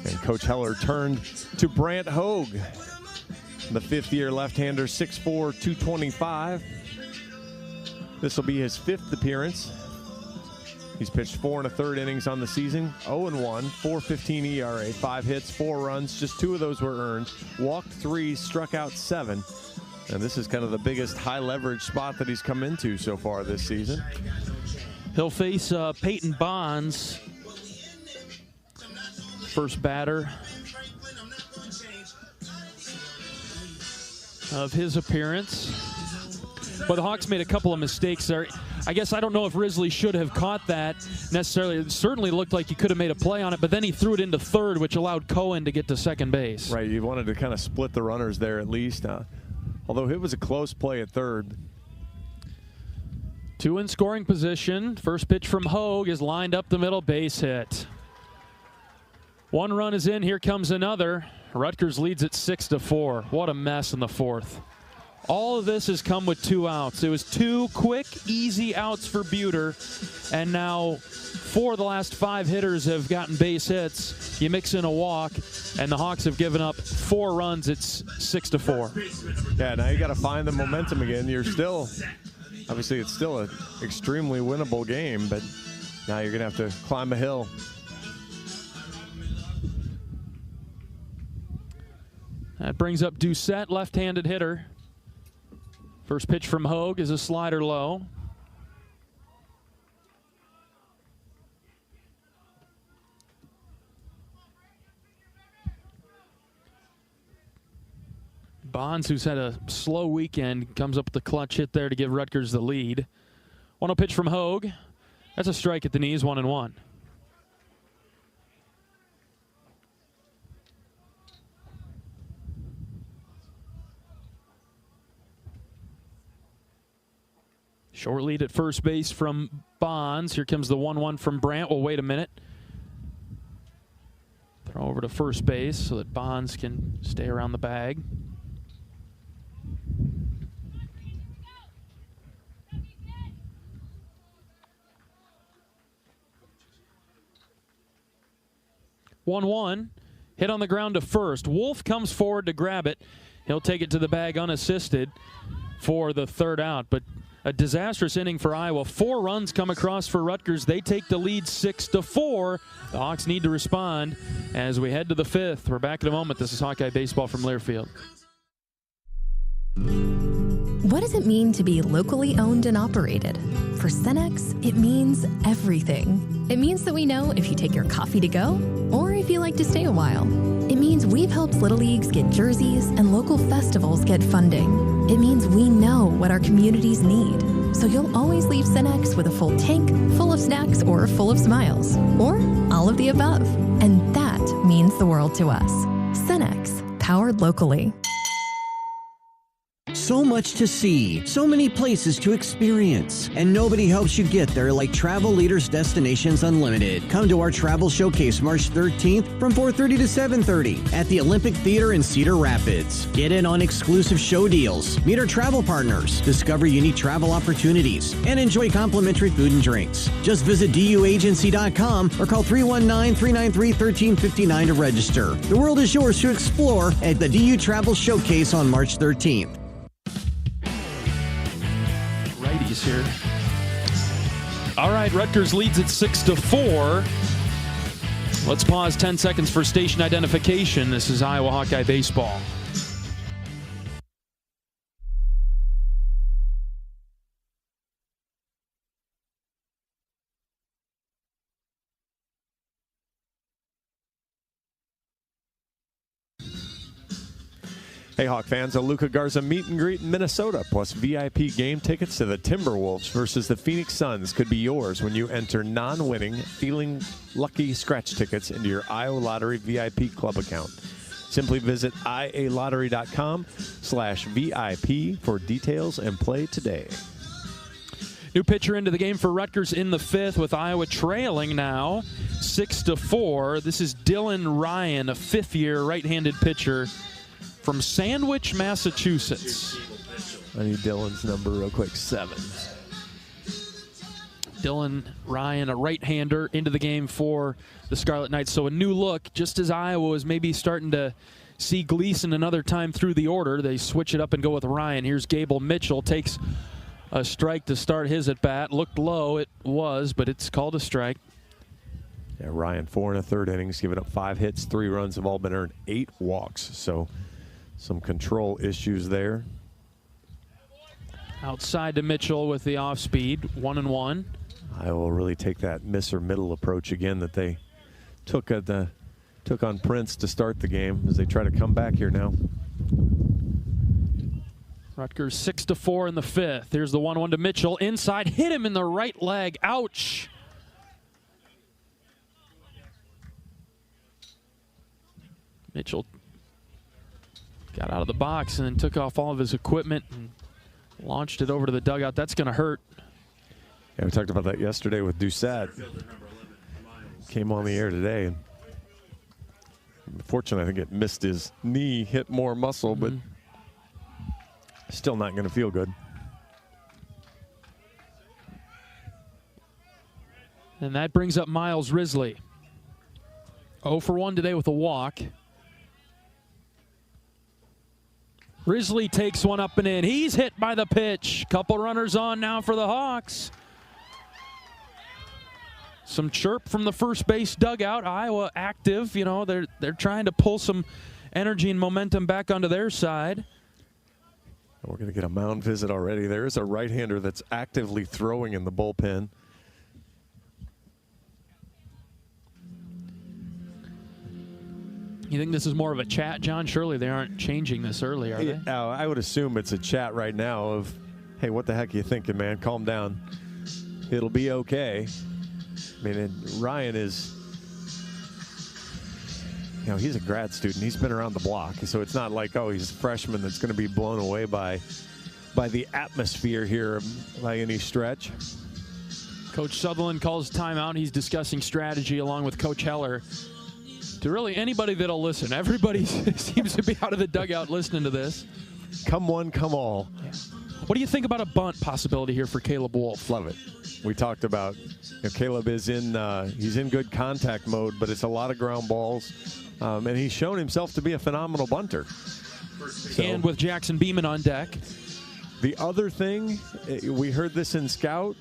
And Coach Heller turned to Brant Hogue, the fifth-year left-hander, 6'4", 225. This will be his 5th appearance. He's pitched 4 1/3 innings on the season, 0-1, 4.15 ERA, 5 hits, 4 runs. Just 2 of those were earned. Walked 3, struck out 7. And this is kind of the biggest high-leverage spot that he's come into so far this season. He'll face Peyton Bonds, first batter of his appearance. But the Hawks made a couple of mistakes there. I guess I don't know if Risley should have caught that necessarily. It certainly looked like he could have made a play on it, but then he threw it into third, which allowed Cohen to get to second base. Right, you wanted to kind of split the runners there at least. Although it was a close play at third. 2 in scoring position. First pitch from Hogue is lined up the middle, base hit. 1 run is in, here comes another. Rutgers leads at 6-4. What a mess in the 4th. All of this has come with 2 outs. It was 2 quick, easy outs for Buter, and now 4 of the last 5 hitters have gotten base hits. You mix in a walk, and the Hawks have given up 4 runs. It's 6-4. Yeah, now you got to find the momentum again. You're still, obviously, it's still an extremely winnable game, but now you're going to have to climb a hill. That brings up Doucette, left-handed hitter. First pitch from Hogue is a slider low. Bonds, who's had a slow weekend, comes up with the clutch hit there to give Rutgers the lead. 1-0 pitch from Hogue. That's a strike at the knees, 1-1. Short lead at first base from Bonds. Here comes the 1-1 from Brandt. Well, wait a minute. Throw over to first base so that Bonds can stay around the bag. One hit on the ground to first. Wolf comes forward to grab it. He'll take it to the bag unassisted for the 3rd out, but a disastrous inning for Iowa. 4 runs come across for Rutgers. They take the lead 6-4. The Hawks need to respond as we head to the 5th. We're back in a moment. This is Hawkeye Baseball from Learfield. What does it mean to be locally owned and operated? For Cenex, it means everything. It means that we know if you take your coffee to go or if you like to stay a while. It means we've helped Little Leagues get jerseys and local festivals get funding. It means we know what our communities need. So you'll always leave Cenex with a full tank, full of snacks, or full of smiles. Or all of the above. And that means the world to us. Cenex, powered locally. So much to see, so many places to experience, and nobody helps you get there like Travel Leaders Destinations Unlimited. Come to our travel showcase March 13th from 4:30 to 7:30 at the Olympic Theater in Cedar Rapids. Get in on exclusive show deals, meet our travel partners, discover unique travel opportunities, and enjoy complimentary food and drinks. Just visit duagency.com or call 319-393-1359 to register. The world is yours to explore at the DU Travel Showcase on March 13th. Here. All right, Rutgers leads at 6-4. Let's pause 10 seconds for station identification. This is Iowa Hawkeye Baseball. Hey, Hawk fans, a Luca Garza meet and greet in Minnesota, plus VIP game tickets to the Timberwolves versus the Phoenix Suns could be yours when you enter non-winning, feeling lucky scratch tickets into your Iowa Lottery VIP club account. Simply visit ialottery.com/VIP for details and play today. New pitcher into the game for Rutgers in the 5th with Iowa trailing now 6-4. This is Dylan Ryan, a 5th-year right-handed pitcher from Sandwich, Massachusetts. I need Dylan's number real quick, 7. Dylan Ryan, a right-hander, into the game for the Scarlet Knights. So a new look, just as Iowa was maybe starting to see Gleason another time through the order. They switch it up and go with Ryan. Here's Gable Mitchell, takes a strike to start his at-bat. Looked low, it was, but it's called a strike. Yeah, Ryan, 4 1/3 innings, giving up 5 hits, 3 runs, have all been earned, 8 walks. So some control issues there. Outside to Mitchell with the off-speed, 1-1. Iowa will really take that miss or middle approach again that they took on Prince to start the game as they try to come back here now. Rutgers 6-4 in the 5th. Here's the 1-1 to Mitchell. Inside, hit him in the right leg. Ouch. Mitchell got out of the box and then took off all of his equipment and launched it over to the dugout. That's going to hurt. Yeah, we talked about that yesterday with Doucette. Came on the air today. And unfortunately, I think it missed his knee, hit more muscle, but Still not going to feel good. And that brings up Miles Risley. 0 for 1 today with a walk. Risley takes one up and in. He's hit by the pitch. Couple runners on now for the Hawks. Some chirp from the first base dugout. Iowa active. You know, they're trying to pull some energy and momentum back onto their side. We're going to get a mound visit already. There is a right-hander that's actively throwing in the bullpen. You think this is more of a chat, John? Surely they aren't changing this early, are they? I would assume it's a chat right now of, hey, what the heck are you thinking, man? Calm down. It'll be okay. I mean, Ryan is, you know, he's a grad student. He's been around the block. So it's not like, oh, he's a freshman that's going to be blown away by the atmosphere here by any stretch. Coach Sutherland calls timeout. He's discussing strategy along with Coach Heller. To really anybody that'll listen. Everybody seems to be out of the dugout listening to this. Come one, come all. Yeah. What do you think about a bunt possibility here for Caleb Wolf? Love it. We talked about, you know, Caleb is he's in good contact mode, but it's a lot of ground balls. And he's shown himself to be a phenomenal bunter. So, and with Jackson Beaman on deck. The other thing, we heard this in scout,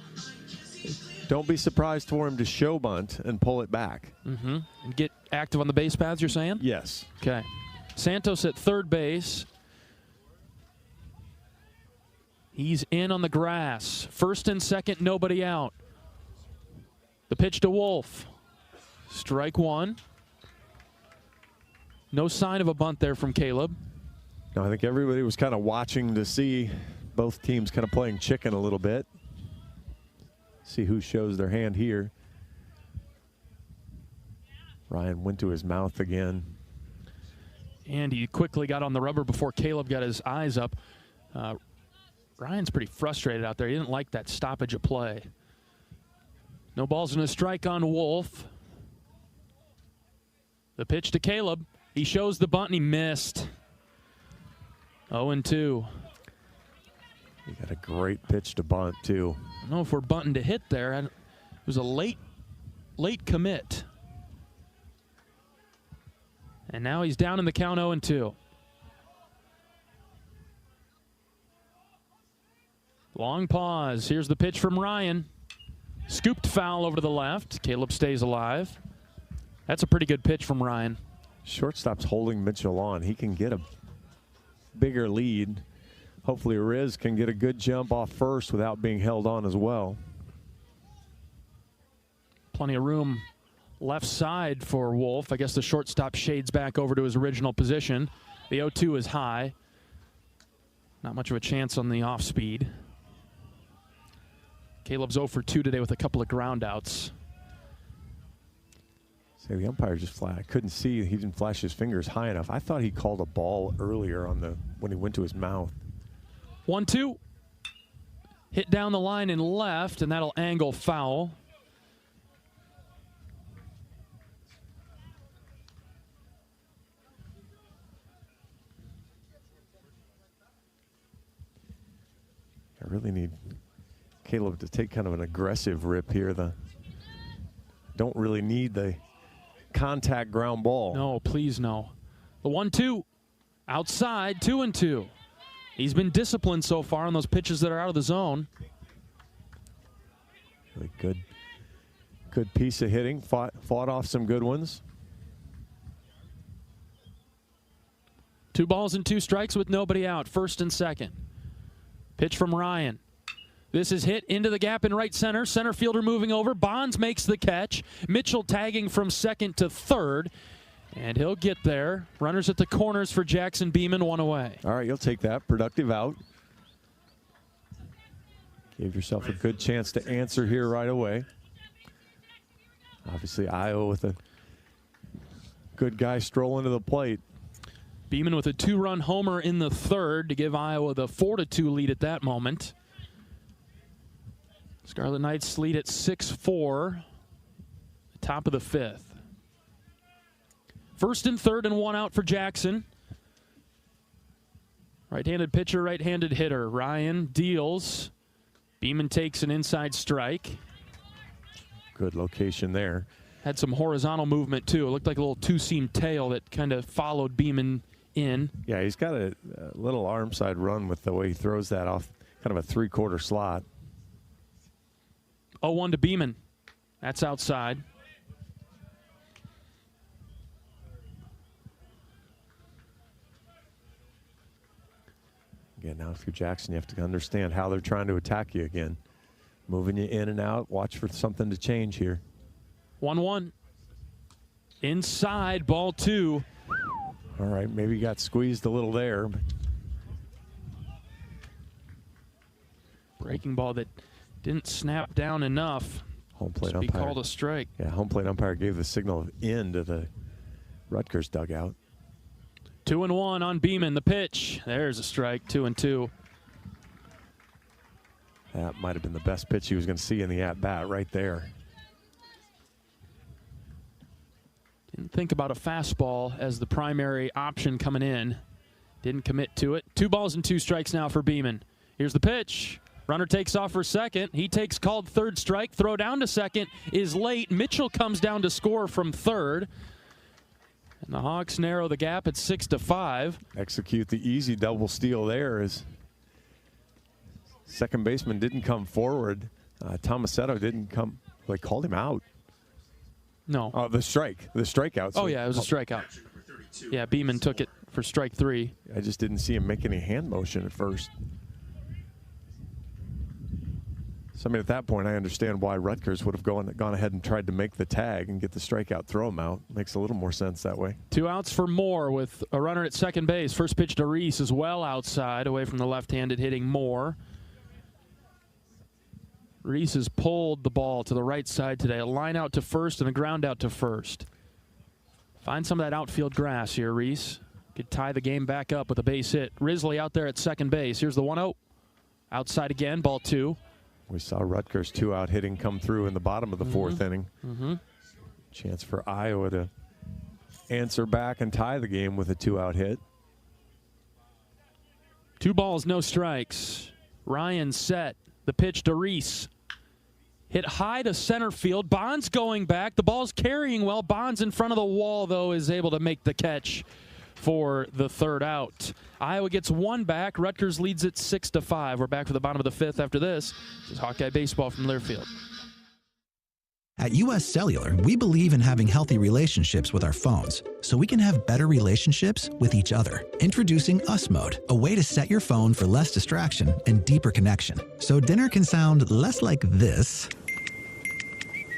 don't be surprised for him to show bunt and pull it back. And get active on the base paths, you're saying? Yes. Okay. Santos at third base. He's in on the grass. First and second, nobody out. The pitch to Wolf. Strike one. No sign of a bunt there from Caleb. No, I think everybody was kind of watching to see both teams kind of playing chicken a little bit. See who shows their hand here. Ryan went to his mouth again. And he quickly got on the rubber before Caleb got his eyes up. Ryan's pretty frustrated out there. He didn't like that stoppage of play. No balls and a strike on Wolf. The pitch to Caleb. He shows the bunt and he missed. 0-2. He got a great pitch to bunt, too. I don't know if we're bunting to hit there. It was a late commit. And now he's down in the count 0-2. Long pause. Here's the pitch from Ryan. Scooped foul over to the left. Caleb stays alive. That's a pretty good pitch from Ryan. Shortstop's holding Mitchell on. He can get a bigger lead. Hopefully Riz can get a good jump off first without being held on as well. Plenty of room left side for Wolf. I guess the shortstop shades back over to his original position. The 0-2 is high. Not much of a chance on the off speed. Caleb's 0 for 2 today with a couple of ground outs. Say the umpire just flat. I couldn't see. He didn't flash his fingers high enough. I thought he called a ball earlier on when he went to his mouth. 1-2. Hit down the line and left, and that'll angle foul. I really need Caleb to take kind of an aggressive rip here. Don't really need the contact ground ball. No, please no. The 1-2. Outside, 2-2. He's been disciplined so far on those pitches that are out of the zone. Really good piece of hitting. Fought off some good ones. 2 balls and 2 strikes with nobody out. First and second. Pitch from Ryan. This is hit into the gap in right center. Center fielder moving over. Bonds makes the catch. Mitchell tagging from second to third. And he'll get there. Runners at the corners for Jackson Beaman, 1 away. All right, you'll take that. Productive out. Gave yourself a good chance to answer here right away. Obviously, Iowa with a good guy strolling to the plate. Beaman with a 2-run homer in the third to give Iowa the 4-2 lead at that moment. Scarlet Knights lead at 6-4. Top of the 5th. First and third and 1 out for Jackson. Right-handed pitcher, right-handed hitter. Ryan deals. Beaman takes an inside strike. Good location there. Had some horizontal movement, too. It looked like a little two-seam tail that kind of followed Beaman in. Yeah, he's got a little arm side run with the way he throws that off kind of a three-quarter slot. 0-1 to Beaman. That's outside. Again, now if you're Jackson, you have to understand how they're trying to attack you again. Moving you in and out. Watch for something to change here. 1-1. Inside, ball 2. All right, maybe you got squeezed a little there. Breaking ball that didn't snap down enough. Home plate to be umpire called a strike. Yeah, home plate umpire gave the signal of in to the Rutgers dugout. 2-1 on Beaman. The pitch. There's a strike. 2-2. That might have been the best pitch he was going to see in the at-bat right there. Didn't think about a fastball as the primary option coming in. Didn't commit to it. 2 balls and 2 strikes now for Beaman. Here's the pitch. Runner takes off for second. He takes called third strike. Throw down to second is late. Mitchell comes down to score from third. And the Hawks narrow the gap at 6-5. Execute the easy double steal there as second baseman didn't come forward. Tomasetto didn't come. They called him out. No. Oh, the strikeout. Oh, yeah, it was a strikeout. Yeah, Beaman took it for strike 3. I just didn't see him make any hand motion at first. So, I mean, at that point, I understand why Rutgers would have gone ahead and tried to make the tag and get the strikeout, throw him out. Makes a little more sense that way. 2 outs for Moore with a runner at second base. First pitch to Reese is well outside, away from the left-handed hitting Moore. Reese has pulled the ball to the right side today. A line out to first and a ground out to first. Find some of that outfield grass here, Reese. Could tie the game back up with a base hit. Risley out there at second base. Here's the 1-0. Outside again, ball 2. We saw Rutgers 2-out hitting come through in the bottom of the fourth inning. Chance for Iowa to answer back and tie the game with a 2-out hit. 2 balls, no strikes. Ryan set. The pitch to Reese. Hit high to center field. Bonds going back. The ball's carrying well. Bonds in front of the wall, though, is able to make the catch for the third out. Iowa gets 1 back. Rutgers leads it 6-5. We're back for the bottom of the 5th after this. This is Hawkeye Baseball from Learfield. At U.S. Cellular, we believe in having healthy relationships with our phones so we can have better relationships with each other. Introducing US Mode, a way to set your phone for less distraction and deeper connection. So dinner can sound less like this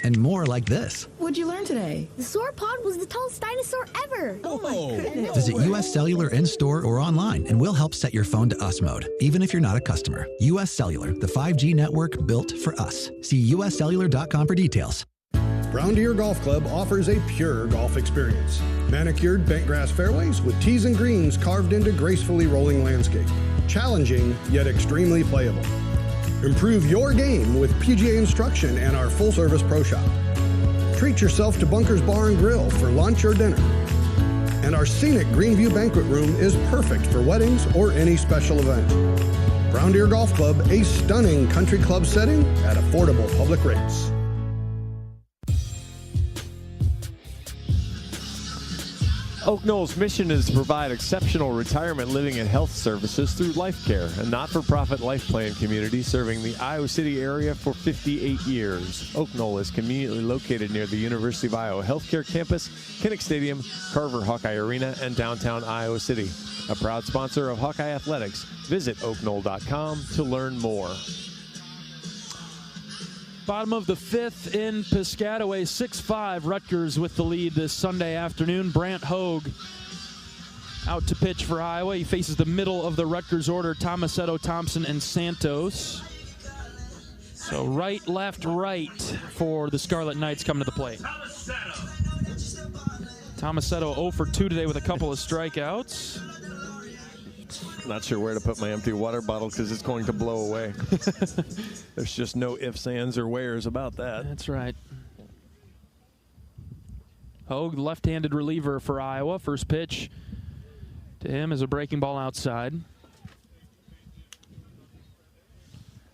and more like this. What'd you learn today? The sauropod was the tallest dinosaur ever. Oh my goodness. Visit U.S. Cellular in-store or online and we'll help set your phone to US Mode, even if you're not a customer. U.S. Cellular, the 5G network built for us. See uscellular.com for details. Brown Deer Golf Club offers a pure golf experience. Manicured bentgrass fairways with tees and greens carved into gracefully rolling landscape. Challenging, yet extremely playable. Improve your game with PGA instruction and our full-service pro shop. Treat yourself to Bunker's Bar and Grill for lunch or dinner. And our scenic Greenview Banquet Room is perfect for weddings or any special event. Brown Deer Golf Club, a stunning country club setting at affordable public rates. Oak Knoll's mission is to provide exceptional retirement living and health services through Life Care, a not-for-profit life plan community serving the Iowa City area for 58 years. Oak Knoll is conveniently located near the University of Iowa Healthcare Campus, Kinnick Stadium, Carver Hawkeye Arena, and downtown Iowa City. A proud sponsor of Hawkeye Athletics. Visit oakknoll.com to learn more. Bottom of the 5th in Piscataway, 6-5. Rutgers with the lead this Sunday afternoon. Brant Hogue out to pitch for Iowa. He faces the middle of the Rutgers order, Tomasetto, Thompson, and Santos. So right, left, right for the Scarlet Knights coming to the plate. Tomasetto 0 for 2 today with a couple of strikeouts. Not sure where to put my empty water bottle because it's going to blow away. There's just no ifs, ands, or wheres about that. That's right. Hogue, left-handed reliever for Iowa. First pitch to him is a breaking ball outside.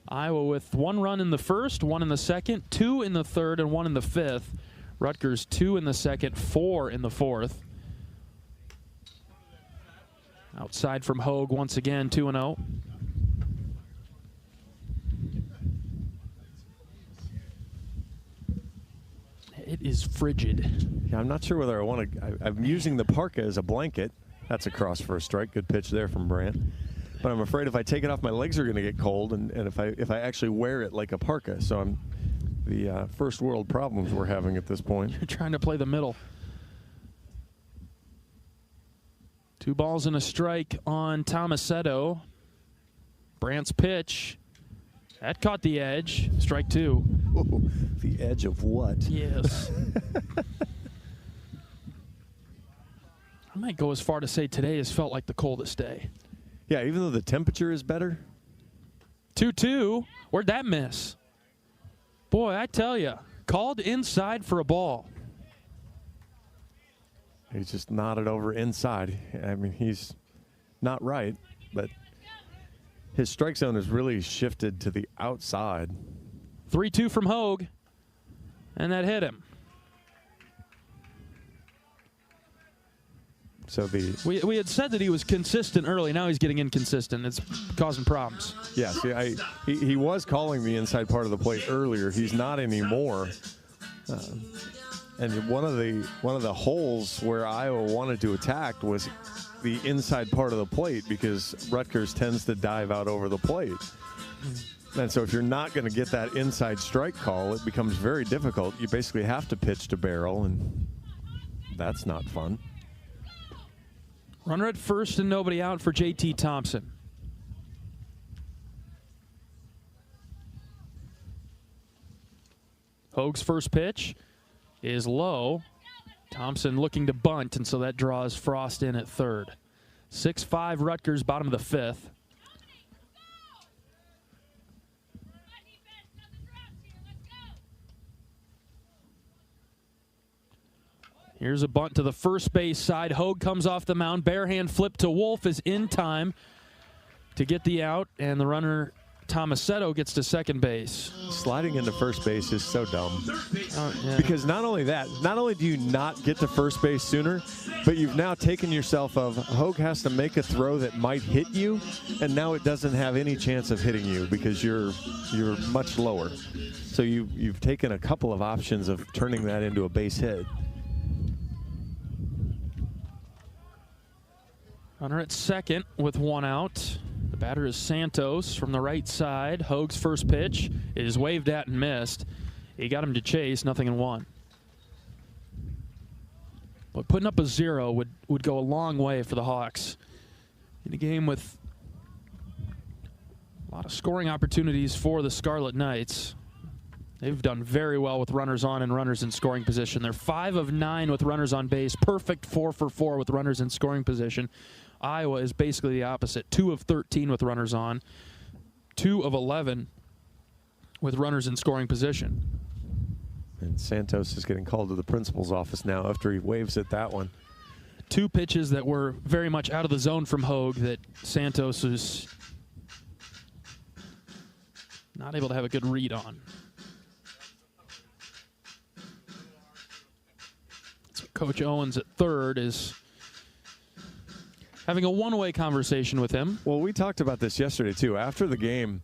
Iowa with 1 run in the first, 1 in the second, 2 in the third, and 1 in the fifth. Rutgers 2 in the second, 4 in the fourth. Outside from Hogue once again, 2-0. It is frigid. Yeah, I'm not sure whether I want to. I'm using the parka as a blanket. That's a cross for a strike. Good pitch there from Brandt. But I'm afraid if I take it off, my legs are going to get cold, and if I actually wear it like a parka. So I'm the first world problems we're having at this point. You're trying to play the middle. 2 balls and a strike on Tomasetto. Brandt's pitch. That caught the edge. Strike 2. Ooh, the edge of what? Yes. I might go as far to say today has felt like the coldest day. Yeah, even though the temperature is better. 2-2. Where'd that miss? Boy, I tell you, called inside for a ball. He's just nodded over inside. I mean, he's not right, but his strike zone has really shifted to the outside. 3-2 from Hogue, and that hit him. So we had said that he was consistent early. Now he's getting inconsistent. It's causing problems. Yeah, see, he was calling the inside part of the plate earlier. He's not anymore. And one of the holes where Iowa wanted to attack was the inside part of the plate because Rutgers tends to dive out over the plate. And so if you're not going to get that inside strike call, it becomes very difficult. You basically have to pitch to barrel, and that's not fun. Runner at first and nobody out for J.T. Thompson. Hogue's first pitch is low. Thompson looking to bunt, and so that draws Frost in at third. 6-5 Rutgers, bottom of the fifth. Here's a bunt to the first base side. Hogue comes off the mound. Barehand flip to Wolf is in time to get the out, and the runner Tomasetto gets to second base. Sliding into first base is so dumb. Yeah. Because not only do you not get to first base sooner, but you've now taken yourself of Hogue has to make a throw that might hit you, and now it doesn't have any chance of hitting you because you're much lower. So you've taken a couple of options of turning that into a base hit. Runner at second with 1 out. The batter is Santos from the right side. Hogue's first pitch is waved at and missed. He got him to chase, 0-1. But putting up a 0 would go a long way for the Hawks. In a game with a lot of scoring opportunities for the Scarlet Knights. They've done very well with runners on and runners in scoring position. They're 5 of 9 with runners on base. Perfect 4 for 4 with runners in scoring position. Iowa is basically the opposite. 2 of 13 with runners on. 2 of 11 with runners in scoring position. And Santos is getting called to the principal's office now after he waves at that one. 2 pitches that were very much out of the zone from Hogue that Santos was not able to have a good read on. So Coach Owens at third is having a one-way conversation with him. Well, we talked about this yesterday, too. After the game,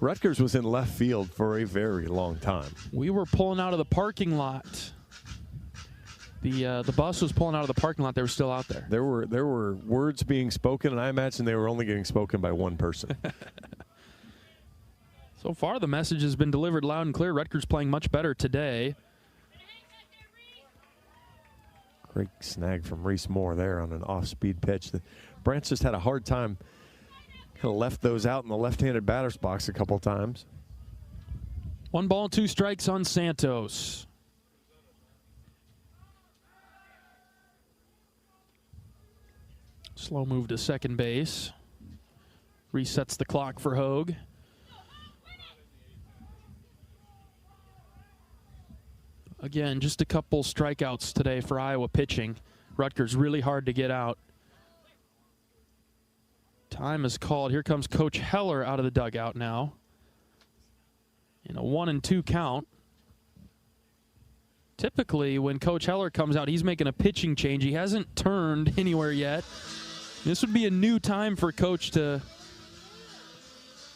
Rutgers was in left field for a very long time. We were pulling out of the parking lot. The bus was pulling out of the parking lot. They were still out there. There were words being spoken, and I imagine they were only getting spoken by one person. So far, the message has been delivered loud and clear. Rutgers playing much better today. Great snag from Reese Moore there on an off-speed pitch. Brandt just had a hard time. Kind of left those out in the left-handed batter's box a couple times. 1 ball, 2 strikes on Santos. Slow move to second base. Resets the clock for Hogue. Again, just a couple strikeouts today for Iowa pitching. Rutgers really hard to get out. Time is called. Here comes Coach Heller out of the dugout now. in a 1-2 count. Typically, when Coach Heller comes out, he's making a pitching change. He hasn't turned anywhere yet. This would be a new time for Coach to...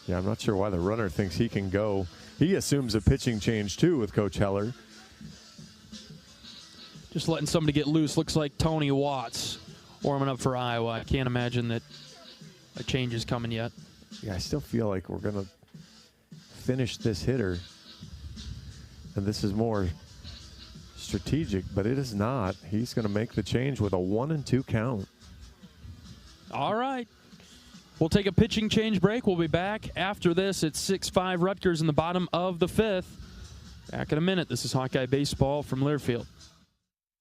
Yeah, I'm not sure why the runner thinks he can go. He assumes a pitching change, too, with Coach Heller. Just letting somebody get loose. Looks like Tony Watts warming up for Iowa. I can't imagine that a change is coming yet. Yeah, I still feel like we're going to finish this hitter. And this is more strategic, but it is not. He's going to make the change with a 1-2 count. All right. We'll take a pitching change break. We'll be back after this. It's 6-5 Rutgers in the bottom of the 5th. Back in a minute. This is Hawkeye Baseball from Learfield.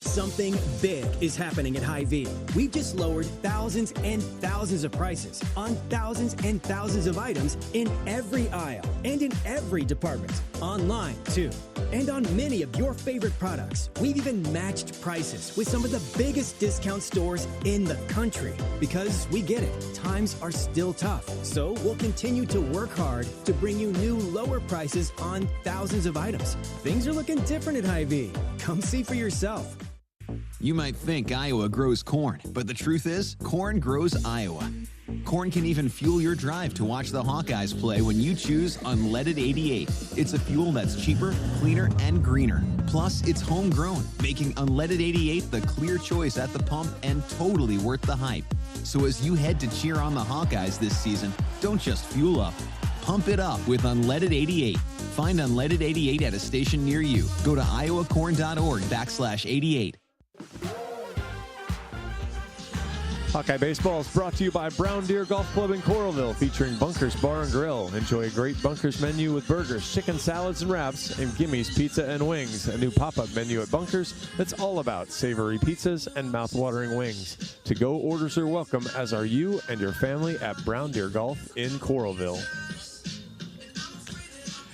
Something big is happening at Hy-Vee. We've just lowered thousands and thousands of prices on thousands and thousands of items in every aisle and in every department. Online, too. And on many of your favorite products. We've even matched prices with some of the biggest discount stores in the country. Because we get it, times are still tough. So we'll continue to work hard to bring you new lower prices on thousands of items. Things are looking different at Hy-Vee. Come see for yourself. You might think Iowa grows corn, but the truth is, corn grows Iowa. Corn can even fuel your drive to watch the Hawkeyes play when you choose Unleaded 88. It's a fuel that's cheaper, cleaner, and greener. Plus, it's homegrown, making Unleaded 88 the clear choice at the pump and totally worth the hype. So as you head to cheer on the Hawkeyes this season, don't just fuel up. Pump it up with Unleaded 88. Find Unleaded 88 at a station near you. Go to iowacorn.org/88. Hawkeye Baseball is brought to you by Brown Deer Golf Club in Coralville, featuring Bunkers Bar and Grill. Enjoy a great Bunkers menu with burgers, chicken salads and wraps, and Gimmy's Pizza and Wings, a new pop-up menu at Bunkers that's all about savory pizzas and mouth-watering wings. To-go orders are welcome, as are you and your family at Brown Deer Golf in Coralville.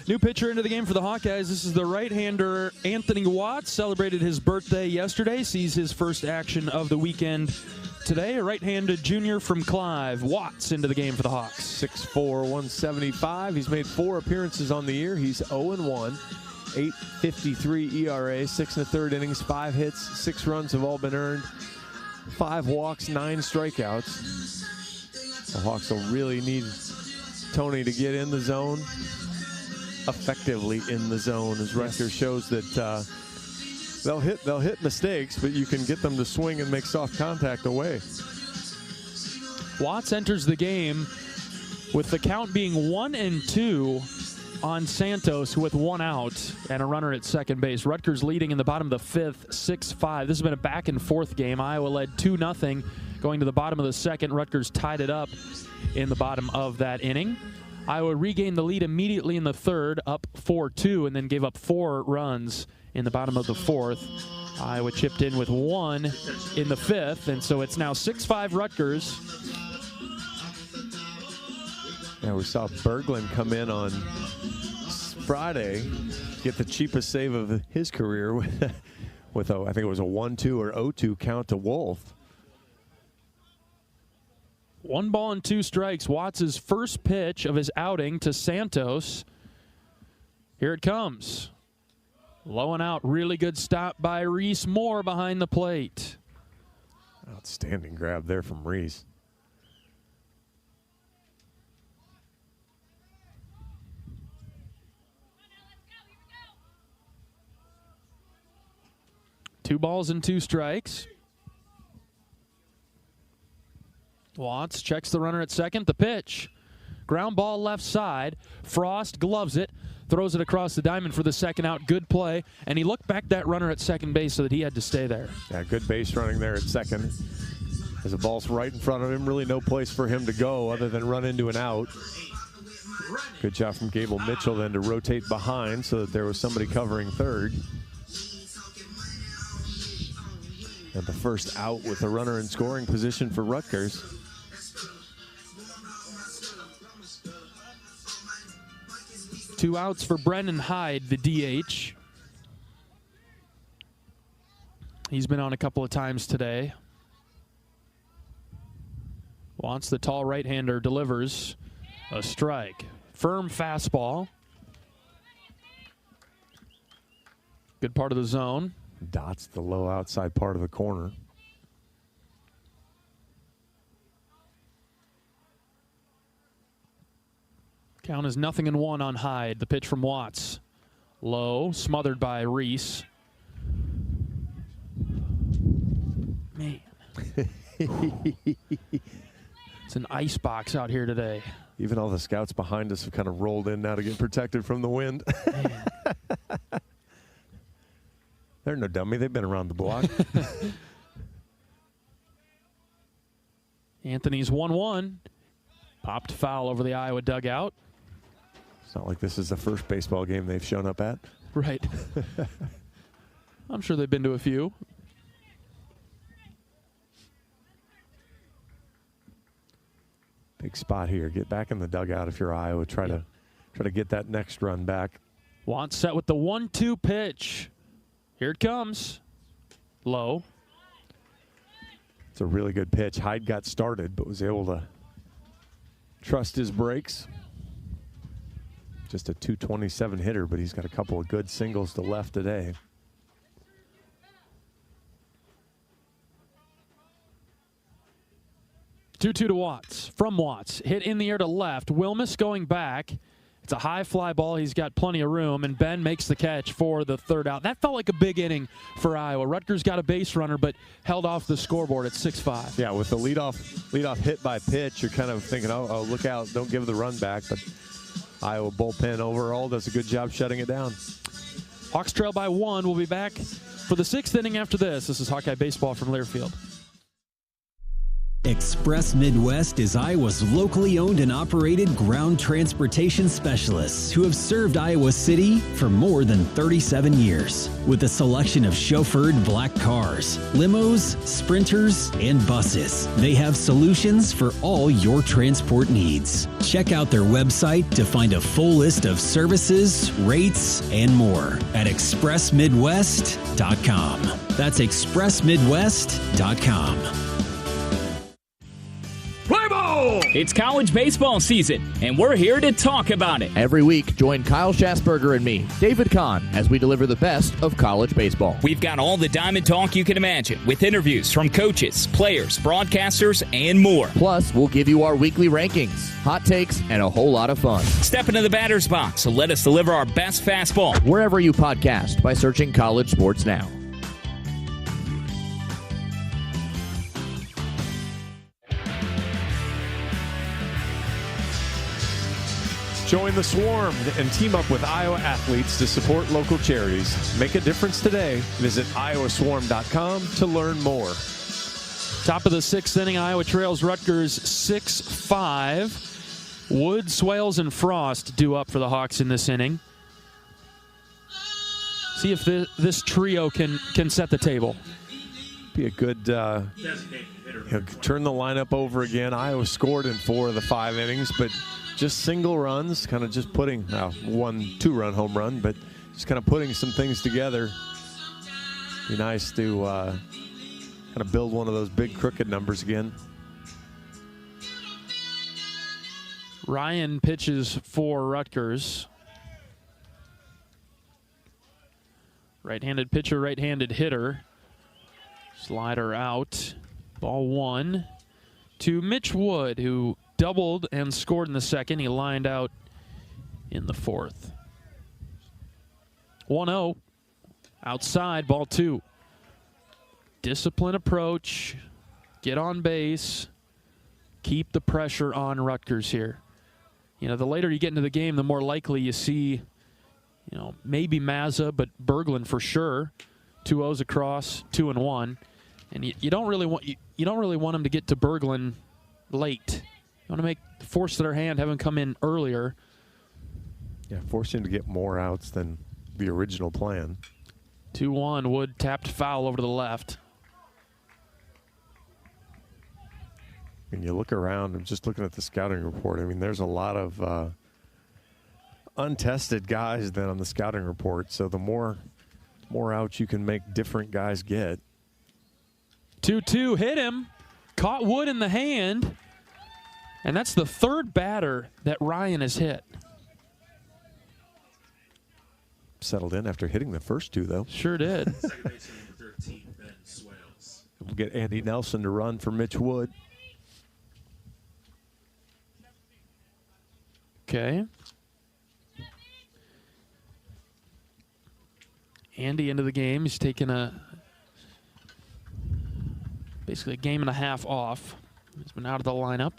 New pitcher into the game for the Hawkeyes. This is the right-hander Anthony Watts. Celebrated his birthday yesterday. Sees his first action of the weekend today. A right-handed junior from Clive. Watts into the game for the Hawks. 6'4", 175. He's made 4 appearances on the year. He's 0-1. 8.53 ERA, 6 1/3 innings, 5 hits, 6 runs have all been earned, 5 walks, 9 strikeouts. The Hawks will really need Tony to get in the zone, effectively in the zone, as Rutgers shows that they'll hit mistakes, but you can get them to swing and make soft contact away. Watts enters the game with the count being 1-2 on Santos with 1 out and a runner at second base. Rutgers leading in the bottom of the 5th, 6-5. This has been a back and forth game. Iowa led 2-0 going to the bottom of the 2nd. Rutgers tied it up in the bottom of that inning. Iowa regained the lead immediately in the 3rd, up 4-2, and then gave up 4 runs in the bottom of the 4th. Iowa chipped in with 1 in the 5th, and so it's now 6-5 Rutgers. Yeah, we saw Berglund come in on Friday, get the cheapest save of his career with I think it was a 1-2 or 0-2 count to Wolf. 1 ball and 2 strikes. Watts' first pitch of his outing to Santos. Here it comes. Low and out. Really good stop by Reese Moore behind the plate. Outstanding grab there from Reese. Two balls and 2 strikes. Watts checks the runner at second. The pitch. Ground ball left side. Frost gloves it. Throws it across the diamond for the second out. Good play. And he looked back that runner at second base so that he had to stay there. Yeah, good base running there at second. As the ball's right in front of him, really no place for him to go other than run into an out. Good job from Gable Mitchell then to rotate behind so that there was somebody covering third. And the first out with a runner in scoring position for Rutgers. Two outs for Brendan Hyde, the DH. He's been on a couple of times today. Wants the tall right-hander, delivers a strike. Firm fastball. Good part of the zone. Dots the low outside part of the corner. Count is 0-1 on Hyde. The pitch from Watts. Low, smothered by Reese. Man. It's an ice box out here today. Even all the scouts behind us have kind of rolled in now to get protected from the wind. They're no dummy. They've been around the block. Anthony's 1-1. Popped foul over the Iowa dugout. It's not like this is the first baseball game they've shown up at. Right. I'm sure they've been to a few. Big spot here. Get back in the dugout if you're Iowa. Try to get that next run back. Watts set with the 1-2 pitch. Here it comes. Low. It's a really good pitch. Hyde got started, but was able to trust his breaks. Just a 227 hitter, but he's got a couple of good singles to left today. Two to Watts. From Watts. Hit in the air to left. Wilmus going back. It's a high fly ball. He's got plenty of room, and Ben makes the catch for the third out. That felt like a big inning for Iowa. Rutgers got a base runner, but held off the scoreboard at 6-5. Yeah, with the leadoff hit by pitch, you're kind of thinking, oh, look out, don't give the run back. But Iowa bullpen overall does a good job shutting it down. Hawks trail by 1. We'll be back for the 6th inning after this. This is Hawkeye Baseball from Learfield. Express Midwest is Iowa's locally owned and operated ground transportation specialists who have served Iowa City for more than 37 years. With a selection of chauffeured black cars, limos, sprinters, and buses, they have solutions for all your transport needs. Check out their website to find a full list of services, rates, and more at expressmidwest.com. That's expressmidwest.com. Play ball! It's college baseball season, and we're here to talk about it. Every week, join Kyle Schassberger and me, David Kahn, as we deliver the best of college baseball. We've got all the diamond talk you can imagine, with interviews from coaches, players, broadcasters, and more. Plus, we'll give you our weekly rankings, hot takes, and a whole lot of fun. Step into the batter's box and let us deliver our best fastball. Wherever you podcast by searching College Sports Now. Join the swarm and team up with Iowa athletes to support local charities. Make a difference today. Visit iowaswarm.com to learn more. Top of the 6th inning, Iowa trails Rutgers 6-5. Wood, Swales, and Frost due up for the Hawks in this inning. See if this trio can set the table. Be a good turn the lineup over again. Iowa scored in 4 of the 5 innings, but just single runs, kind of just putting 1-2-run home run, but just kind of putting some things together. Be nice to kind of build one of those big crooked numbers again. Ryan pitches for Rutgers. Right-handed pitcher, right-handed hitter. Slider out. Ball 1 to Mitch Wood, who doubled and scored in the second. He lined out in the 4th. 1-0. Outside, ball 2. Disciplined approach. Get on base. Keep the pressure on Rutgers here. You know, the later you get into the game, the more likely you see, maybe Mazza, but Berglund for sure. 2 O's across, 2-1. And you don't really want him to get to Berglund late. You want to force their hand, have him come in earlier. Yeah, force him to get more outs than the original plan. 2-1, Wood tapped foul over to the left. When you look around, I'm just looking at the scouting report. I mean, there's a lot of untested guys then on the scouting report. So the more outs you can make different guys get. 2-2, hit him. Caught Wood in the hand. And that's the 3rd batter that Ryan has hit. settled in after hitting the first two, though. Sure did. Second baseman number 13, Ben Swales. We'll get Andy Nelson to run for Mitch Wood. Okay. Andy into the game. He's taking basically a game and a half off. He's been out of the lineup.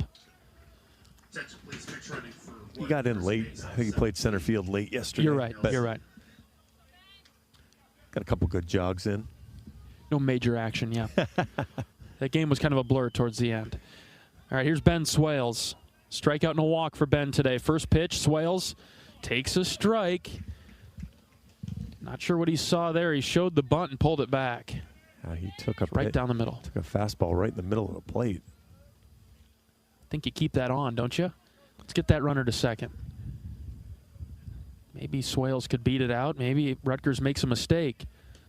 Attention, please. Pitch running for He got in late. I think he played center field late yesterday. You're right. You're right. Got a couple good jogs in. No major action, yeah. That game was kind of a blur towards the end. All right, here's Ben Swales. Strikeout and a walk for Ben today. First pitch, Swales takes a strike. Not sure what he saw there. He showed the bunt and pulled it back. He took a right down the middle. Took a fastball right in the middle of the plate. I think you keep that on, don't you? Let's get that runner to second. Maybe Swales could beat it out. Maybe Rutgers makes a mistake.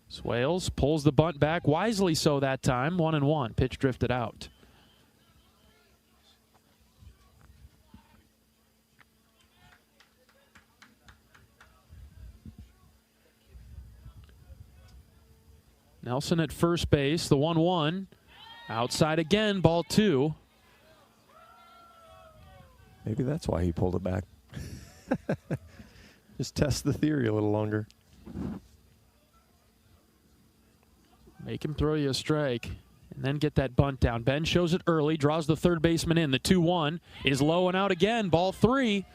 Swales pulls the bunt back, wisely so that time. 1-1. Pitch drifted out. Nelson at first base, the 1-1. Outside again, ball 2. Maybe that's why he pulled it back. Just test the theory a little longer. Make him throw you a strike and then get that bunt down. Ben shows it early, draws the third baseman in. The 2-1 is low and out again, ball 3.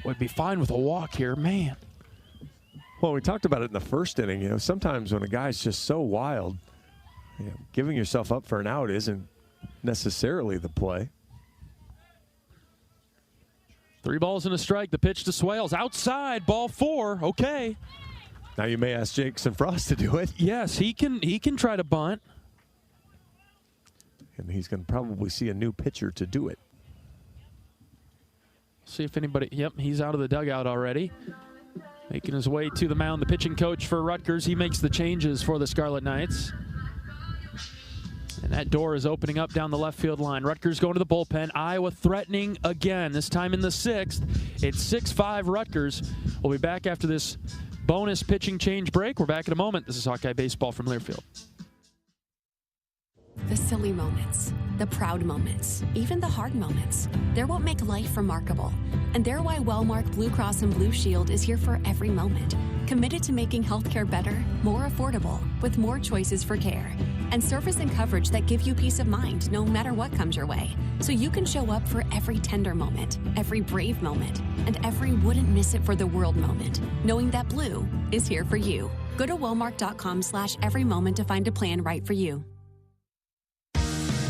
Would be fine with a walk here, man. Well, we talked about it in the first inning. You know, sometimes when a guy's just so wild, giving yourself up for an out isn't necessarily the play. 3 balls and a strike. The pitch to Swales. Outside, ball 4. Okay. Now you may ask Jackson Frost to do it. Yes, he can try to bunt. And he's going to probably see a new pitcher to do it. See if anybody... Yep, he's out of the dugout already. Making his way to the mound, the pitching coach for Rutgers. He makes the changes for the Scarlet Knights. And that door is opening up down the left field line. Rutgers going to the bullpen. Iowa threatening again, this time in the 6th. It's 6-5 Rutgers. We'll be back after this bonus pitching change break. We're back in a moment. This is Hawkeye Baseball from Learfield. The silly moments, the proud moments, even the hard moments. They're what make life remarkable. And they're why Wellmark Blue Cross and Blue Shield is here for every moment. Committed to making healthcare better, more affordable, with more choices for care. And service and coverage that give you peace of mind no matter what comes your way. So you can show up for every tender moment, every brave moment, and every wouldn't miss it for the world moment, knowing that Blue is here for you. Go to wellmark.com/every moment to find a plan right for you.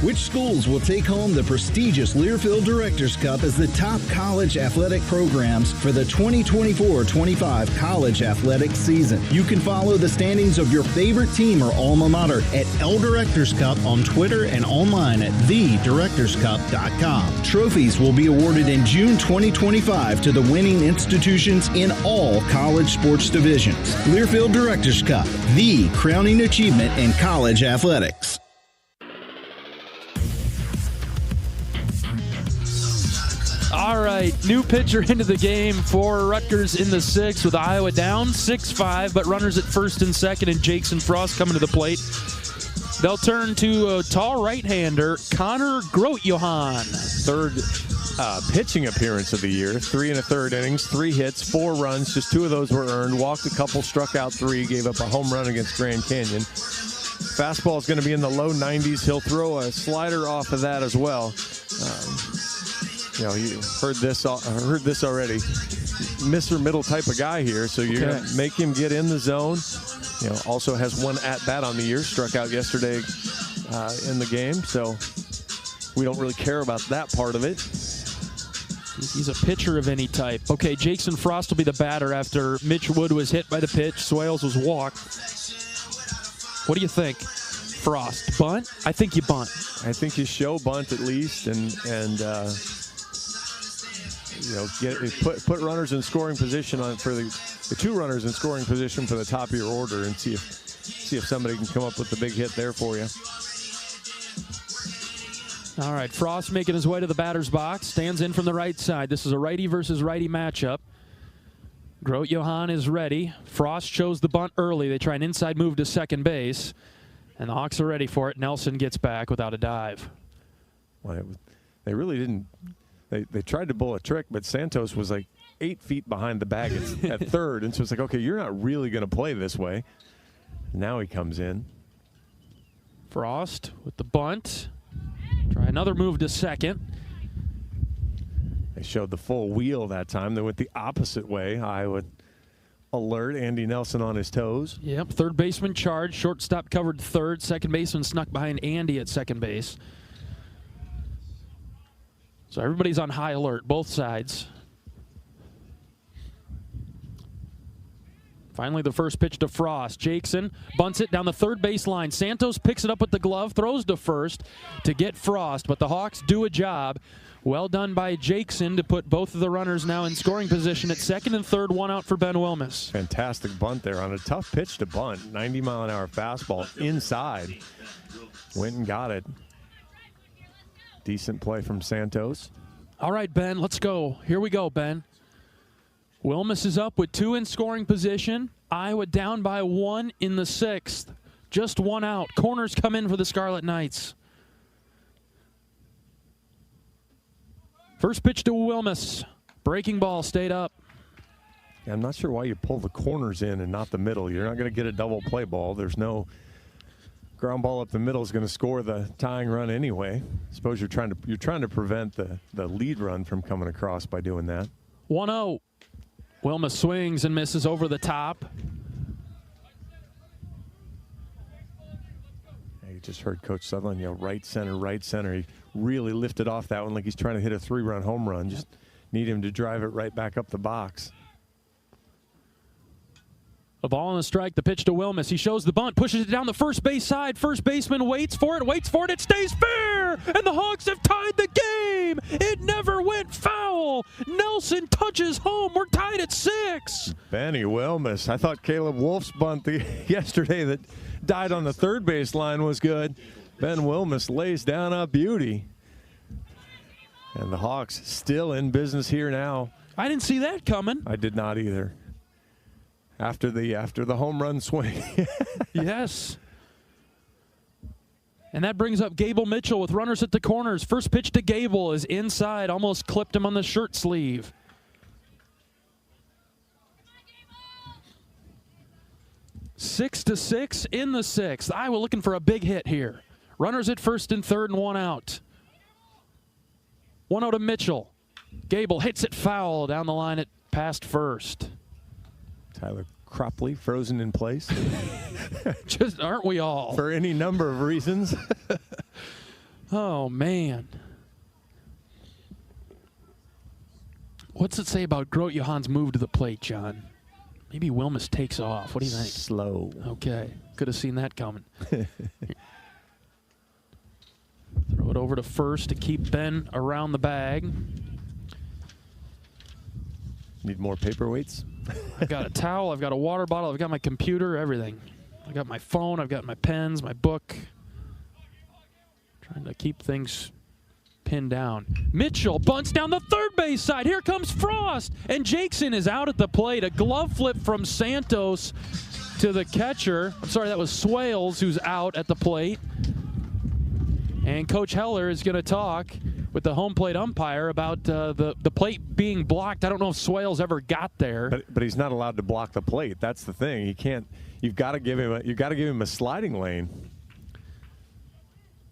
Which schools will take home the prestigious Learfield Directors Cup as the top college athletic programs for the 2024-25 college athletic season? You can follow the standings of your favorite team or alma mater at L Directors Cup on Twitter and online at thedirectorscup.com. Trophies will be awarded in June 2025 to the winning institutions in all college sports divisions. Learfield Directors Cup, the crowning achievement in college athletics. All right, new pitcher into the game for Rutgers in the 6th with Iowa down 6-5, but runners at first and second, and Jackson Frost coming to the plate. They'll turn to a tall right-hander, Connor Grote-Johann. Third pitching appearance of the year. 3 1/3 innings, 3 hits, 4 runs. Just 2 of those were earned. Walked a couple, struck out 3, gave up a home run against Grand Canyon. Fastball is going to be in the low 90s. He'll throw a slider off of that as well. You know, you heard this already. Mr. Middle type of guy here, so you're going to make him get in the zone. You know, also has 1 at-bat on the year. Struck out yesterday in the game, so we don't really care about that part of it. He's a pitcher of any type. Okay, Jackson Frost will be the batter after Mitch Wood was hit by the pitch. Swales was walked. What do you think? Frost, bunt? I think you bunt. I think you show bunt at least, and you know, put runners in scoring position on for the 2 runners in scoring position for the top of your order, and see if somebody can come up with the big hit there for you. All right, Frost making his way to the batter's box, stands in from the right side. This is a righty versus righty matchup. Grote-Johann is ready. Frost chose the bunt early. They try an inside move to second base, and the Hawks are ready for it. Nelson gets back without a dive. Well, they really didn't. They tried to pull a trick, but Santos was like 8 feet behind the bag at third, and so it's like, okay, you're not really going to play this way. Now he comes in. Frost with the bunt. Try another move to second. They showed the full wheel that time. They went the opposite way. I would alert Andy Nelson on his toes. Yep, third baseman charged. Shortstop covered third. Second baseman snuck behind Andy at second base. So everybody's on high alert, both sides. Finally, the first pitch to Frost. Jackson bunts it down the third base line. Santos picks it up with the glove, throws to first to get Frost, but the Hawks do a job. Well done by Jackson to put both of the runners now in scoring position at second and third, one out for Ben Wilmus. Fantastic bunt there on a tough pitch to bunt. 90-mile-an-hour fastball inside. Went and got it. Decent play from Santos. All right, Ben, let's go. Here we go, Ben. Wilmus is up with 2 in scoring position. Iowa down by 1 in the 6th. Just 1 out. Corners come in for the Scarlet Knights. First pitch to Wilmus. Breaking ball stayed up. Yeah, I'm not sure why you pull the corners in and not the middle. You're not going to get a double play ball. There's no ground ball up the middle is going to score the tying run anyway. I suppose you're trying to prevent the lead run from coming across by doing that. 1-0. Wilmus swings and misses over the top. You just heard Coach Sutherland yell right center, right center. He really lifted off that one like he's trying to hit a 3-run home run. Just need him to drive it right back up the box. A ball on the strike, the pitch to Wilmus. He shows the bunt, pushes it down the first base side. First baseman waits for it, it stays fair! And the Hawks have tied the game! It never went foul! Nelson touches home, we're tied at 6! Benny Wilmus. I thought Caleb Wolf's bunt yesterday that died on the third base line was good. Ben Wilmus lays down a beauty. And the Hawks still in business here now. I didn't see that coming. I did not either. After the home run swing. Yes. And that brings up Gable Mitchell with runners at the corners. First pitch to Gable is inside, almost clipped him on the shirt sleeve. Six to 6 in the 6th. Iowa looking for a big hit here. Runners at first and third and 1 out. 1-0 to Mitchell. Gable hits it foul down the line at past first. Tyler Cropley frozen in place. Just aren't we all? For any number of reasons. Oh, man. What's it say about Grote-Johann's move to the plate, John? Maybe Wilmus takes off. What do you think? Slow. Okay. Could have seen that coming. Throw it over to first to keep Ben around the bag. Need more paperweights? I've got a towel, I've got a water bottle, I've got my computer, everything. I've got my phone, I've got my pens, my book. Trying to keep things pinned down. Mitchell bunts down the third base side. Here comes Frost. And Jackson is out at the plate. A glove flip from Santos to the catcher. I'm sorry, that was Swales who's out at the plate. And Coach Heller is going to talk with the home plate umpire about the plate being blocked. I don't know if Swales ever got there. But he's not allowed to block the plate. That's the thing. He can't. You've got to give him a sliding lane.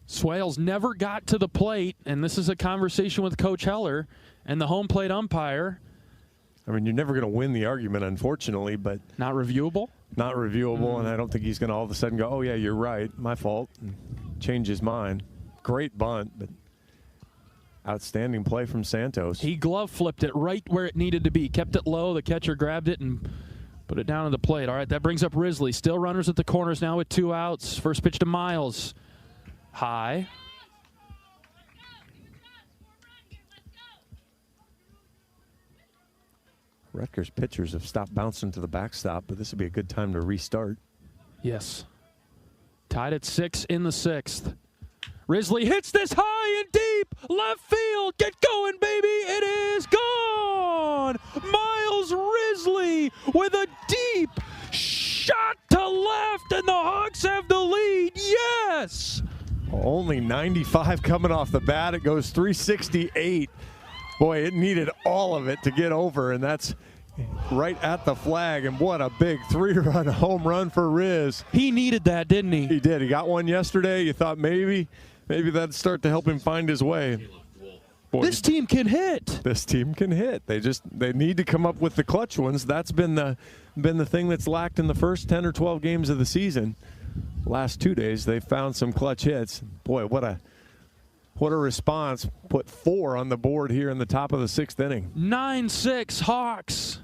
Swales never got to the plate, and this is a conversation with Coach Heller and the home plate umpire. I mean, you're never going to win the argument, unfortunately, but not reviewable. Not reviewable, and I don't think he's going to all of a sudden go, "Oh yeah, you're right, my fault," and change his mind. Great bunt, but outstanding play from Santos. He glove flipped it right where it needed to be. Kept it low. The catcher grabbed it and put it down on the plate. All right, that brings up Risley. Still runners at the corners now with 2 outs. First pitch to Miles. High. Rutgers pitchers have stopped bouncing to the backstop, but this would be a good time to restart. Yes. Tied at 6 in the 6th. Risley hits this high and deep. Left field. Get going, baby. It is gone. Miles Miles Risley with a deep shot to left, and the Hawks have the lead. Yes! Only 95 coming off the bat. It goes 368. Boy, it needed all of it to get over, and that's right at the flag. And what a big 3-run home run for Riz. He needed that, didn't he? He did. He got one yesterday. You thought maybe that'd start to help him find his way. Boy, this team can hit. This team can hit. They need to come up with the clutch ones. That's been the thing that's lacked in the first 10 or 12 games of the season. Last 2 days, they found some clutch hits. Boy, what a response. Put 4 on the board here in the top of the 6th inning. 9-6 Hawks.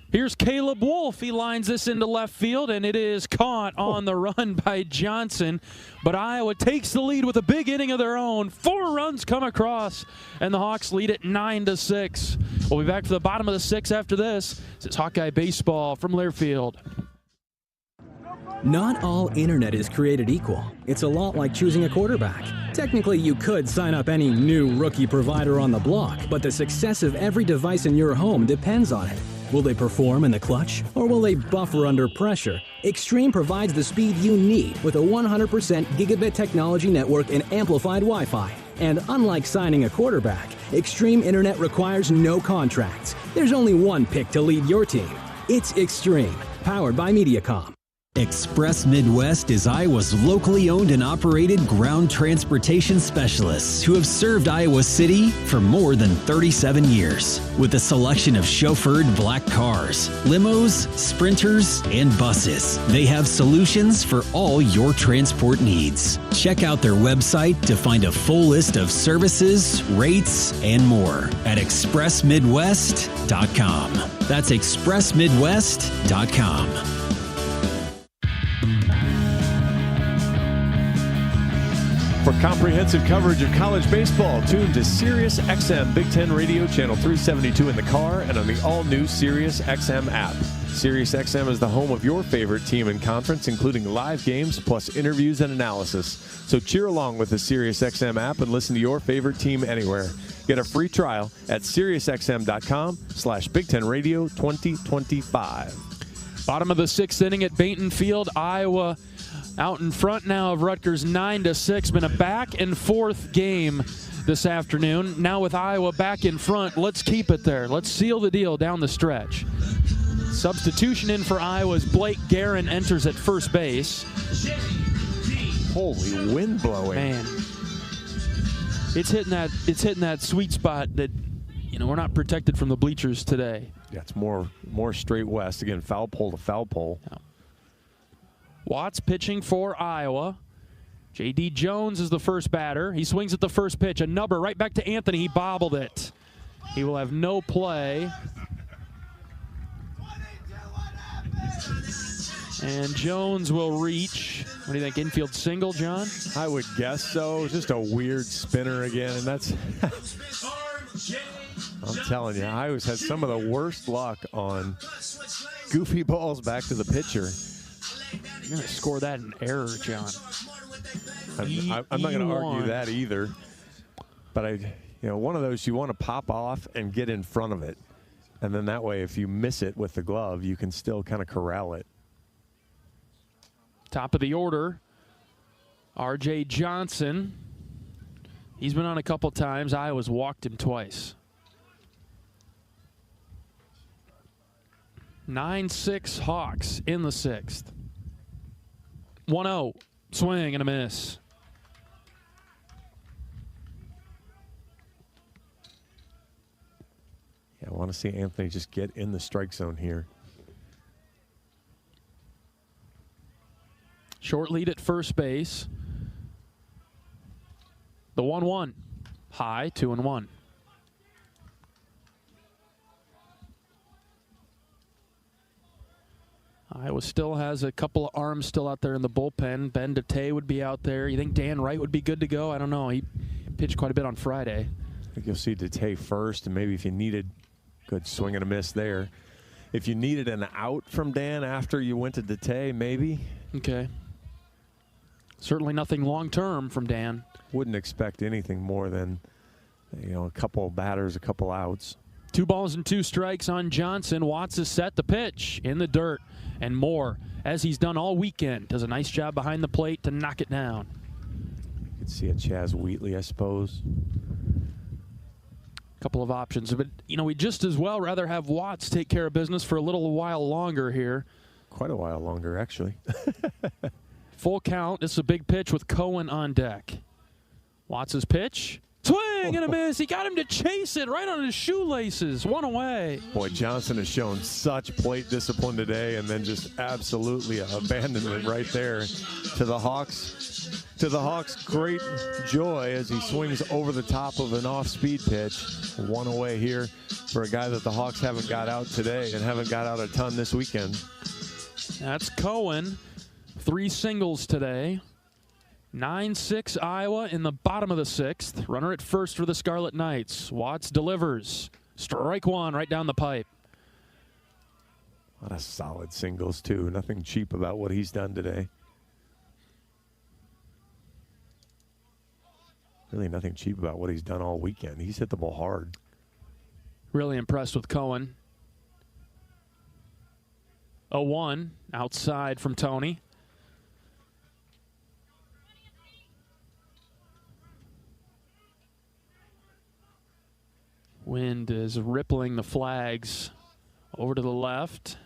Here's Caleb Wolf. He lines this into left field, and it is caught on the run by Johnson. But Iowa takes the lead with a big inning of their own. 4 runs come across, and the Hawks lead it 9-6. We'll be back to the bottom of the 6th after this. This is Hawkeye Baseball from Learfield. Not all internet is created equal. It's a lot like choosing a quarterback. Technically, you could sign up any new rookie provider on the block, but the success of every device in your home depends on it. Will they perform in the clutch, or will they buffer under pressure? Extreme provides the speed you need with a 100% gigabit technology network and amplified Wi-Fi. And unlike signing a quarterback, Extreme Internet requires no contracts. There's only one pick to lead your team. It's Extreme, powered by Mediacom. Express Midwest is Iowa's locally owned and operated ground transportation specialists who have served Iowa City for more than 37 years. With a selection of chauffeured black cars, limos, sprinters, and buses, they have solutions for all your transport needs. Check out their website to find a full list of services, rates, and more at expressmidwest.com. That's expressmidwest.com. For comprehensive coverage of college baseball, tune to Sirius XM Big Ten Radio Channel 372 in the car and on the all-new Sirius XM app. Sirius XM is the home of your favorite team and conference, including live games plus interviews and analysis. So cheer along with the Sirius XM app and listen to your favorite team anywhere. Get a free trial at SiriusXM.com/Big Ten Radio 2025. Bottom of the 6th inning at Bainton Field, Iowa out in front now of Rutgers 9-6. Been a back and forth game this afternoon. Now with Iowa back in front, let's keep it there. Let's seal the deal down the stretch. Substitution in for Iowa's Blake Guerin enters at first base. Holy wind blowing. Man. It's hitting that sweet spot that, we're not protected from the bleachers today. Yeah, it's more straight west. Again, foul pole to foul pole. Yeah. Watts pitching for Iowa. J.D. Jones is the first batter. He swings at the first pitch. A nubber right back to Anthony. He bobbled it. He will have no play. And Jones will reach. What do you think, infield single, John? I would guess so. Just a weird spinner again, and that's... I'm telling you, Iowa's had some of the worst luck on goofy balls back to the pitcher. You're going to score that in error, John. I'm not going to argue that either. But one of those you want to pop off and get in front of it. And then that way, if you miss it with the glove, you can still kind of corral it. Top of the order, R.J. Johnson. He's been on a couple times. Iowa's walked him twice. 9-6 Hawks in the 6th. 1-0. Swing and a miss. Yeah, I want to see Anthony just get in the strike zone here. Short lead at first base. The 1-1. High, 2-1. Iowa still has a couple of arms still out there in the bullpen. Ben DeTay would be out there. You think Dan Wright would be good to go? I don't know. He pitched quite a bit on Friday. I think you'll see DeTay first, and maybe if you needed good swing and a miss there. If you needed an out from Dan after you went to DeTay, maybe. Okay. Certainly nothing long-term from Dan. Wouldn't expect anything more than, a couple of batters, a couple outs. 2 balls and 2 strikes on Johnson. Watts is set. The pitch in the dirt, and Moore, as he's done all weekend, does a nice job behind the plate to knock it down. You could see a Chaz Wheatley, I suppose. Couple of options, but we'd just as well rather have Watts take care of business for a little while longer here. Quite a while longer, actually. Full count. This is a big pitch with Cohen on deck. Watts' pitch. Swing and a miss. He got him to chase it right on his shoelaces. 1 away. Boy, Johnson has shown such plate discipline today, and then just absolutely abandonment right there to the Hawks. To the Hawks' great joy as he swings over the top of an off-speed pitch. 1 away here for a guy that the Hawks haven't got out today and haven't got out a ton this weekend. That's Cohen. 3 singles today. 9-6 Iowa in the bottom of the 6th. Runner at first for the Scarlet Knights. Watts delivers. Strike 1 right down the pipe. A lot of solid singles, too. Nothing cheap about what he's done today. Really nothing cheap about what he's done all weekend. He's hit the ball hard. Really impressed with Cohen. 0-1 outside from Tony. Wind is rippling the flags over to the left.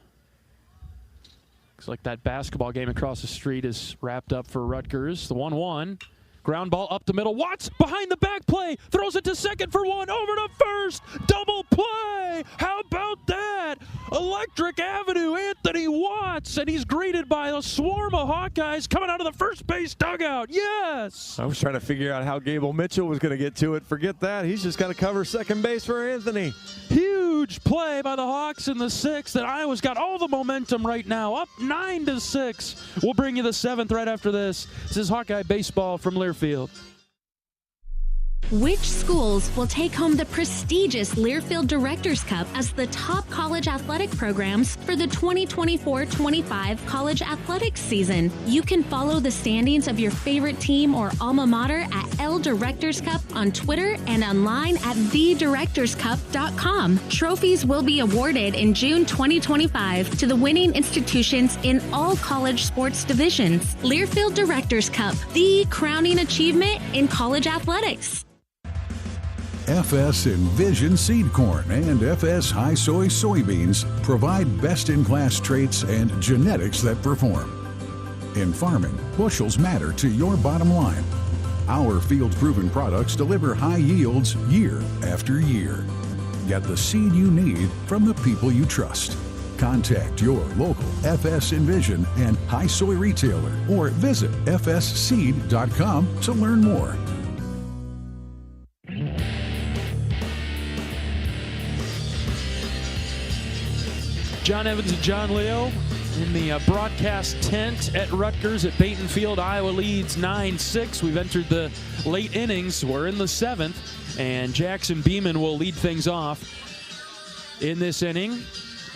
Looks like that basketball game across the street is wrapped up for Rutgers. The 1-1. Ground ball up the middle. Watts behind the back play. Throws it to second for 1. Over to first. Double play. How about that? Electric Avenue, Anthony Watts. And he's greeted by a swarm of Hawkeyes coming out of the first base dugout. Yes. I was trying to figure out how Gable Mitchell was going to get to it. Forget that. He's just got to cover second base for Anthony. Huge play by the Hawks in the 6th. And Iowa's got all the momentum right now. Up 9-6. We'll bring you the 7th right after this. This is Hawkeye Baseball from Learfield. Which schools will take home the prestigious Learfield Directors Cup as the top college athletic programs for the 2024-25 college athletics season? You can follow the standings of your favorite team or alma mater at L Directors Cup on Twitter and online at thedirectorscup.com. Trophies will be awarded in June 2025 to the winning institutions in all college sports divisions. Learfield Directors Cup, the crowning achievement in college athletics. FS Envision Seed Corn and FS High Soy Soybeans provide best-in-class traits and genetics that perform. In farming, bushels matter to your bottom line. Our field-proven products deliver high yields year after year. Get the seed you need from the people you trust. Contact your local FS Envision and High Soy retailer or visit fsseed.com to learn more. John Evans and John Leo in the broadcast tent at Rutgers at Baton Field. Iowa leads 9-6. We've entered the late innings. We're in the 7th, and Jackson Beaman will lead things off in this inning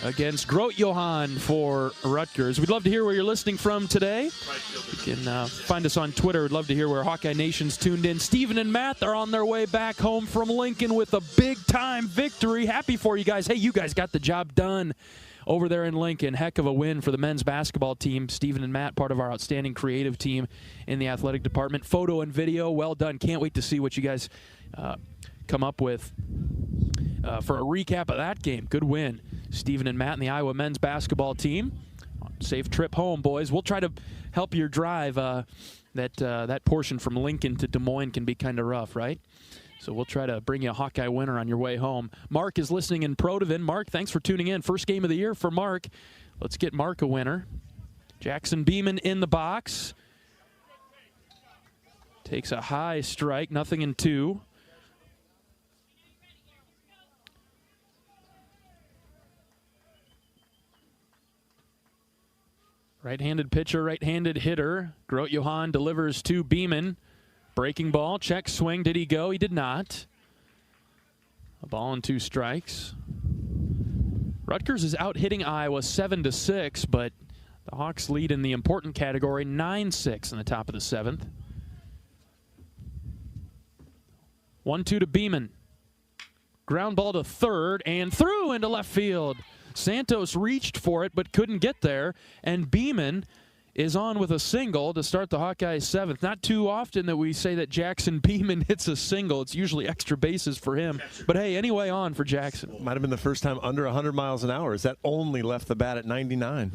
against Groot-Johan for Rutgers. We'd love to hear where you're listening from today. You can find us on Twitter. We'd love to hear where Hawkeye Nation's tuned in. Stephen and Matt are on their way back home from Lincoln with a big-time victory. Happy for you guys. Hey, you guys got the job done over there in Lincoln. Heck of a win for the men's basketball team. Stephen and Matt, part of our outstanding creative team in the athletic department. Photo and video, well done. Can't wait to see what you guys come up with for a recap of that game. Good win. Stephen and Matt and the Iowa men's basketball team. Safe trip home, boys. We'll try to help your drive. That portion from Lincoln to Des Moines can be kind of rough, right? So we'll try to bring you a Hawkeye winner on your way home. Mark is listening in Protivin. Mark, thanks for tuning in. First game of the year for Mark. Let's get Mark a winner. Jackson Beaman in the box. Takes a high strike, 0-2. Right-handed pitcher, right-handed hitter. Groot-Johan delivers to Beaman. Breaking ball, check swing. Did he go? He did not. A ball and 2 strikes. Rutgers is out hitting Iowa 7-6, but the Hawks lead in the important category 9-6 in the top of the 7th. 1-2 to Beaman. Ground ball to third and through into left field. Santos reached for it but couldn't get there, and Beaman is on with a single to start the Hawkeyes' seventh. Not too often that we say that Jackson Beaman hits a single. It's usually extra bases for him. But hey, anyway, on for Jackson. Might have been the first time under 100 miles an hour, as that only left the bat at 99.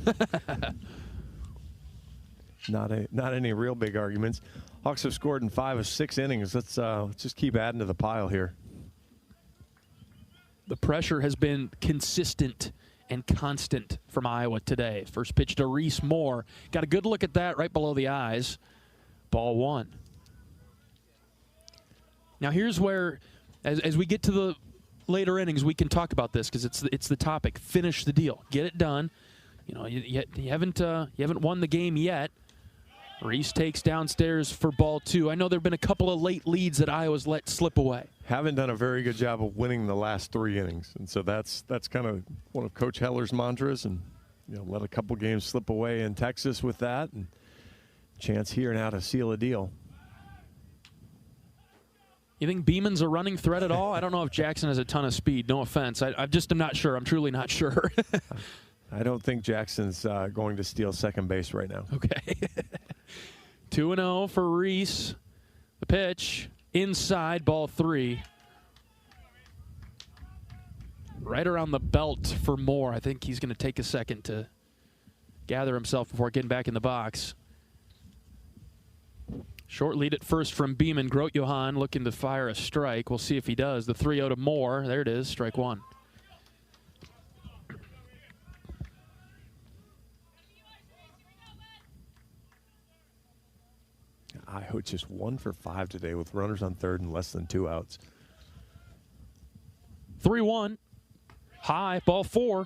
Not any real big arguments. Hawks have scored in 5 of 6 innings. Let's just keep adding to the pile here. The pressure has been consistent and constant from Iowa today. First pitch to Reese Moore. Got a good look at that right below the eyes. Ball 1. Now here's where, as we get to the later innings, we can talk about this because it's the topic. Finish the deal. Get it done. You know, you haven't won the game yet. Reese takes downstairs for ball 2. I know there have been a couple of late leads that Iowa's let slip away. Haven't done a very good job of winning the last 3 innings, and so that's kind of one of Coach Heller's mantras. And let a couple games slip away in Texas with that, and chance here now to seal a deal. You think Beaman's a running threat at all? I don't know if Jackson has a ton of speed. No offense. I just am not sure. I'm truly not sure. I don't think Jackson's going to steal second base right now. Okay. 2-0 for Reese. The pitch inside, ball 3. Right around the belt for Moore. I think he's going to take a second to gather himself before getting back in the box. Short lead at first from Beaman. Grote Johan looking to fire a strike. We'll see if he does. The 3-0 to Moore. There it is, strike 1. Iowa just 1 for 5 today with runners on third and less than 2 outs. 3-1. High, ball 4.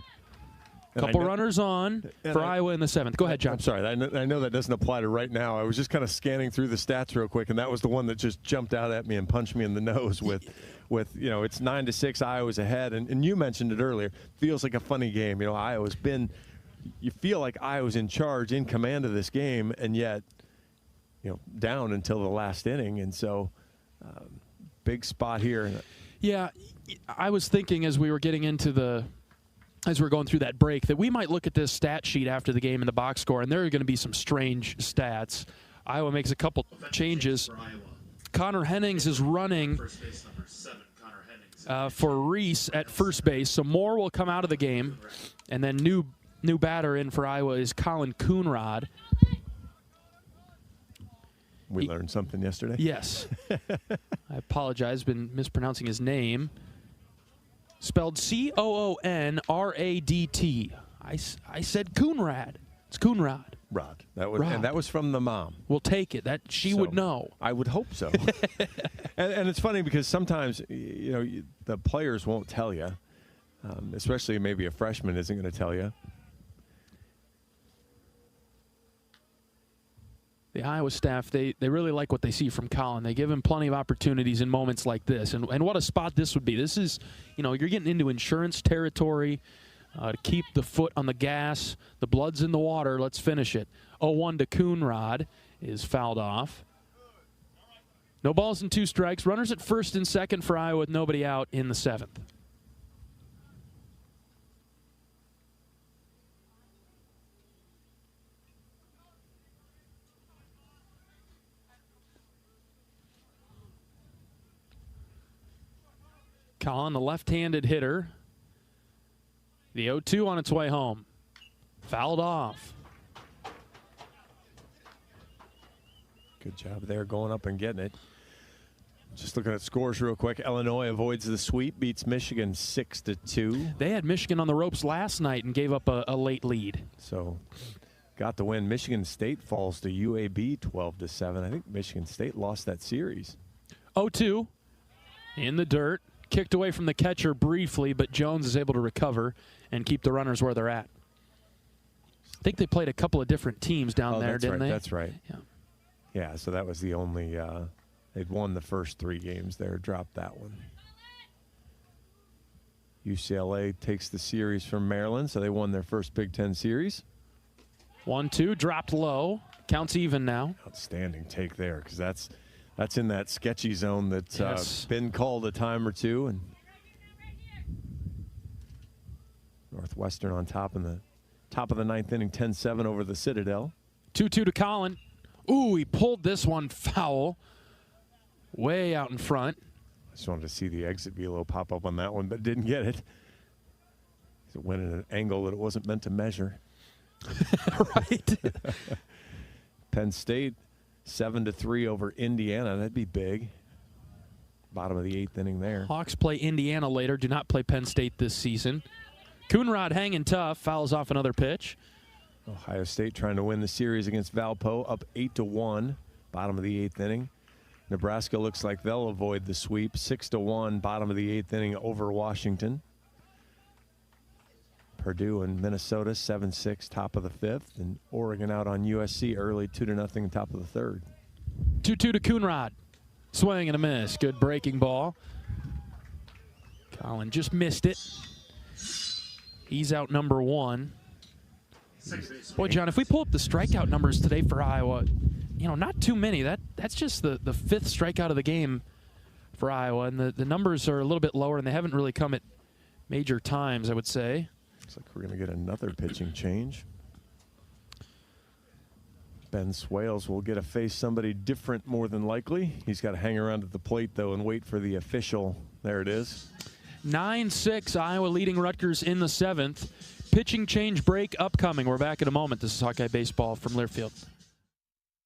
Couple runners on for Iowa in the 7th. Go ahead, John. I'm sorry. I know that doesn't apply to right now. I was just kind of scanning through the stats real quick, and that was the one that just jumped out at me and punched me in the nose with it's 9-6, Iowa's ahead. And you mentioned it earlier. Feels like a funny game. Iowa's been – you feel like Iowa's in charge, in command of this game, and yet – down until the last inning. And so big spot here. Yeah, I was thinking as we were getting into as we were going through that break that we might look at this stat sheet after the game in the box score, and there are going to be some strange stats. Iowa makes a couple changes. Connor Hennings is running for Reese at first base, so Moore will come out of the game. And then new batter in for Iowa is Colin Coonrod. We learned something yesterday. Yes. I apologize. Been mispronouncing his name. Spelled Coonradt. I said Coonrad. It's Coonrod. Rod. And that was from the mom. We'll take it. She would know. I would hope so. and it's funny because sometimes the players won't tell you, especially maybe a freshman isn't going to tell you. The Iowa staff, they really like what they see from Colin. They give him plenty of opportunities in moments like this. And what a spot this would be. This is, you're getting into insurance territory to keep the foot on the gas. The blood's in the water. Let's finish it. 0-1 to Coonrod is fouled off. No balls and 2 strikes. Runners at first and second for Iowa with nobody out in the 7th. Colin, the left-handed hitter. The 0-2 on its way home. Fouled off. Good job there going up and getting it. Just looking at scores real quick. Illinois avoids the sweep, beats Michigan 6-2. They had Michigan on the ropes last night and gave up a late lead. So got the win. Michigan State falls to UAB 12-7. I think Michigan State lost that series. 0-2 in the dirt. Kicked away from the catcher briefly, but Jones is able to recover and keep the runners where they're at. I think they played a couple of different teams down there, didn't they? That's right. Yeah, so that was the only they'd won the first 3 games there, dropped that one. UCLA takes the series from Maryland, so they won their first Big Ten series. 1-2, dropped low. Counts even now. Outstanding take there, because that's in that sketchy zone that's been called a time or two. And Northwestern on top in the top of the ninth inning, 10-7 over the Citadel. 2-2 to Collin. Ooh, he pulled this one foul. Way out in front. I just wanted to see the exit velo pop up on that one, but didn't get it. It went at an angle that it wasn't meant to measure. Right. Penn State 7-3 over Indiana. That'd be big. Bottom of the eighth inning there. Hawks play Indiana later. Do not play Penn State this season. Coonrod hanging tough. Fouls off another pitch. Ohio State trying to win the series against Valpo, up 8-1. Bottom of the eighth inning. Nebraska looks like they'll avoid the sweep. 6-1. Bottom of the eighth inning over Washington. Purdue and Minnesota 7-6, top of the fifth, and Oregon out on USC early 2-0, top of the third. 2-2 to Coonrod. Swing and a miss. Good breaking ball. Collin just missed it. He's out number one. Boy, John, if we pull up the strikeout numbers today for Iowa, you know, not too many. That's just the fifth strikeout of the game for Iowa, and the numbers are a little bit lower, and they haven't really come at major times, I would say. Looks like we're going to get another pitching change. Ben Swales will get to face somebody different more than likely. He's got to hang around at the plate, though, and wait for the official. There it is. 9-6, Iowa leading Rutgers in the seventh. Pitching change break upcoming. We're back in a moment. This is Hawkeye Baseball from Learfield.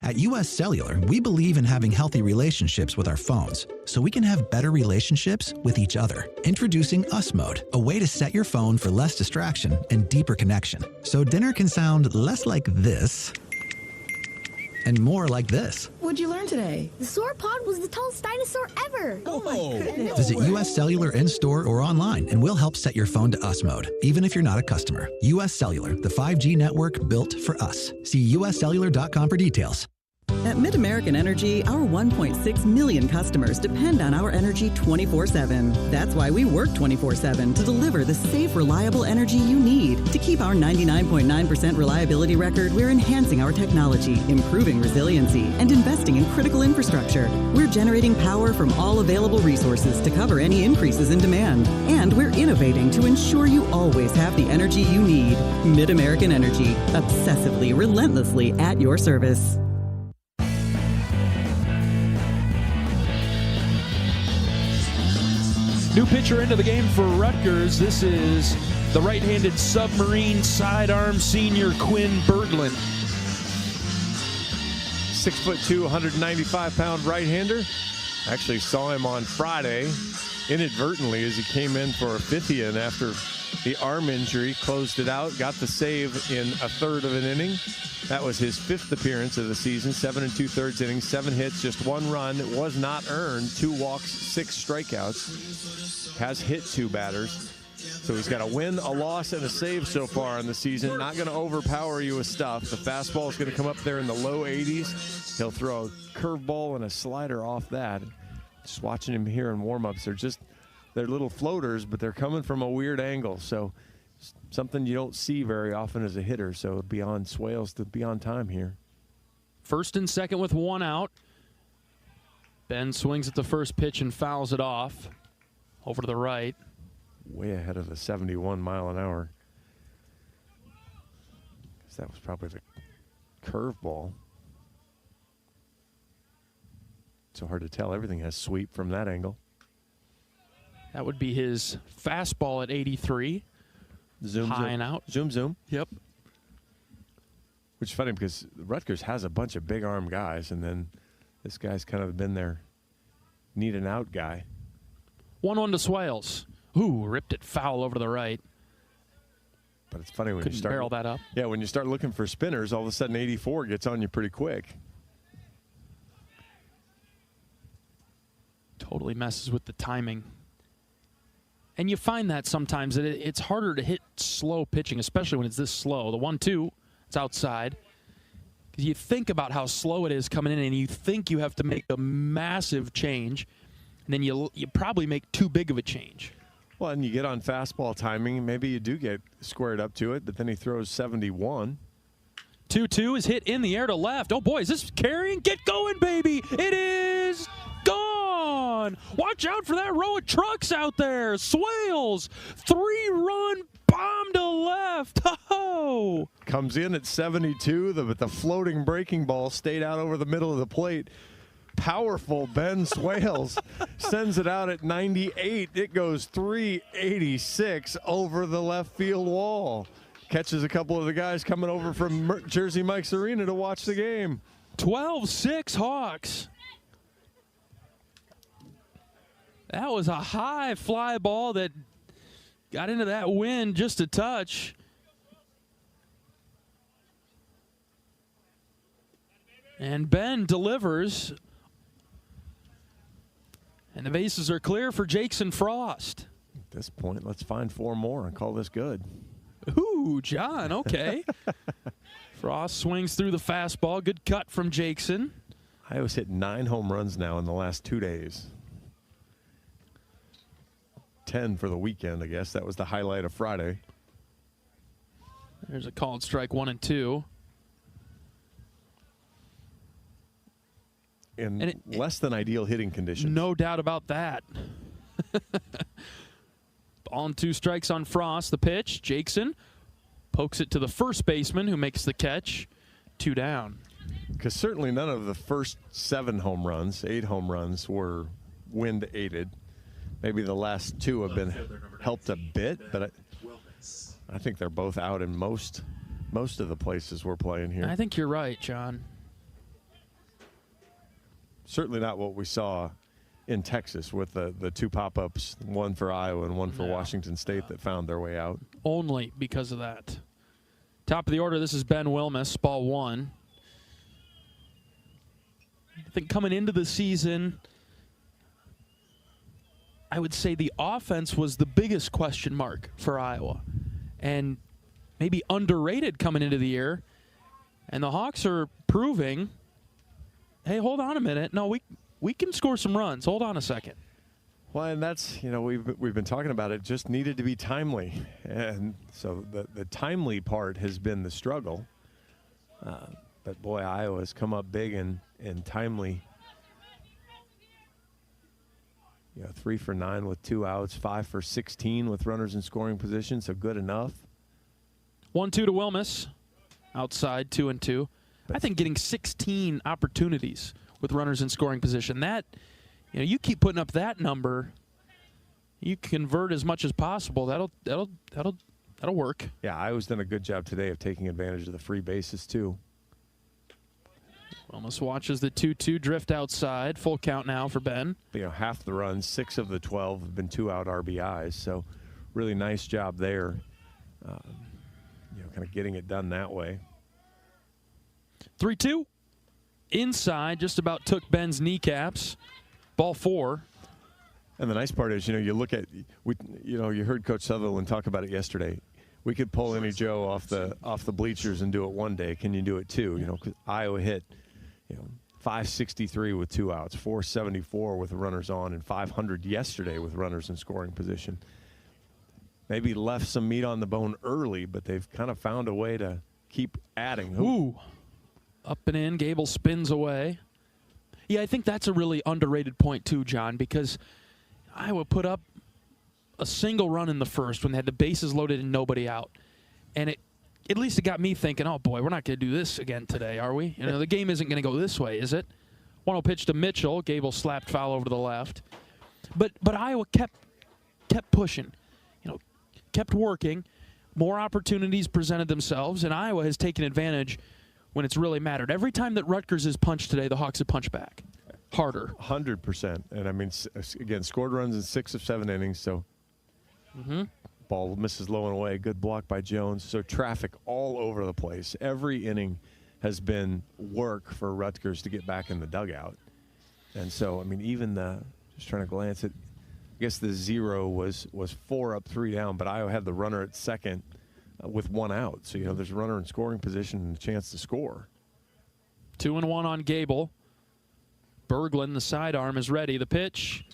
At U.S. Cellular, we believe in having healthy relationships with our phones so we can have better relationships with each other. Introducing Us Mode, a way to set your phone for less distraction and deeper connection. So dinner can sound less like this and more like this. What'd you learn today? The sauropod was the tallest dinosaur ever. Oh my goodness. Visit U.S. Cellular in-store or online, and we'll help set your phone to Us Mode, even if you're not a customer. U.S. Cellular, the 5G network built for us. See uscellular.com for details. At MidAmerican Energy, our 1.6 million customers depend on our energy 24/7. That's why we work 24/7 to deliver the safe, reliable energy you need. To keep our 99.9% reliability record, we're enhancing our technology, improving resiliency, and investing in critical infrastructure. We're generating power from all available resources to cover any increases in demand. And we're innovating to ensure you always have the energy you need. MidAmerican Energy, obsessively, relentlessly at your service. New pitcher into the game for Rutgers. This is the right-handed submarine sidearm senior Quinn Berglund. 6'2", 195-pound right-hander. Actually saw him on Friday inadvertently as he came in for a fifth-inning after the arm injury, closed it out, got the save in a third of an inning. That was his fifth appearance of the season, 7 2/3 innings, 7 hits, just 1 run. It was not earned, 2 walks, 6 strikeouts. Has hit 2 batters. So he's got a win, a loss, and a save so far in the season. Not going to overpower you with stuff. The fastball is going to come up there in the low 80s. He'll throw a curveball and a slider off that. Just watching him here in warm-ups, they're little floaters, but they're coming from a weird angle. So something you don't see very often as a hitter. So it'd be on Swales to be on time here. First and second with 1 out. Ben swings at the first pitch and fouls it off. Over to the right. Way ahead of the 71 mile an hour. That was probably the curveball. So hard to tell. Everything has sweep from that angle. That would be his fastball at 83. Zoom, high zoom. and out. Zoom, zoom. Yep. Which is funny because Rutgers has a bunch of big arm guys, and then this guy's kind of been their need and out guy. 1-1 to Swales. Ooh, ripped it foul over to the right. But it's funny when Couldn't you start barrel that up. Yeah, when you start looking for spinners, all of a sudden 84 gets on you pretty quick. Totally messes with the timing. And you find that sometimes that it's harder to hit slow pitching, especially when it's this slow. The 1-2, it's outside. You think about how slow it is coming in, and you think you have to make a massive change, and then you probably make too big of a change. Well, and you get on fastball timing, maybe you do get squared up to it, but then he throws 71. 2-2 is hit in the air to left. Oh, boy, is this carrying? Get going, baby. It is gone. Watch out for that row of trucks out there. Swales, 3-run bomb to left. Oh! Comes in at 72, but the floating breaking ball stayed out over the middle of the plate. Powerful Ben Swales sends it out at 98. It goes 386 over the left field wall. Catches a couple of the guys coming over from Jersey Mike's Arena to watch the game. 12-6 Hawks. That was a high fly ball that got into that wind just a touch. And Ben delivers. And the bases are clear for Jackson Frost. At this point, let's find 4 more and call this good. Ooh, John, okay. Frost swings through the fastball. Good cut from Jackson. Iowa's hit 9 home runs now in the last 2 days. 10 for the weekend, I guess. That was the highlight of Friday. There's a called strike 1 and 2. In less than ideal hitting conditions. No doubt about that. Ball and 2 strikes on Frost. The pitch, Jackson pokes it to the first baseman who makes the catch. 2 down. Because certainly none of the first 7 home runs, 8 home runs, were wind aided. Maybe the last 2 have been helped a bit, but I think they're both out in most of the places we're playing here. I think you're right, John. Certainly not what we saw in Texas with the 2 pop-ups, one for Iowa and one for Washington State that found their way out. Only because of that. Top of the order, this is Ben Wilmus, ball 1. I think coming into the season, I would say the offense was the biggest question mark for Iowa. And maybe underrated coming into the year. And the Hawks are proving, hey, hold on a minute. No, we can score some runs. Hold on a second. Well, and that's, we've been talking about it, just needed to be timely. And so the timely part has been the struggle. But, boy, Iowa has come up big and timely. 3 for 9 with 2 outs, 5 for 16 with runners in scoring position, so good enough. 1-2 to Wilmus. Outside, 2-2. I think getting 16 opportunities with runners in scoring position, that, you keep putting up that number, you convert as much as possible. That'll work. Yeah, Iowa's done a good job today of taking advantage of the free bases too. Wilmus watches the 2-2 drift outside. Full count now for Ben. Half the runs, 6 of the 12 have been 2-out RBIs, so really nice job there. Kind of getting it done that way. 3-2. Inside, just about took Ben's kneecaps. Ball 4. And the nice part is, you look at, you heard Coach Sutherland talk about it yesterday. We could pull any Joe off the bleachers and do it one day. Can you do it too? Because Iowa hit, 563 with 2 outs, 474 with runners on, and 500 yesterday with runners in scoring position. Maybe left some meat on the bone early, but they've kind of found a way to keep adding. Ooh. Up and in, Gable spins away. Yeah, I think that's a really underrated point too, John, because Iowa put up a single run in the first when they had the bases loaded and nobody out. And at least it got me thinking, oh boy, we're not going to do this again today, are we? The game isn't going to go this way, is it? 1-0 pitch to Mitchell. Gable slapped foul over to the left. But Iowa kept pushing, kept working. More opportunities presented themselves, and Iowa has taken advantage when it's really mattered. Every time that Rutgers has punched today, the Hawks have punched back harder. 100%. And, I mean, again, scored runs in 6 of 7 innings, so ball misses low and away. Good block by Jones. So traffic all over the place. Every inning has been work for Rutgers to get back in the dugout. And so, I mean, even just trying to glance at, I guess the 0 was 4 up, 3 down, but Iowa had the runner at second with 1 out. So, there's a runner in scoring position and a chance to score. 2-1 on Gable. Berglund, the sidearm, is ready. The pitch.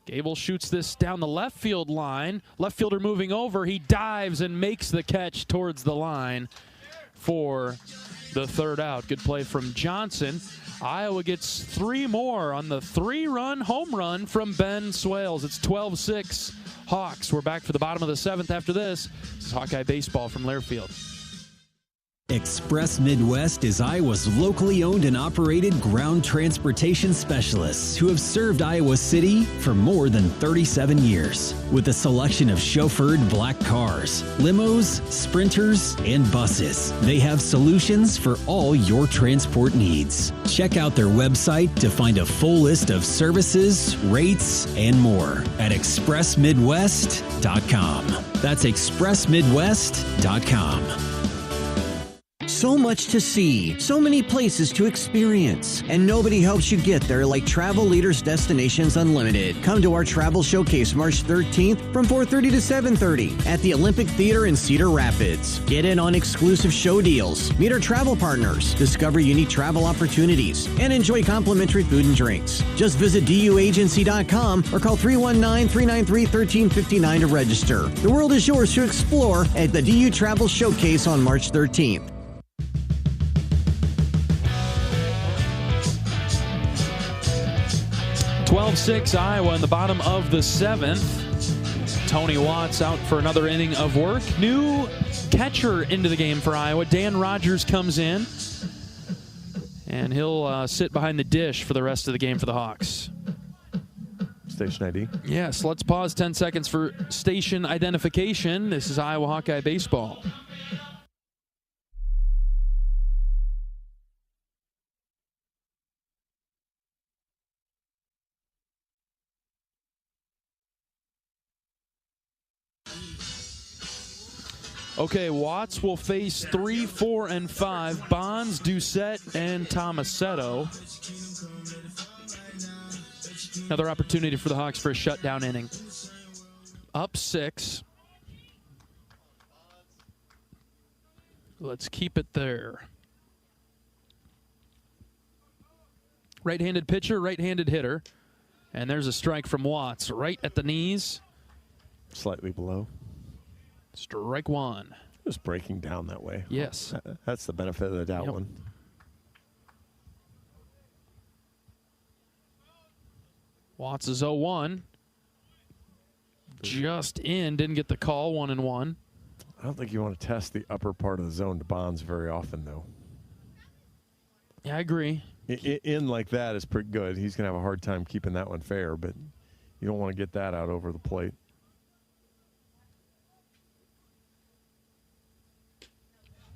Gable shoots this down the left field line. Left fielder moving over. He dives and makes the catch towards the line for the 3rd out. Good play from Johnson. Iowa gets 3 more on the 3-run home run from Ben Swales. It's 12-6 Hawks. We're back for the bottom of the 7th after this. This is Hawkeye Baseball from Learfield. Express Midwest is Iowa's locally owned and operated ground transportation specialists who have served Iowa City for more than 37 years. With a selection of chauffeured black cars, limos, sprinters, and buses, they have solutions for all your transport needs. Check out their website to find a full list of services, rates, and more at expressmidwest.com. That's expressmidwest.com. So much to see, so many places to experience, and nobody helps you get there like Travel Leaders Destinations Unlimited. Come to our travel showcase March 13th from 4:30 to 7:30 at the Olympic Theater in Cedar Rapids. Get in on exclusive show deals, meet our travel partners, discover unique travel opportunities, and enjoy complimentary food and drinks. Just visit duagency.com or call 319-393-1359 to register. The world is yours to explore at the DU Travel Showcase on March 13th. 12-6 Iowa in the bottom of the 7th. Tony Watts out for another inning of work. New catcher into the game for Iowa. Dan Rogers comes in, and he'll sit behind the dish for the rest of the game for the Hawks. Station ID. Yes, let's pause 10 seconds for station identification. This is Iowa Hawkeye Baseball. Okay, Watts will face 3, 4, and 5. Bonds, Doucette, and Tomasetto. Another opportunity for the Hawks for a shutdown inning. Up 6. Let's keep it there. Right-handed pitcher, right-handed hitter. And there's a strike from Watts right at the knees. Slightly below. Strike one. It was breaking down that way. Yes. That's the benefit of the doubt one. Watts is 0-1. Just in. Didn't get the call. 1-1. I don't think you want to test the upper part of the zone to Bonds very often, though. Yeah, I agree. In like that is pretty good. He's going to have a hard time keeping that one fair, but you don't want to get that out over the plate.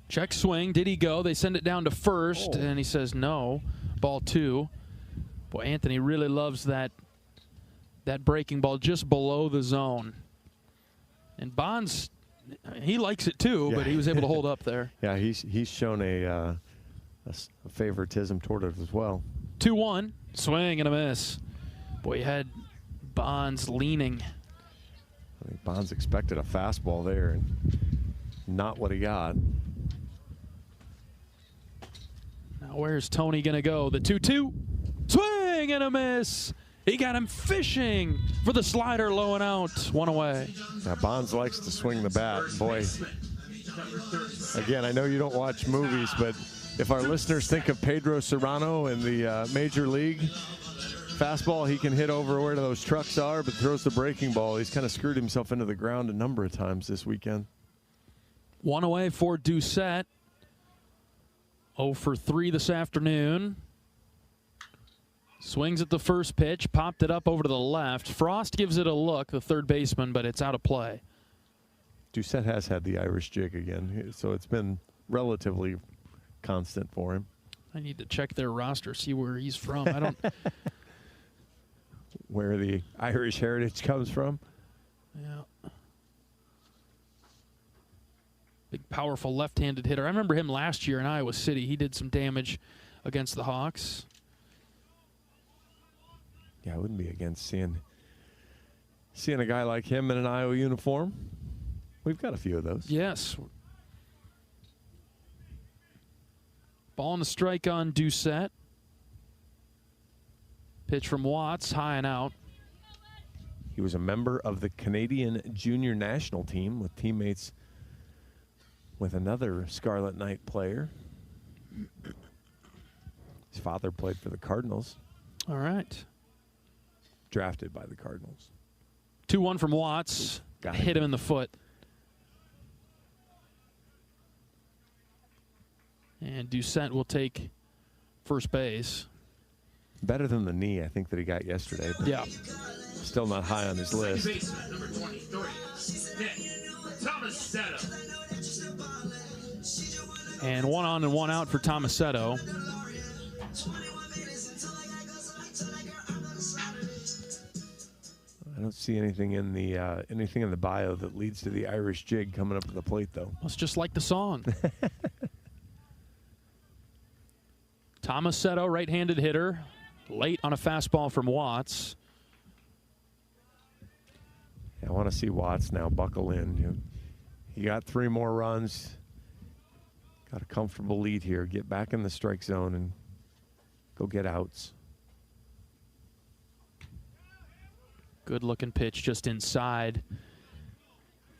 Check swing. Did he go? They send it down to first, and he says no. Ball 2. Boy, Anthony really loves that breaking ball just below the zone. And Bonds, he likes it too, but he was able to hold up there. Yeah, he's shown a favoritism toward it as well. 2-1. Swing and a miss. Boy, he had Bonds leaning. I think Bonds expected a fastball there, and not what he got. Now where's Tony going to go? The 2-2. Swing and a miss. He got him fishing for the slider, low and out. One away. Yeah, Bonds likes to swing the bat. Boy, again, I know you don't watch movies, but if our listeners think of Pedro Serrano in the Major League, fastball he can hit over where those trucks are, but throws the breaking ball. He's kind of screwed himself into the ground a number of times this weekend. One away for Doucette. 0 for 3 this afternoon. Swings at the first pitch, popped it up over to the left. Frost gives it a look, the third baseman, but it's out of play. Doucette has had the Irish jig again, so it's been relatively constant for him. I need to check their roster, see where he's from. I don't. Where the Irish heritage comes from. Yeah. Big, powerful left-handed hitter. I remember him last year in Iowa City. He did some damage against the Hawks. Yeah, I wouldn't be against seeing a guy like him in an Iowa uniform. We've got a few of those. Yes. Ball and a strike on Doucette. Pitch from Watts, high and out. He was a member of the Canadian junior national team with teammates with another Scarlet Knight player. His father played for the Cardinals. All right. Drafted by the Cardinals. 2-1 from Watts. Hit him in the foot. And Doucette will take first base. Better than the knee, I think, that he got yesterday. But yeah. Still not high on his list. Baseman, number 23, Nick Tomasetto. And 1 on and 1 out for Tomasetto. I don't see anything in the bio that leads to the Irish jig coming up to the plate, though. Well, it's just like the song. Tomasetto, right-handed hitter, late on a fastball from Watts. I want to see Watts now buckle in. He got 3 more runs. Got a comfortable lead here. Get back in the strike zone and go get outs. Good looking pitch just inside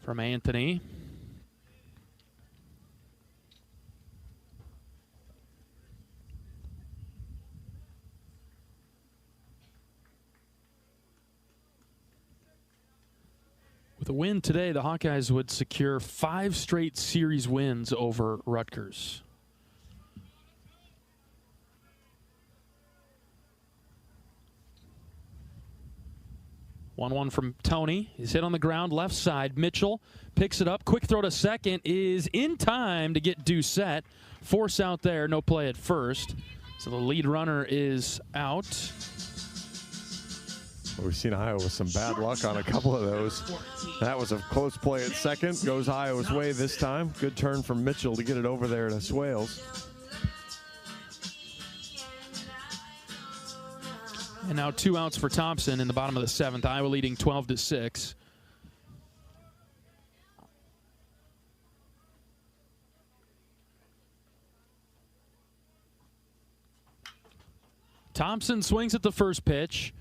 from Anthony. With a win today, the Hawkeyes would secure 5 straight series wins over Rutgers. One from Tony. He's hit on the ground, left side. Mitchell picks it up. Quick throw to second is in time to get Doucette. Force out there, no play at first. So the lead runner is out. We've seen Iowa with some bad luck on a couple of those. That was a close play at second. Goes Iowa's way this time. Good turn from Mitchell to get it over there to Swales. And now 2 outs for Thompson in the bottom of the 7th. Iowa leading 12-6. Thompson swings at the first pitch.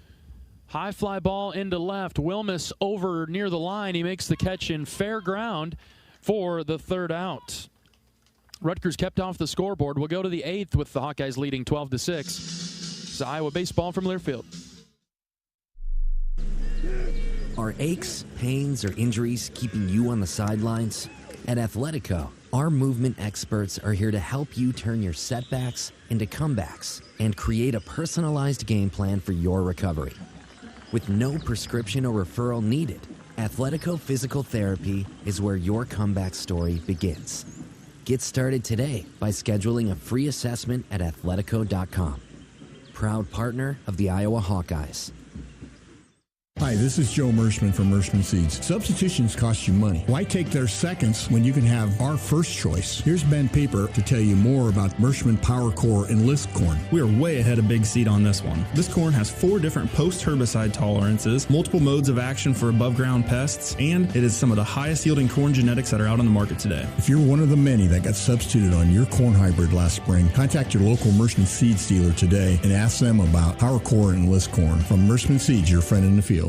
High fly ball into left. Wilmus over near the line. He makes the catch in fair ground for the 3rd out. Rutgers kept off the scoreboard. We'll go to the 8th with the Hawkeyes leading 12-6. It's Iowa baseball from Learfield. Are aches, pains, or injuries keeping you on the sidelines? At Athletico, our movement experts are here to help you turn your setbacks into comebacks and create a personalized game plan for your recovery. With no prescription or referral needed, Athletico Physical Therapy is where your comeback story begins. Get started today by scheduling a free assessment at athletico.com. Proud partner of the Iowa Hawkeyes. Hi, this is Joe Mershman from Mershman Seeds. Substitutions cost you money. Why take their seconds when you can have our first choice? Here's Ben Pieper to tell you more about Mershman Power Core Enlist Corn. We are way ahead of Big Seed on this one. This corn has 4 different post-herbicide tolerances, multiple modes of action for above-ground pests, and it is some of the highest-yielding corn genetics that are out on the market today. If you're one of the many that got substituted on your corn hybrid last spring, contact your local Mershman Seeds dealer today and ask them about Power Core Enlist Corn. From Mershman Seeds, your friend in the field.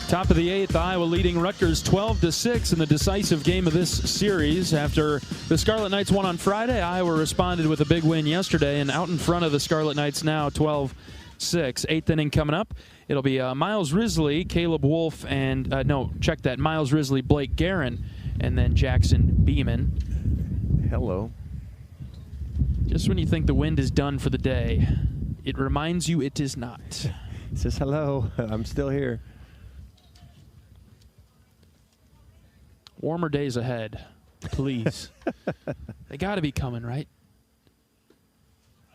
Top of the 8th, Iowa leading Rutgers 12-6 in the decisive game of this series. After the Scarlet Knights won on Friday, Iowa responded with a big win yesterday and out in front of the Scarlet Knights now 12-6. 8th inning coming up. It'll be Miles Risley, Caleb Wolf, and Miles Risley, Blake Guerin, and then Jackson Beaman. Hello. Just when you think the wind is done for the day, it reminds you it is not. It says hello. I'm still here. Warmer days ahead, please. They got to be coming, right?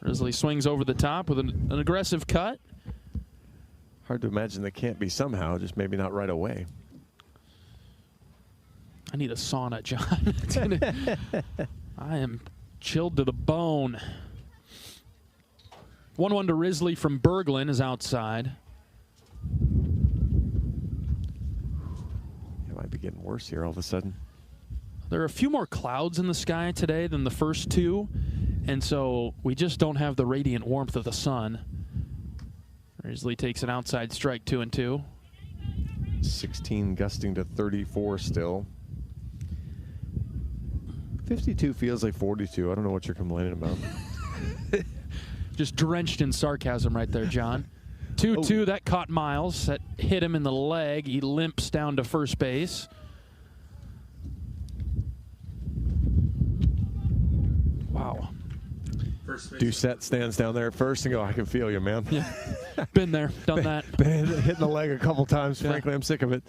Risley swings over the top with an aggressive cut. Hard to imagine they can't be somehow, just maybe not right away. I need a sauna, John. I am chilled to the bone. 1-1 to Risley from Berglund is outside. Might be getting worse here all of a sudden. There are a few more clouds in the sky today than the first 2, and so we just don't have the radiant warmth of the sun. Risley takes an outside strike, 2-2. 16 gusting to 34 still. 52 feels like 42. I don't know what you're complaining about. Just drenched in sarcasm right there, John. 2-2, that caught Miles. That hit him in the leg. He limps down to first base. Wow. Doucette stands down there at first and go, I can feel you, man. Yeah. Been there, done that. Been hitting the leg a couple times. Yeah. Frankly, I'm sick of it.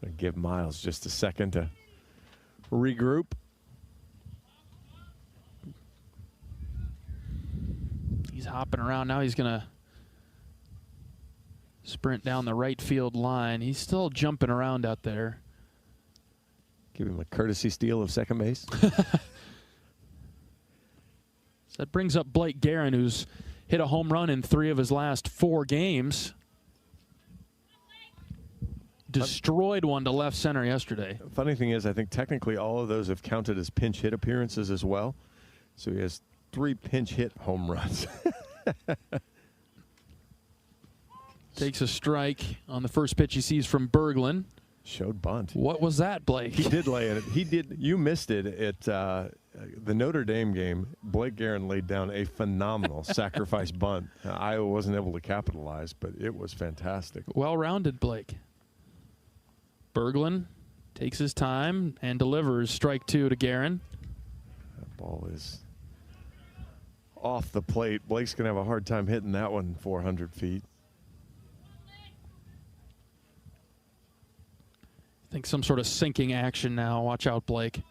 I'll give Miles just a second to regroup. He's hopping around. Now he's going to sprint down the right field line. He's still jumping around out there. Give him a courtesy steal of second base. So that brings up Blake Guerin, who's hit a home run in 3 of his last 4 games. Destroyed one to left center yesterday. Funny thing is, I think technically all of those have counted as pinch hit appearances as well. So he has 3 pinch hit home runs. Takes a strike on the first pitch he sees from Berglund. Showed bunt. What was that, Blake? He did lay it. He did. You missed it at the Notre Dame game. Blake Guerin laid down a phenomenal sacrifice bunt. Iowa wasn't able to capitalize, but it was fantastic. Well-rounded Blake. Berglund takes his time and delivers strike 2 to Guerin. That ball is off the plate. Blake's going to have a hard time hitting that one 400 feet. I think some sort of sinking action now. Watch out, Blake.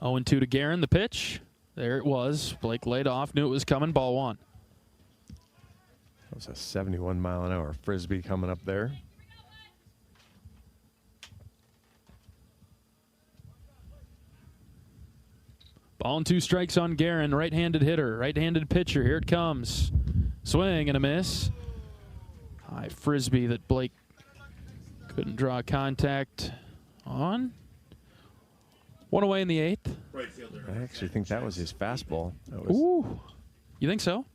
0-2 to Guerin. The pitch. There it was. Blake laid off. Knew it was coming. Ball 1. That was a 71-mile-an-hour frisbee coming up there. Ball and 2 strikes on Guerin. Right-handed hitter. Right-handed pitcher. Here it comes. Swing and a miss. High frisbee that Blake couldn't draw contact on. 1 away in the 8th. Right fielder. I actually think that was his fastball. Ooh. You think so?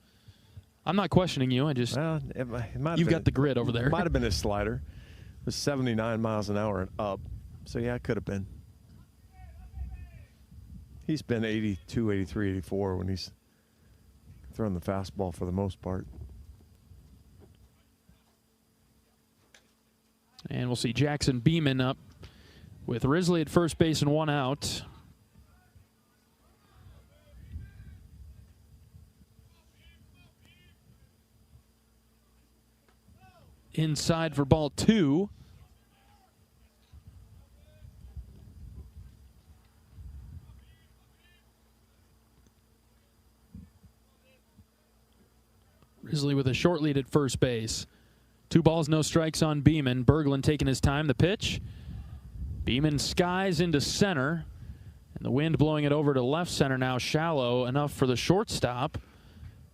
I'm not questioning you. I just, it might you've got the grid over there. Might have been his slider. It was 79 miles an hour and up. So, yeah, it could have been. He's been 82, 83, 84 when he's thrown the fastball for the most part. And we'll see Jackson Beaman up with Risley at first base and 1 out. Inside for ball 2. Risley with a short lead at first base. 2 balls, no strikes on Beaman. Berglund taking his time. The pitch. Beaman skies into center. And the wind blowing it over to left center now. Shallow enough for the shortstop.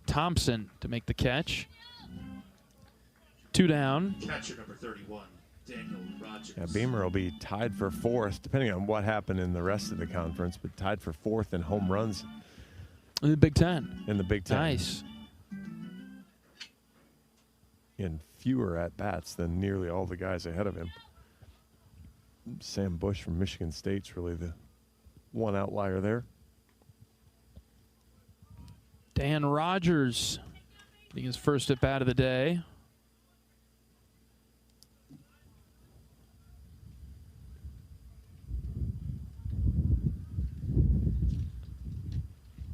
Thompson to make the catch. 2 down. Catcher number 31, Daniel Rogers. Yeah, Beamer will be tied for 4th, depending on what happened in the rest of the conference, but tied for 4th in home runs. In the Big Ten. In the Big Ten. Nice. In fewer at-bats than nearly all the guys ahead of him. Sam Bush from Michigan State's really the one outlier there. Dan Rogers getting his first at-bat of the day.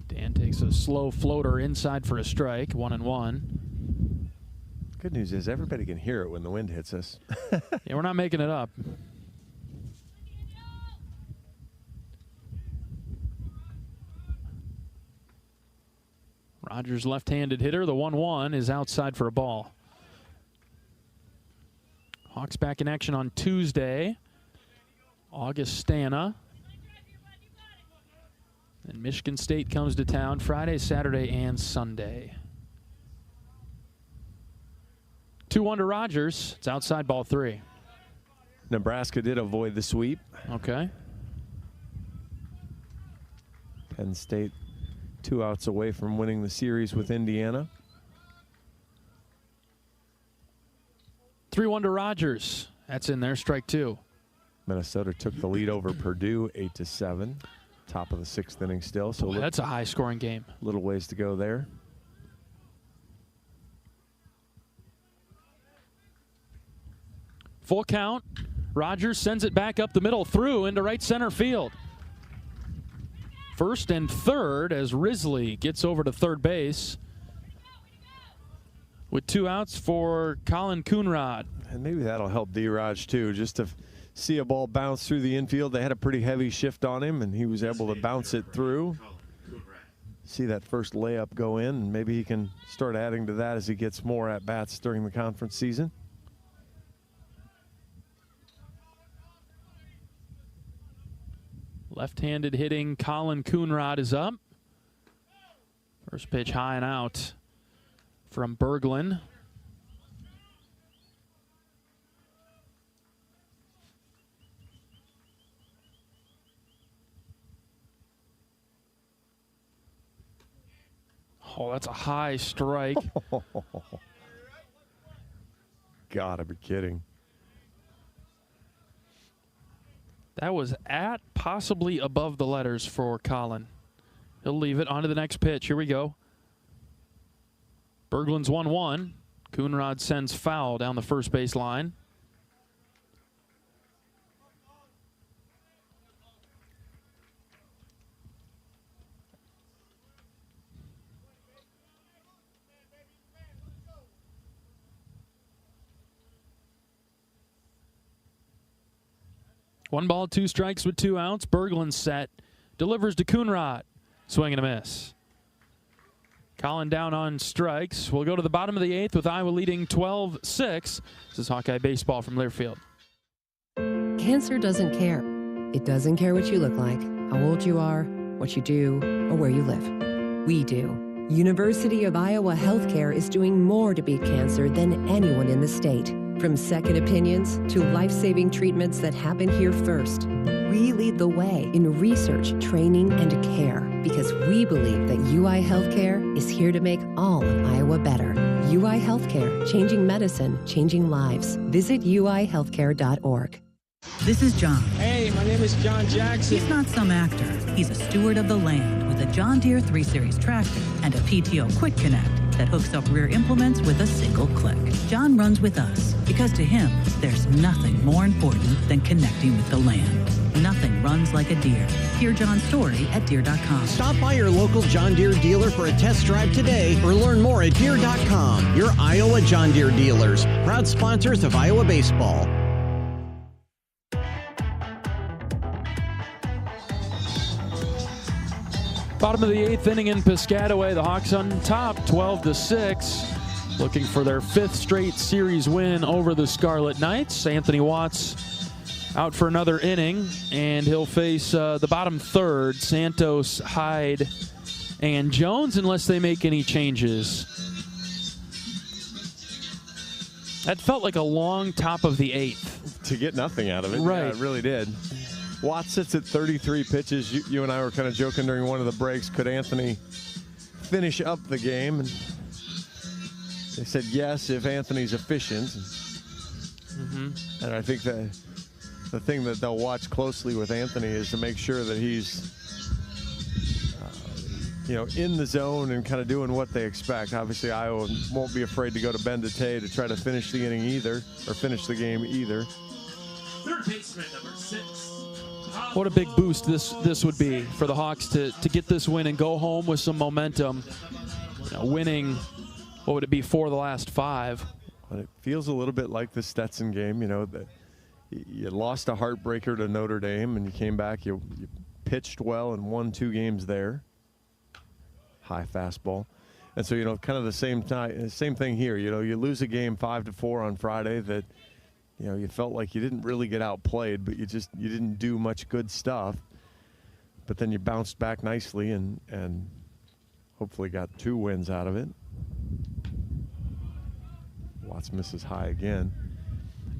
Dan takes a slow floater inside for a strike, 1-1. Good news is everybody can hear it when the wind hits us. Yeah, we're not making it up. Rogers, left-handed hitter. The 1-1 is outside for a ball. Hawks back in action on Tuesday. Augustana. And Michigan State comes to town Friday, Saturday, and Sunday. 2-1 to Rogers. It's outside ball 3. Nebraska did avoid the sweep. Okay. Penn State 2 outs away from winning the series with Indiana. 3-1 to Rogers. That's in there, strike 2. Minnesota took the lead over Purdue 8-7. Top of the 6th inning still. So that's a high-scoring game. Little ways to go there. Full count. Rogers sends it back up the middle, through into right center field. First and third as Risley gets over to third base with 2 outs for Colin Coonrod. And maybe that'll help D-Raj too, just to see a ball bounce through the infield. They had a pretty heavy shift on him, and he was able to bounce it through. See that first layup go in, and maybe he can start adding to that as he gets more at-bats during the conference season. Left-handed hitting Colin Coonrod is up. First pitch high and out from Berglund. Oh, that's a high strike. Gotta be kidding. That was at possibly above the letters for Colin. He'll leave it. On to the next pitch. Here we go. Berglund's 1-1. Coonrod sends foul down the first base line. One ball, 2 strikes with 2 outs. Berglund set. Delivers to Coonrod. Swing and a miss. Colin down on strikes. We'll go to the bottom of the 8th with Iowa leading 12-6. This is Hawkeye Baseball from Learfield. Cancer doesn't care. It doesn't care what you look like, how old you are, what you do, or where you live. We do. University of Iowa Healthcare is doing more to beat cancer than anyone in the state. From second opinions to life-saving treatments that happen here first. We lead the way in research, training, and care because we believe that UI Healthcare is here to make all of Iowa better. UI Healthcare, changing medicine, changing lives. Visit uihealthcare.org. This is John. Hey, my name is John Jackson. He's not some actor. He's a steward of the land with a John Deere 3 Series tractor and a PTO Quick Connect that hooks up rear implements with a single click. John runs with us because to him, there's nothing more important than connecting with the land. Nothing runs like a Deere. Hear John's story at Deere.com. Stop by your local John Deere dealer for a test drive today or learn more at Deere.com. Your Iowa John Deere dealers, proud sponsors of Iowa baseball. Bottom of the 8th inning in Piscataway. The Hawks on top, 12-6. Looking for their 5th straight series win over the Scarlet Knights. Anthony Watts out for another inning, and he'll face the bottom third, Santos, Hyde, and Jones, unless they make any changes. That felt like a long top of the 8th. To get nothing out of it. Right. Yeah, it really did. Watts sits at 33 pitches. You and I were kind of joking during one of the breaks. Could Anthony finish up the game? And they said yes if Anthony's efficient. And I think that the thing that they'll watch closely with Anthony is to make sure that he's in the zone and kind of doing what they expect. Obviously, Iowa won't be afraid to go to Ben DeTay to try to finish the inning either, or finish the game either. Third baseman, number 6. What a big boost this would be for the Hawks to get this win and go home with some momentum. Winning, what would it be, 4 of the last 5? Well, it feels a little bit like the Stetson game, that you lost a heartbreaker to Notre Dame and you came back, you pitched well and won 2 games there. High fastball. And so, kind of the same thing here. You lose a game 5-4 on Friday that you felt like you didn't really get outplayed, but you didn't do much good stuff. But then you bounced back nicely and hopefully got 2 wins out of it. Watts misses high again.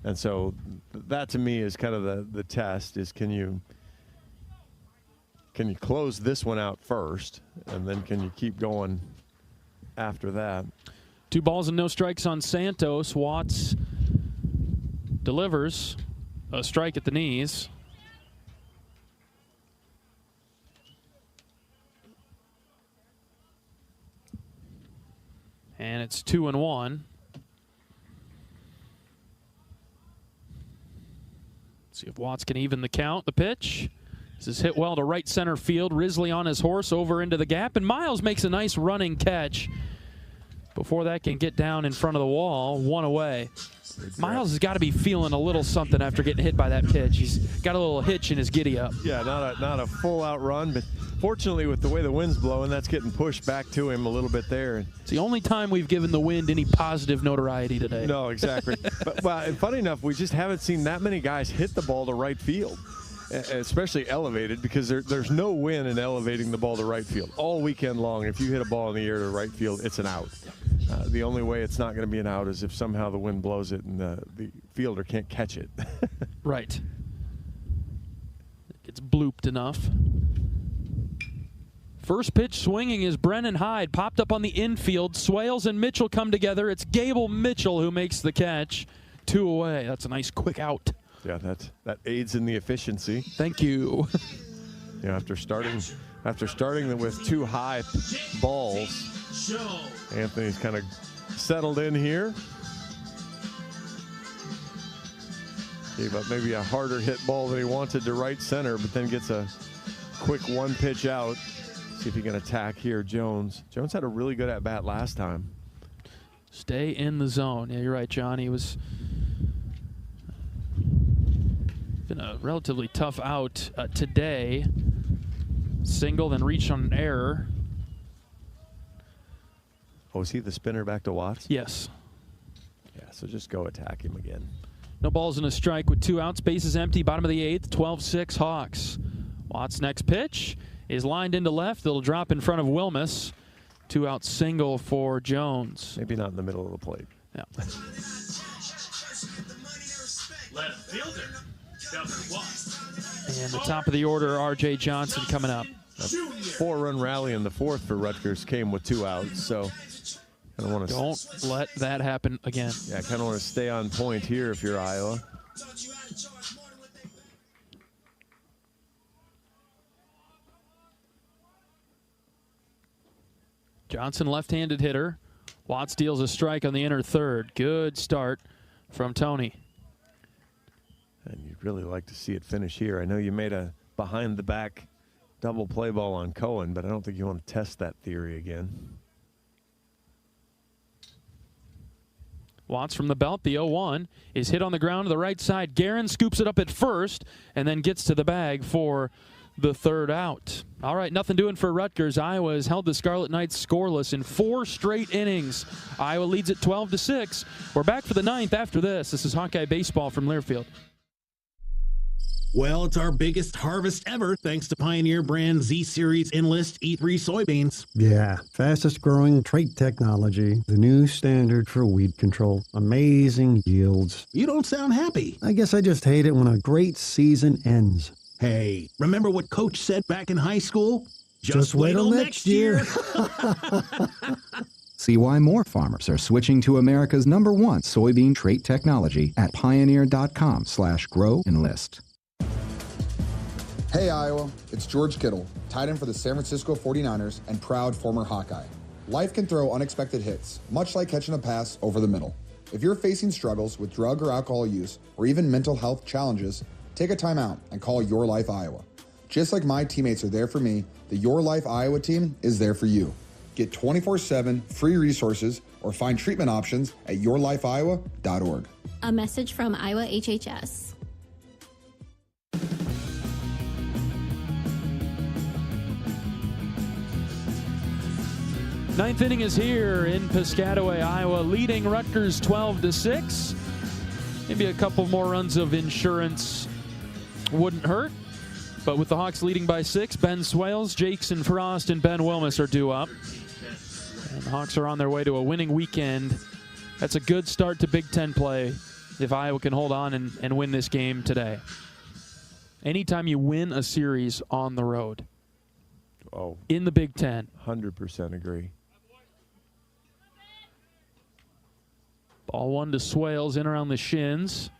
And so that to me is kind of the test is can you close this one out first, and then can you keep going after that? 2 balls and no strikes on Santos. Watts delivers a strike at the knees. And it's 2-1. See if Watts can even the count. The pitch. This is hit well to right center field. Risley on his horse over into the gap. And Miles makes a nice running catch. Before that can get down in front of the wall, 1 away. Miles has got to be feeling a little something after getting hit by that pitch. He's got a little hitch in his giddy up. Yeah, not a full out run, but fortunately with the way the wind's blowing, that's getting pushed back to him a little bit there. It's the only time we've given the wind any positive notoriety today. No, exactly. but funny enough, we just haven't seen that many guys hit the ball to right field, especially elevated, because there's no win in elevating the ball to right field. All weekend long, if you hit a ball in the air to right field, it's an out. The only way it's not going to be an out is if somehow the wind blows it and the fielder can't catch it. Right. It's blooped enough. First pitch swinging is Brennan Hyde. Popped up on the infield. Swales and Mitchell come together. It's Gable Mitchell who makes the catch. 2 away. That's a nice quick out. Yeah, that aids in the efficiency. Thank you. After starting with 2 high balls, Anthony's kind of settled in here. Gave up maybe a harder hit ball than he wanted to right center, but then gets a quick 1 pitch out. See if he can attack here, Jones. Jones had a really good at-bat last time. Stay in the zone. Yeah, you're right, John. He was been a relatively tough out today. Single, then reached on an error. Oh, is he the spinner back to Watts? Yes. Yeah, so just go attack him again. No balls and a strike with 2 outs. Bases empty, bottom of the 8th, 12-6 Hawks. Watts' next pitch is lined into left. It'll drop in front of Wilmus. 2-out single for Jones. Maybe not in the middle of the plate. Yeah. Left fielder, number 1. And the top of the order, R.J. Johnson coming up. A 4-run rally in the 4th for Rutgers came with 2 outs, so I don't let that happen again. Yeah, I kind of want to stay on point here if you're Iowa. Johnson, left-handed hitter. Watts deals a strike on the inner third. Good start from Tony. And you'd really like to see it finish here. I know you made a behind-the-back double play ball on Cohen, but I don't think you want to test that theory again. Watts from the belt, the 0-1, is hit on the ground to the right side. Guerin scoops it up at first and then gets to the bag for the 3rd out. All right, nothing doing for Rutgers. Iowa has held the Scarlet Knights scoreless in 4 straight innings. Iowa leads at 12-6. We're back for the 9th after this. This is Hawkeye Baseball from Learfield. Well, it's our biggest harvest ever thanks to Pioneer brand Z-Series Enlist E3 soybeans. Yeah, fastest growing trait technology, the new standard for weed control. Amazing yields. You don't sound happy. I guess I just hate it when a great season ends. Hey, remember what Coach said back in high school? Just wait till next year. See why more farmers are switching to America's #1 soybean trait technology at pioneer.com/grow-enlist. Hey Iowa, it's George Kittle, tight end for the San Francisco 49ers and proud former Hawkeye. Life can throw unexpected hits, much like catching a pass over the middle. If you're facing struggles with drug or alcohol use, or even mental health challenges, take a time out and call Your Life Iowa. Just like my teammates are there for me, the Your Life Iowa team is there for you. Get 24/7 free resources or find treatment options at yourlifeiowa.org. A message from Iowa HHS. Ninth inning is here in Piscataway, Iowa, leading Rutgers 12-6. Maybe a couple more runs of insurance wouldn't hurt. But with the Hawks leading by 6, Ben Swales, Jackson Frost, and Ben Wilmus are due up. And the Hawks are on their way to a winning weekend. That's a good start to Big Ten play if Iowa can hold on and win this game today. Anytime you win a series on the road in the Big Ten. 100% agree. Ball 1 to Swales, in around the shins.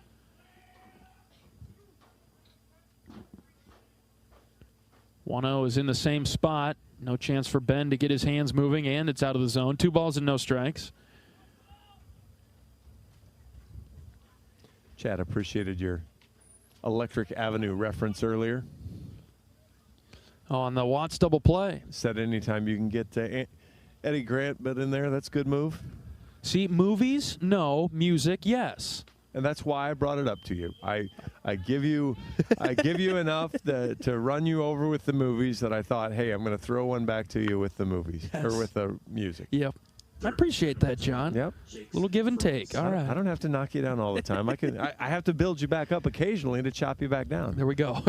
One 1-0 is in the same spot. No chance for Ben to get his hands moving, and it's out of the zone. 2 balls and no strikes. Chad, appreciated your Electric Avenue reference earlier. Oh, on the Watts double play. Said anytime you can get Eddie Grant but in there, that's a good move. See, movies, no. Music, yes. And that's why I brought it up to you. I give you enough to run you over with the movies that I thought, hey, I'm going to throw one back to you with the movies or with the music. Yep. I appreciate that, John. Yep. Little give and take. All right. I don't have to knock you down all the time. I have to build you back up occasionally to chop you back down. There we go.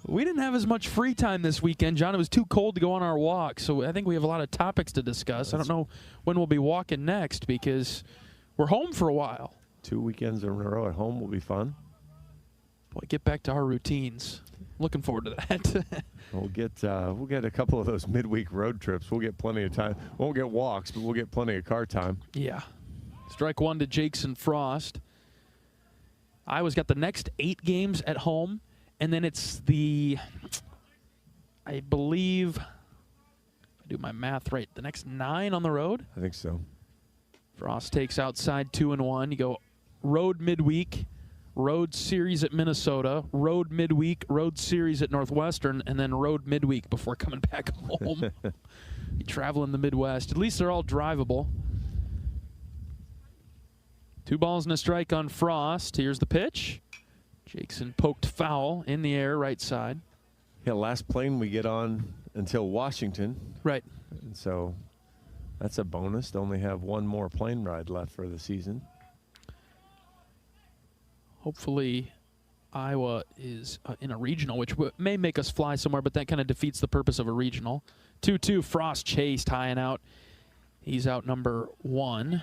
We didn't have as much free time this weekend, John. It was too cold to go on our walk, so I think we have a lot of topics to discuss. I don't know when we'll be walking next because we're home for a while. 2 weekends in a row at home will be fun. Boy, get back to our routines. Looking forward to that. We'll get a couple of those midweek road trips. We'll get plenty of time. Won't get walks, but we'll get plenty of car time. Yeah. Strike 1 to Jackson Frost. Iowa's got the next 8 games at home, and then it's I believe, if I do my math right, the next 9 on the road? I think so. Frost takes outside 2-1. You go road midweek, road series at Minnesota, road midweek, road series at Northwestern, and then road midweek before coming back home. You travel in the Midwest. At least they're all drivable. 2 balls and a strike on Frost. Here's the pitch. Jackson poked foul in the air, right side. Yeah, last plane we get on until Washington. Right. And so that's a bonus to only have 1 more plane ride left for the season. Hopefully Iowa is in a regional, which may make us fly somewhere, but that kind of defeats the purpose of a regional. 2-2, Frost chased high and out. He's out number 1.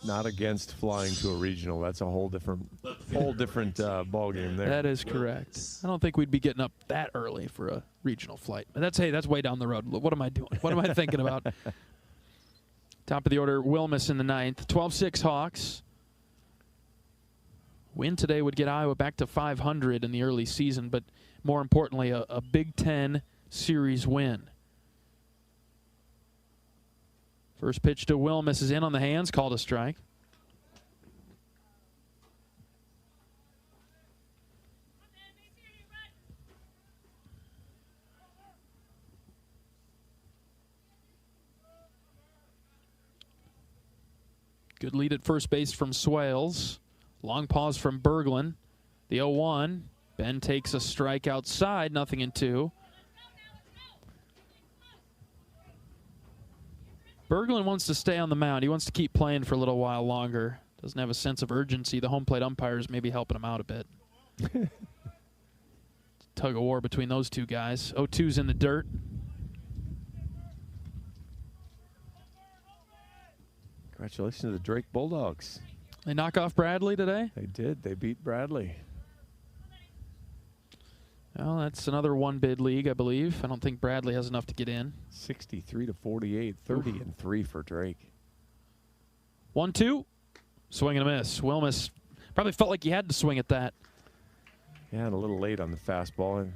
Not against flying to a regional. That's a whole different ball game there. That is correct. I don't think we'd be getting up that early for a regional flight. But that's way down the road. What am I doing? What am I thinking about? Top of the order, Wilmus in the 9th. 12-6 Hawks. Win today would get Iowa back to 500 in the early season, but more importantly, a Big Ten series win. First pitch to Wilmus is in on the hands, called a strike. Good lead at first base from Swales. Long pause from Berglund. The 0-1. Ben takes a strike outside, 0-2. Berglund wants to stay on the mound. He wants to keep playing for a little while longer. Doesn't have a sense of urgency. The home plate umpires may be helping him out a bit. Tug of war between those two guys. 0-2's in the dirt. Congratulations to the Drake Bulldogs. They knock off Bradley today? They did. They beat Bradley. Well, that's another one-bid league, I believe. I don't think Bradley has enough to get in. 63-48, 30-3 for Drake. 1-2. Swing and a miss. Wilmus probably felt like he had to swing at that. Yeah, and a little late on the fastball. And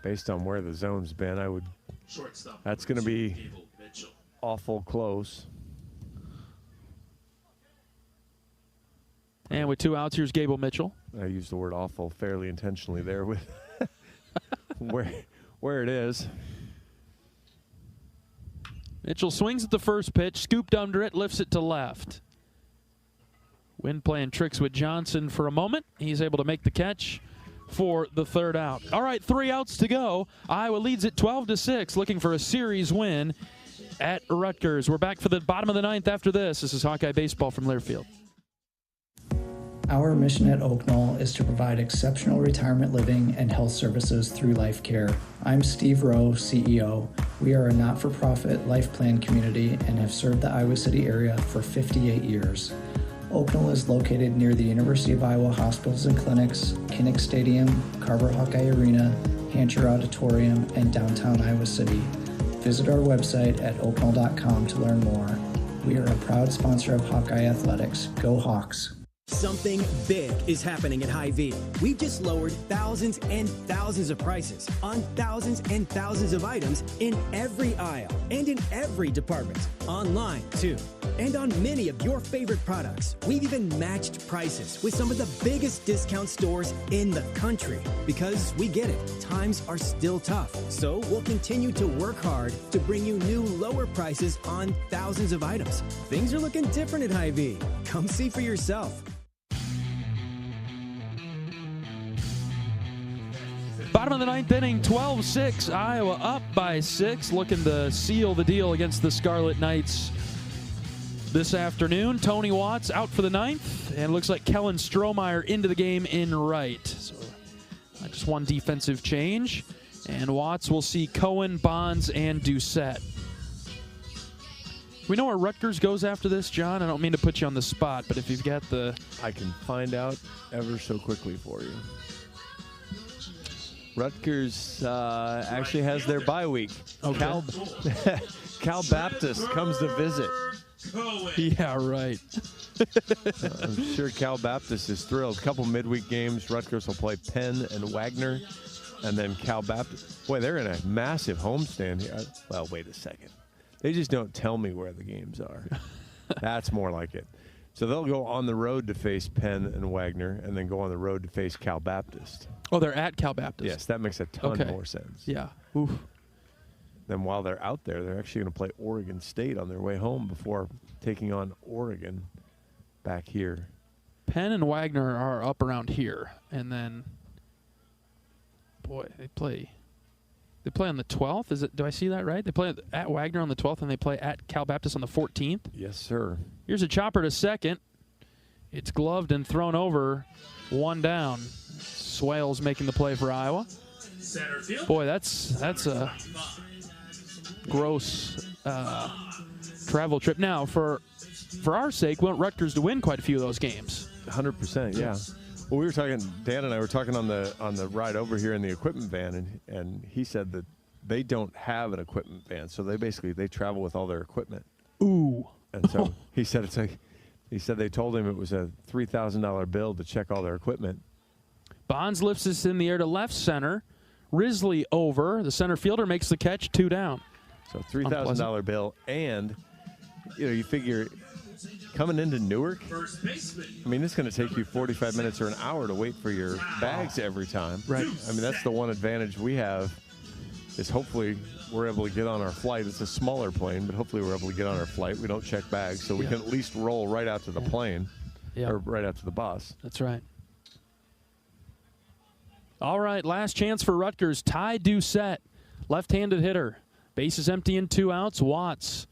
based on where the zone's been, that's going to be awful close. And with 2 outs, here's Gable Mitchell. I used the word awful fairly intentionally there with where it is. Mitchell swings at the first pitch, scooped under it, lifts it to left. Wynn playing tricks with Johnson for a moment. He's able to make the catch for the 3rd out. All right, 3 outs to go. Iowa leads it 12-6, looking for a series win at Rutgers. We're back for the bottom of the 9th after this. This is Hawkeye Baseball from Learfield. Our mission at Oak Knoll is to provide exceptional retirement living and health services through life care. I'm Steve Rowe, CEO. We are a not-for-profit life plan community and have served the Iowa City area for 58 years. Oak Knoll is located near the University of Iowa hospitals and clinics, Kinnick Stadium, Carver Hawkeye Arena, Hancher Auditorium, and downtown Iowa City. Visit our website at oakknoll.com to learn more. We are a proud sponsor of Hawkeye Athletics. Go Hawks! Something big is happening at Hy-Vee. We've just lowered thousands and thousands of prices on thousands and thousands of items in every aisle and in every department. Online, too. And on many of your favorite products. We've even matched prices with some of the biggest discount stores in the country. Because we get it, times are still tough. So we'll continue to work hard to bring you new lower prices on thousands of items. Things are looking different at Hy-Vee. Come see for yourself. Bottom of the ninth inning, 12-6. Iowa up by 6, looking to seal the deal against the Scarlet Knights this afternoon. Tony Watts out for the ninth, and it looks like Kellen Strohmeyer into the game in right. So just one defensive change, and Watts will see Cohen, Bonds, and Doucette. We know where Rutgers goes after this, John. I don't mean to put you on the spot, but if you've got the... I can find out ever so quickly for you. Rutgers actually has their bye week. Okay. Cal Baptist comes to visit. Yeah, right. I'm sure Cal Baptist is thrilled. A couple midweek games. Rutgers will play Penn and Wagner, and then Cal Baptist. Boy, they're in a massive homestand here. Well, wait a second. They just don't tell me where the games are. That's more like it. So they'll go on the road to face Penn and Wagner, and then go on the road to face Cal Baptist. Oh, they're at Cal Baptist. Yes, that makes a ton more sense. Yeah. Oof. Then while they're out there, they're actually going to play Oregon State on their way home before taking on Oregon back here. Penn and Wagner are up around here, and then, boy, they play on the 12th. Is it? Do I see that right? They play at Wagner on the 12th, and they play at Cal Baptist on the 14th. Yes, sir. Here's a chopper to second. It's gloved and thrown over. One down. Swales making the play for Iowa. Boy, that's a gross travel trip. Now, for our sake, we want Rutgers to win quite a few of those games. 100%, yeah. Well, we were talking. Dan and I were talking on the ride over here in the equipment van, and he said that they don't have an equipment van, so they travel with all their equipment. Ooh. And so he said they told him it was a $3,000 bill to check all their equipment. Bonds lifts this in the air to left center. Risley over. The center fielder makes the catch, 2 down. So $3,000 bill, and you figure coming into Newark, I mean, it's going to take you 45 minutes or an hour to wait for your bags every time. Right. I mean, that's the one advantage we have is hopefully we're able to get on our flight. It's a smaller plane, but hopefully we're able to get on our flight. We don't check bags, so we can at least roll right out to the plane or right out to the bus. That's right. All right, last chance for Rutgers. Ty Doucette, left-handed hitter. Bases empty and 2 outs. Watts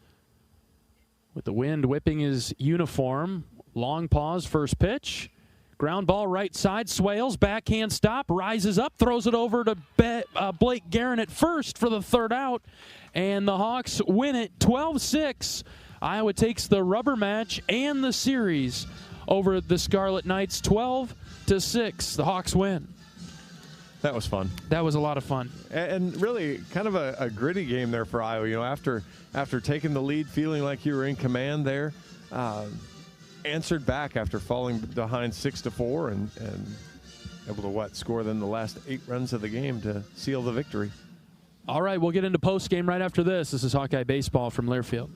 with the wind whipping his uniform. Long pause, first pitch. Ground ball right side. Swales, backhand stop, rises up, throws it over to Blake Guerin at first for the 3rd out. And the Hawks win it 12-6. Iowa takes the rubber match and the series over the Scarlet Knights 12-6. The Hawks win. That was fun. That was a lot of fun. And really kind of a gritty game there for Iowa. After taking the lead, feeling like you were in command there, answered back after falling behind 6-4 and able to score then the last 8 runs of the game to seal the victory. All right, we'll get into postgame right after this. This is Hawkeye Baseball from Learfield.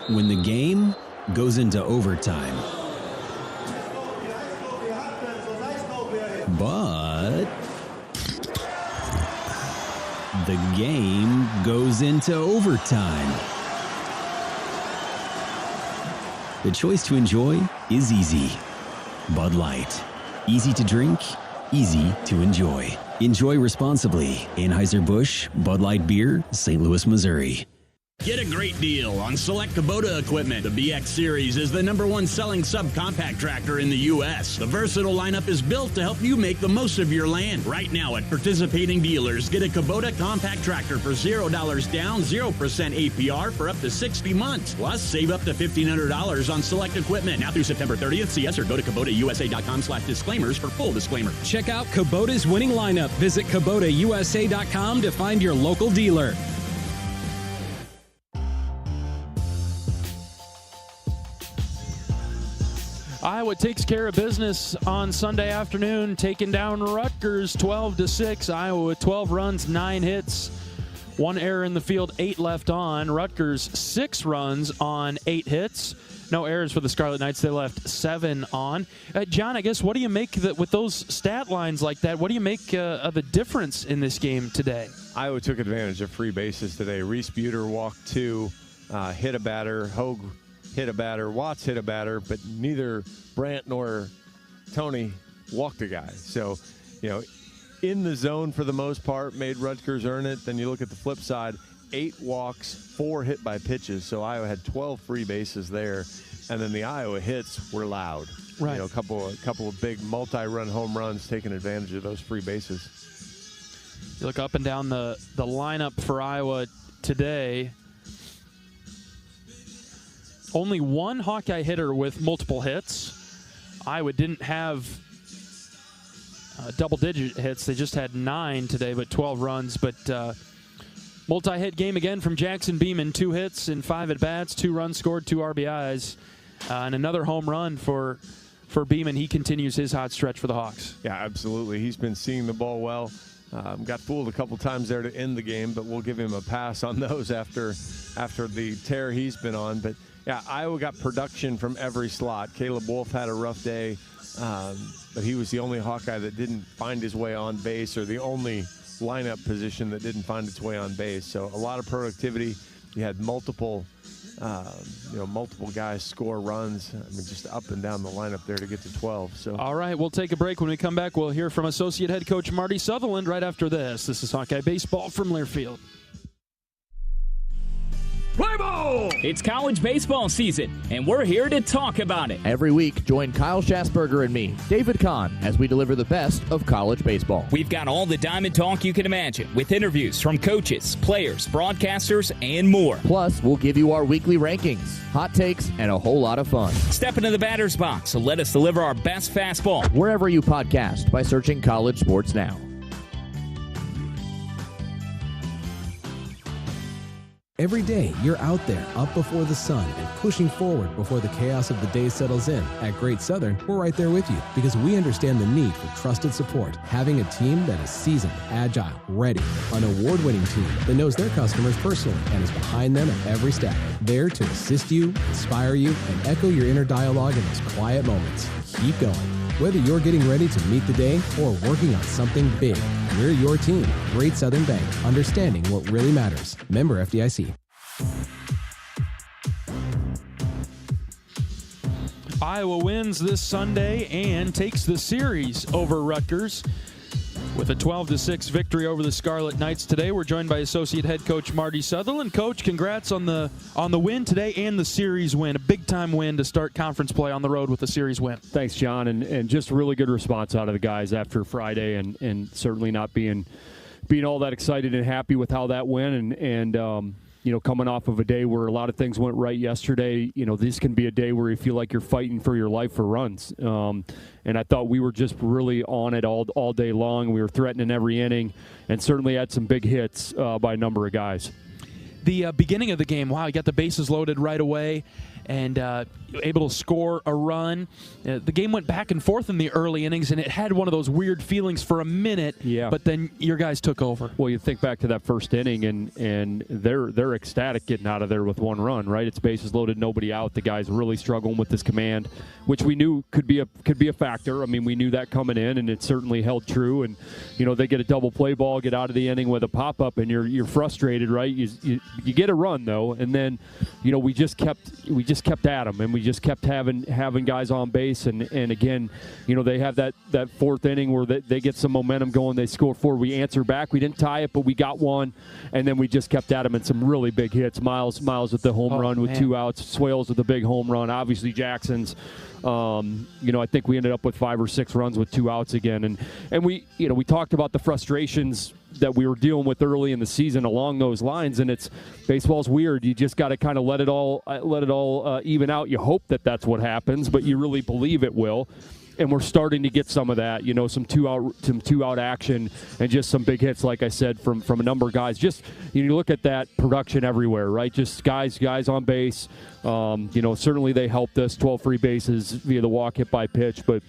When the game goes into overtime, but the game goes into overtime. The choice to enjoy is easy. Bud Light. Easy to drink, easy to enjoy. Enjoy responsibly. Anheuser-Busch, Bud Light Beer, St. Louis, Missouri. Get a great deal on select Kubota equipment. The BX Series is the #1 selling subcompact tractor in the U.S. The versatile lineup is built to help you make the most of your land. Right now at participating dealers, get a Kubota compact tractor for $0 down, 0% APR for up to 60 months. Plus, save up to $1,500 on select equipment. Now through September 30th, see us or go to KubotaUSA.com/disclaimers for full disclaimer. Check out Kubota's winning lineup. Visit KubotaUSA.com to find your local dealer. Iowa takes care of business on Sunday afternoon, taking down Rutgers 12-6. Iowa with 12 runs, 9 hits, 1 error in the field, 8 left on. Rutgers 6 runs on 8 hits. No errors for the Scarlet Knights. They left 7 on. John, I guess, what do you make with those stat lines like that? What do you make of the difference in this game today? Iowa took advantage of free bases today. Reese Buter walked 2, hit a batter. Hogue hit a batter. Watts hit a batter, but neither Brandt nor Tony walked a guy. So, in the zone for the most part, made Rutgers earn it. Then you look at the flip side, 8 walks, 4 hit by pitches. So Iowa had 12 free bases there. And then the Iowa hits were loud. Right. A couple of big multi-run home runs taking advantage of those free bases. You look up and down the lineup for Iowa today. Only 1 Hawkeye hitter with multiple hits. Iowa didn't have double-digit hits. They just had 9 today, but 12 runs. But multi-hit game again from Jackson Beaman. 2 hits in 5 at-bats, 2 runs scored, 2 RBIs, and another home run for Beaman. He continues his hot stretch for the Hawks. Yeah, absolutely. He's been seeing the ball well. Got fooled a couple times there to end the game, but we'll give him a pass on those after the tear he's been on. But yeah, Iowa got production from every slot. Caleb Wolf had a rough day, but he was the only Hawkeye that didn't find his way on base, or the only lineup position that didn't find its way on base. So a lot of productivity. You had multiple guys score runs. I mean, just up and down the lineup there to get to 12. So all right, we'll take a break. When we come back, we'll hear from Associate Head Coach Marty Sutherland right after this. This is Hawkeye Baseball from Learfield. Play ball! It's college baseball season, and we're here to talk about it. Every week, join Kyle Schassberger and me, David Kahn, as we deliver the best of college baseball. We've got all the diamond talk you can imagine, with interviews from coaches, players, broadcasters, and more. Plus, we'll give you our weekly rankings, hot takes, and a whole lot of fun. Step into the batter's box and let us deliver our best fastball. Wherever you podcast by searching College Sports Now. Every day, you're out there, up before the sun, and pushing forward before the chaos of the day settles in. At Great Southern, we're right there with you because we understand the need for trusted support. Having a team that is seasoned, agile, ready. An award-winning team that knows their customers personally and is behind them at every step. There to assist you, inspire you, and echo your inner dialogue in those quiet moments. Keep going. Whether you're getting ready to meet the day or working on something big, we're your team. Great Southern Bank, understanding what really matters. Member FDIC. Iowa wins this Sunday and takes the series over Rutgers with a 12-6 victory over the Scarlet Knights today. We're joined by Associate Head Coach Marty Sutherland. Coach, congrats on the win today and the series win. A big-time win to start conference play on the road with a series win. Thanks, John, and just a really good response out of the guys after Friday, and certainly not being all that excited and happy with how that went, and coming off of a day where a lot of things went right yesterday, this can be a day where you feel like you're fighting for your life for runs. And I thought we were just really on it all day long. We were threatening every inning and certainly had some big hits by a number of guys. The beginning of the game, wow, you got the bases loaded right away and able to score a run. The game went back and forth in the early innings, and it had one of those weird feelings for a minute, but then your guys took over. Well, you think back to that first inning, and they're ecstatic getting out of there with 1 run, right? It's bases loaded, nobody out. The guy's really struggling with this command, which we knew could be a factor. I mean, we knew that coming in, and it certainly held true. And, they get a double play ball, get out of the inning with a pop-up, and you're frustrated, right? You get a run, though, and then, we just kept at them, and we just kept having guys on base, and again, they have that 4th inning where they get some momentum going, they score 4, we answer back, we didn't tie it, but we got 1, and then we just kept at them in some really big hits. Miles with the home run with 2 outs, Swales with the big home run, obviously Jackson's. I think we ended up with 5 or 6 runs with 2 outs again, and we talked about the frustrations that we were dealing with early in the season along those lines, and baseball's weird. You just got to kind of let it all even out. You hope that that's what happens, but you really believe it will. and we're starting to get some of that, some two out action and just some big hits, like I said, from a number of guys. Just you look at that production everywhere, right? Just guys on base. Certainly they helped us, 12 free bases via the walk, hit by pitch, but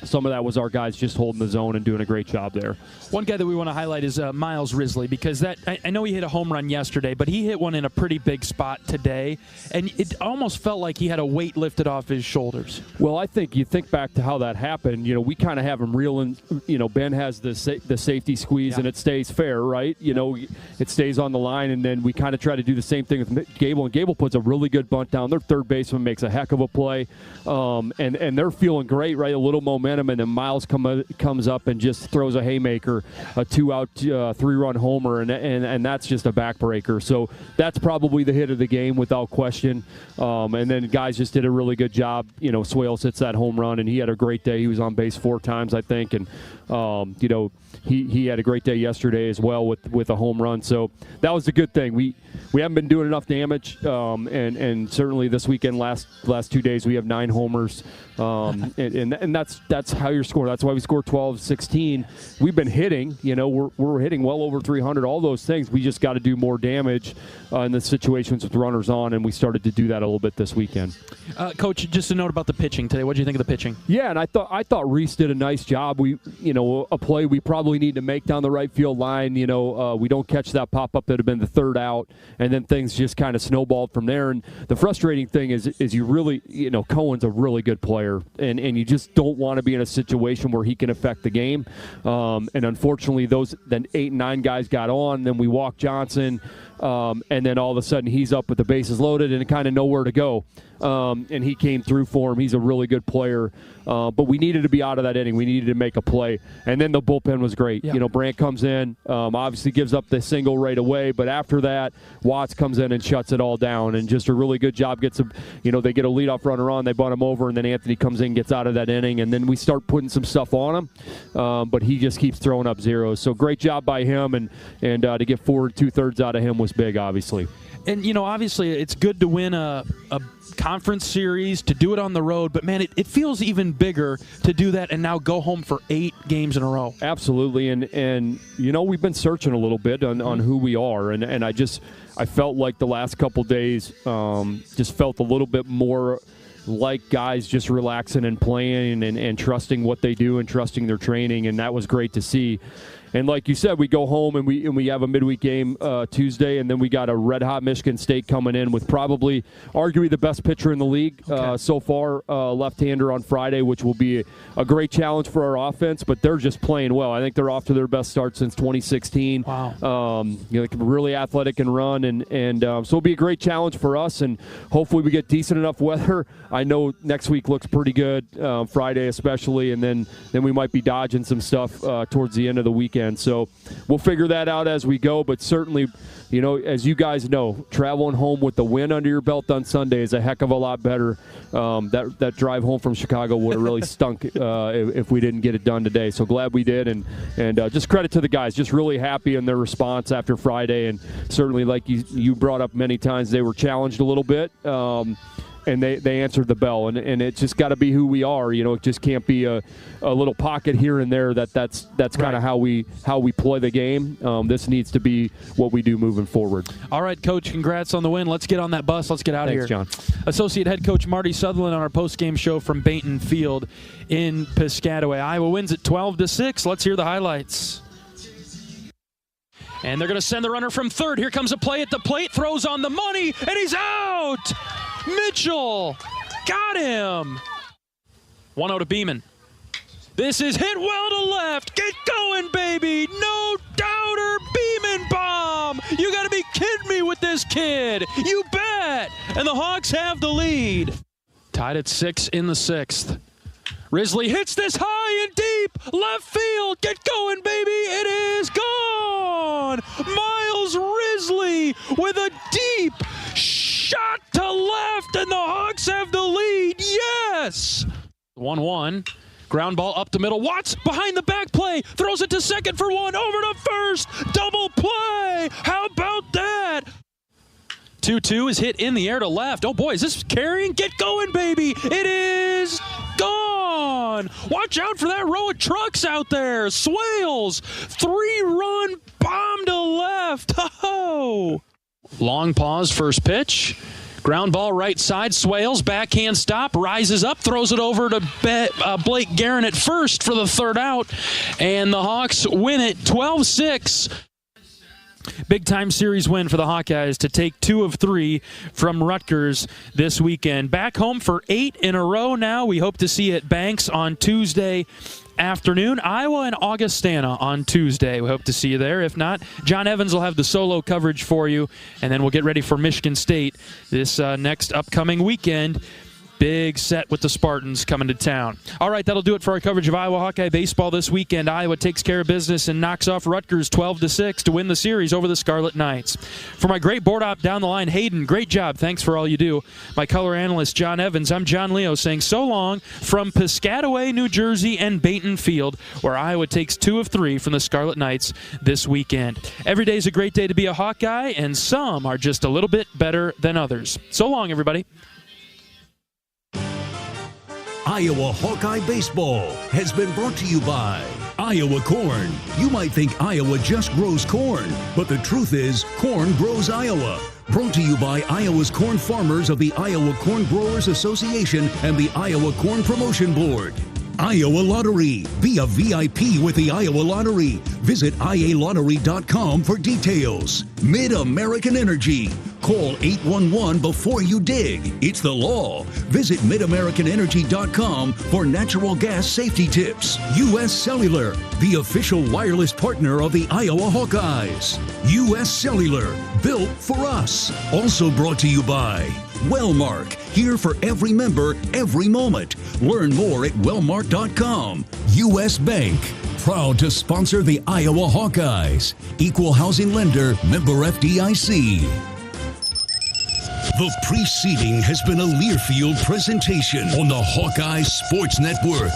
some of that was our guys just holding the zone and doing a great job there. One guy that we want to highlight is Miles Risley, because I know he hit a home run yesterday, but he hit one in a pretty big spot today, and it almost felt like he had a weight lifted off his shoulders. Well, I think you think back to how that happened. We kind of have him reeling. Ben has the safety squeeze, and it stays fair, right? It stays on the line, and then we kind of try to do the same thing with Gable, and Gable puts a really good bunt down. Their third baseman makes a heck of a play, and they're feeling great, right? A little momentum, and then Miles comes up and just throws a haymaker, a 2-out, 3-run homer, and that's just a backbreaker. So that's probably the hit of the game without question. And then guys just did a really good job. Swales hits that home run, and he had a great day. He was on base 4 times, I think, and he had a great day yesterday as well with a home run. So that was a good thing. We haven't been doing enough damage, and certainly this weekend, last 2 days, we have 9 homers, and that's how you're scoring. That's why we scored 12, 16. We've been hitting. We're hitting well over 300. All those things. We just got to do more damage in the situations with runners on, and we started to do that a little bit this weekend. Coach, just a note about the pitching today. What did you think of the pitching? Yeah, and I thought Reese did a nice job. A play we probably need to make down the right field line. We don't catch that pop-up that had been the 3rd out, and then things just kind of snowballed from there. And the frustrating thing is you really, Cohen's a really good player, and you just don't want to be in a situation where he can affect the game. And unfortunately, then 8 and 9 guys got on. Then we walked Johnson, and then all of a sudden he's up with the bases loaded and kind of nowhere to go. And he came through for him. He's a really good player. But we needed to be out of that inning. We needed to make a play. And then the bullpen was great. Yeah. Brant comes in, obviously gives up the single right away. But after that, Watts comes in and shuts it all down. And just a really good job. They get a leadoff runner on. They bunt him over. And then Anthony comes in, gets out of that inning. And then we start putting some stuff on him. But he just keeps throwing up zeros. So great job by him. And to get 4 2/3 out of him was big, obviously. And, obviously it's good to win a conference series, to do it on the road, but, man, it feels even bigger to do that and now go home for 8 games in a row. Absolutely, and we've been searching a little bit on who we are, and I felt like the last couple days just felt a little bit more like guys just relaxing and playing and trusting what they do and trusting their training, and that was great to see. And like you said, we go home and we have a midweek game Tuesday, and then we got a red-hot Michigan State coming in with probably arguably the best pitcher in the league so far, left-hander on Friday, which will be a great challenge for our offense, but they're just playing well. I think they're off to their best start since 2016. Wow. They can be really athletic and run, and so it'll be a great challenge for us, and hopefully we get decent enough weather. I know next week looks pretty good, Friday especially, and then we might be dodging some stuff towards the end of the weekend. So we'll figure that out as we go, but certainly, as you guys know, traveling home with the win under your belt on Sunday is a heck of a lot better. That drive home from Chicago would have really stunk if we didn't get it done today. So glad we did, and just credit to the guys. Just really happy in their response after Friday, and certainly, like you brought up many times, they were challenged a little bit. And they answered the bell, and it's just got to be who we are. It just can't be a little pocket here and there. That's kind of how we play the game. This needs to be what we do moving forward. All right, Coach, congrats on the win. Let's get on that bus. Let's get out of here. Thanks, John. Associate Head Coach Marty Sutherland on our post-game show from Bainton Field in Piscataway. Iowa wins at 12-6. Let's hear the highlights. And they're going to send the runner from third. Here comes a play at the plate, throws on the money, and he's out! Mitchell got him. 1-0 to Beaman. This is hit well to left. Get going, baby. No doubter. Beaman bomb. You got to be kidding me with this kid. You bet. And the Hawks have the lead. Tied at 6 in the 6th. Risley hits this high and deep. Left field. Get going, baby. It is gone. Miles Risley with a deep shot to left, and the Hawks have the lead. Yes! 1-1. Ground ball up the middle. Watts behind the back play. Throws it to second for 1. Over to first. Double play. How about that? 2-2 is hit in the air to left. Oh, boy, is this carrying? Get going, baby. It is gone. Watch out for that row of trucks out there. Swales, 3-run bomb to left. Ho-ho. Long pause, first pitch. Ground ball right side. Swales, backhand stop, rises up, throws it over to Blake Guerin at first for the third out. And the Hawks win it 12-6. Big-time series win for the Hawkeyes to take 2 of 3 from Rutgers this weekend. Back home for 8 in a row now. We hope to see you at Banks on Tuesday afternoon. Iowa and Augustana on Tuesday. We hope to see you there. If not, John Evans will have the solo coverage for you, and then we'll get ready for Michigan State this next upcoming weekend. Big set with the Spartans coming to town. All right, that'll do it for our coverage of Iowa Hawkeye baseball this weekend. Iowa takes care of business and knocks off Rutgers 12-6 to win the series over the Scarlet Knights. For my great board op down the line, Hayden, great job. Thanks for all you do. My color analyst, John Evans, I'm John Leo saying so long from Piscataway, New Jersey and Baton Field, where Iowa takes 2 of 3 from the Scarlet Knights this weekend. Every day is a great day to be a Hawkeye, and some are just a little bit better than others. So long, everybody. Iowa Hawkeye Baseball has been brought to you by Iowa Corn. You might think Iowa just grows corn, but the truth is corn grows Iowa. Brought to you by Iowa's corn farmers of the Iowa Corn Growers Association and the Iowa Corn Promotion Board. Iowa Lottery. Be a VIP with the Iowa Lottery. Visit ialottery.com for details. Mid-American Energy. Call 811 before you dig. It's the law. Visit midamericanenergy.com for natural gas safety tips. U.S. Cellular, the official wireless partner of the Iowa Hawkeyes. U.S. Cellular, built for us. Also brought to you by Wellmark, here for every member, every moment. Learn more at wellmark.com. U.S. Bank, proud to sponsor the Iowa Hawkeyes. Equal housing lender, member FDIC. The preceding has been a Learfield presentation on the Hawkeye Sports Network.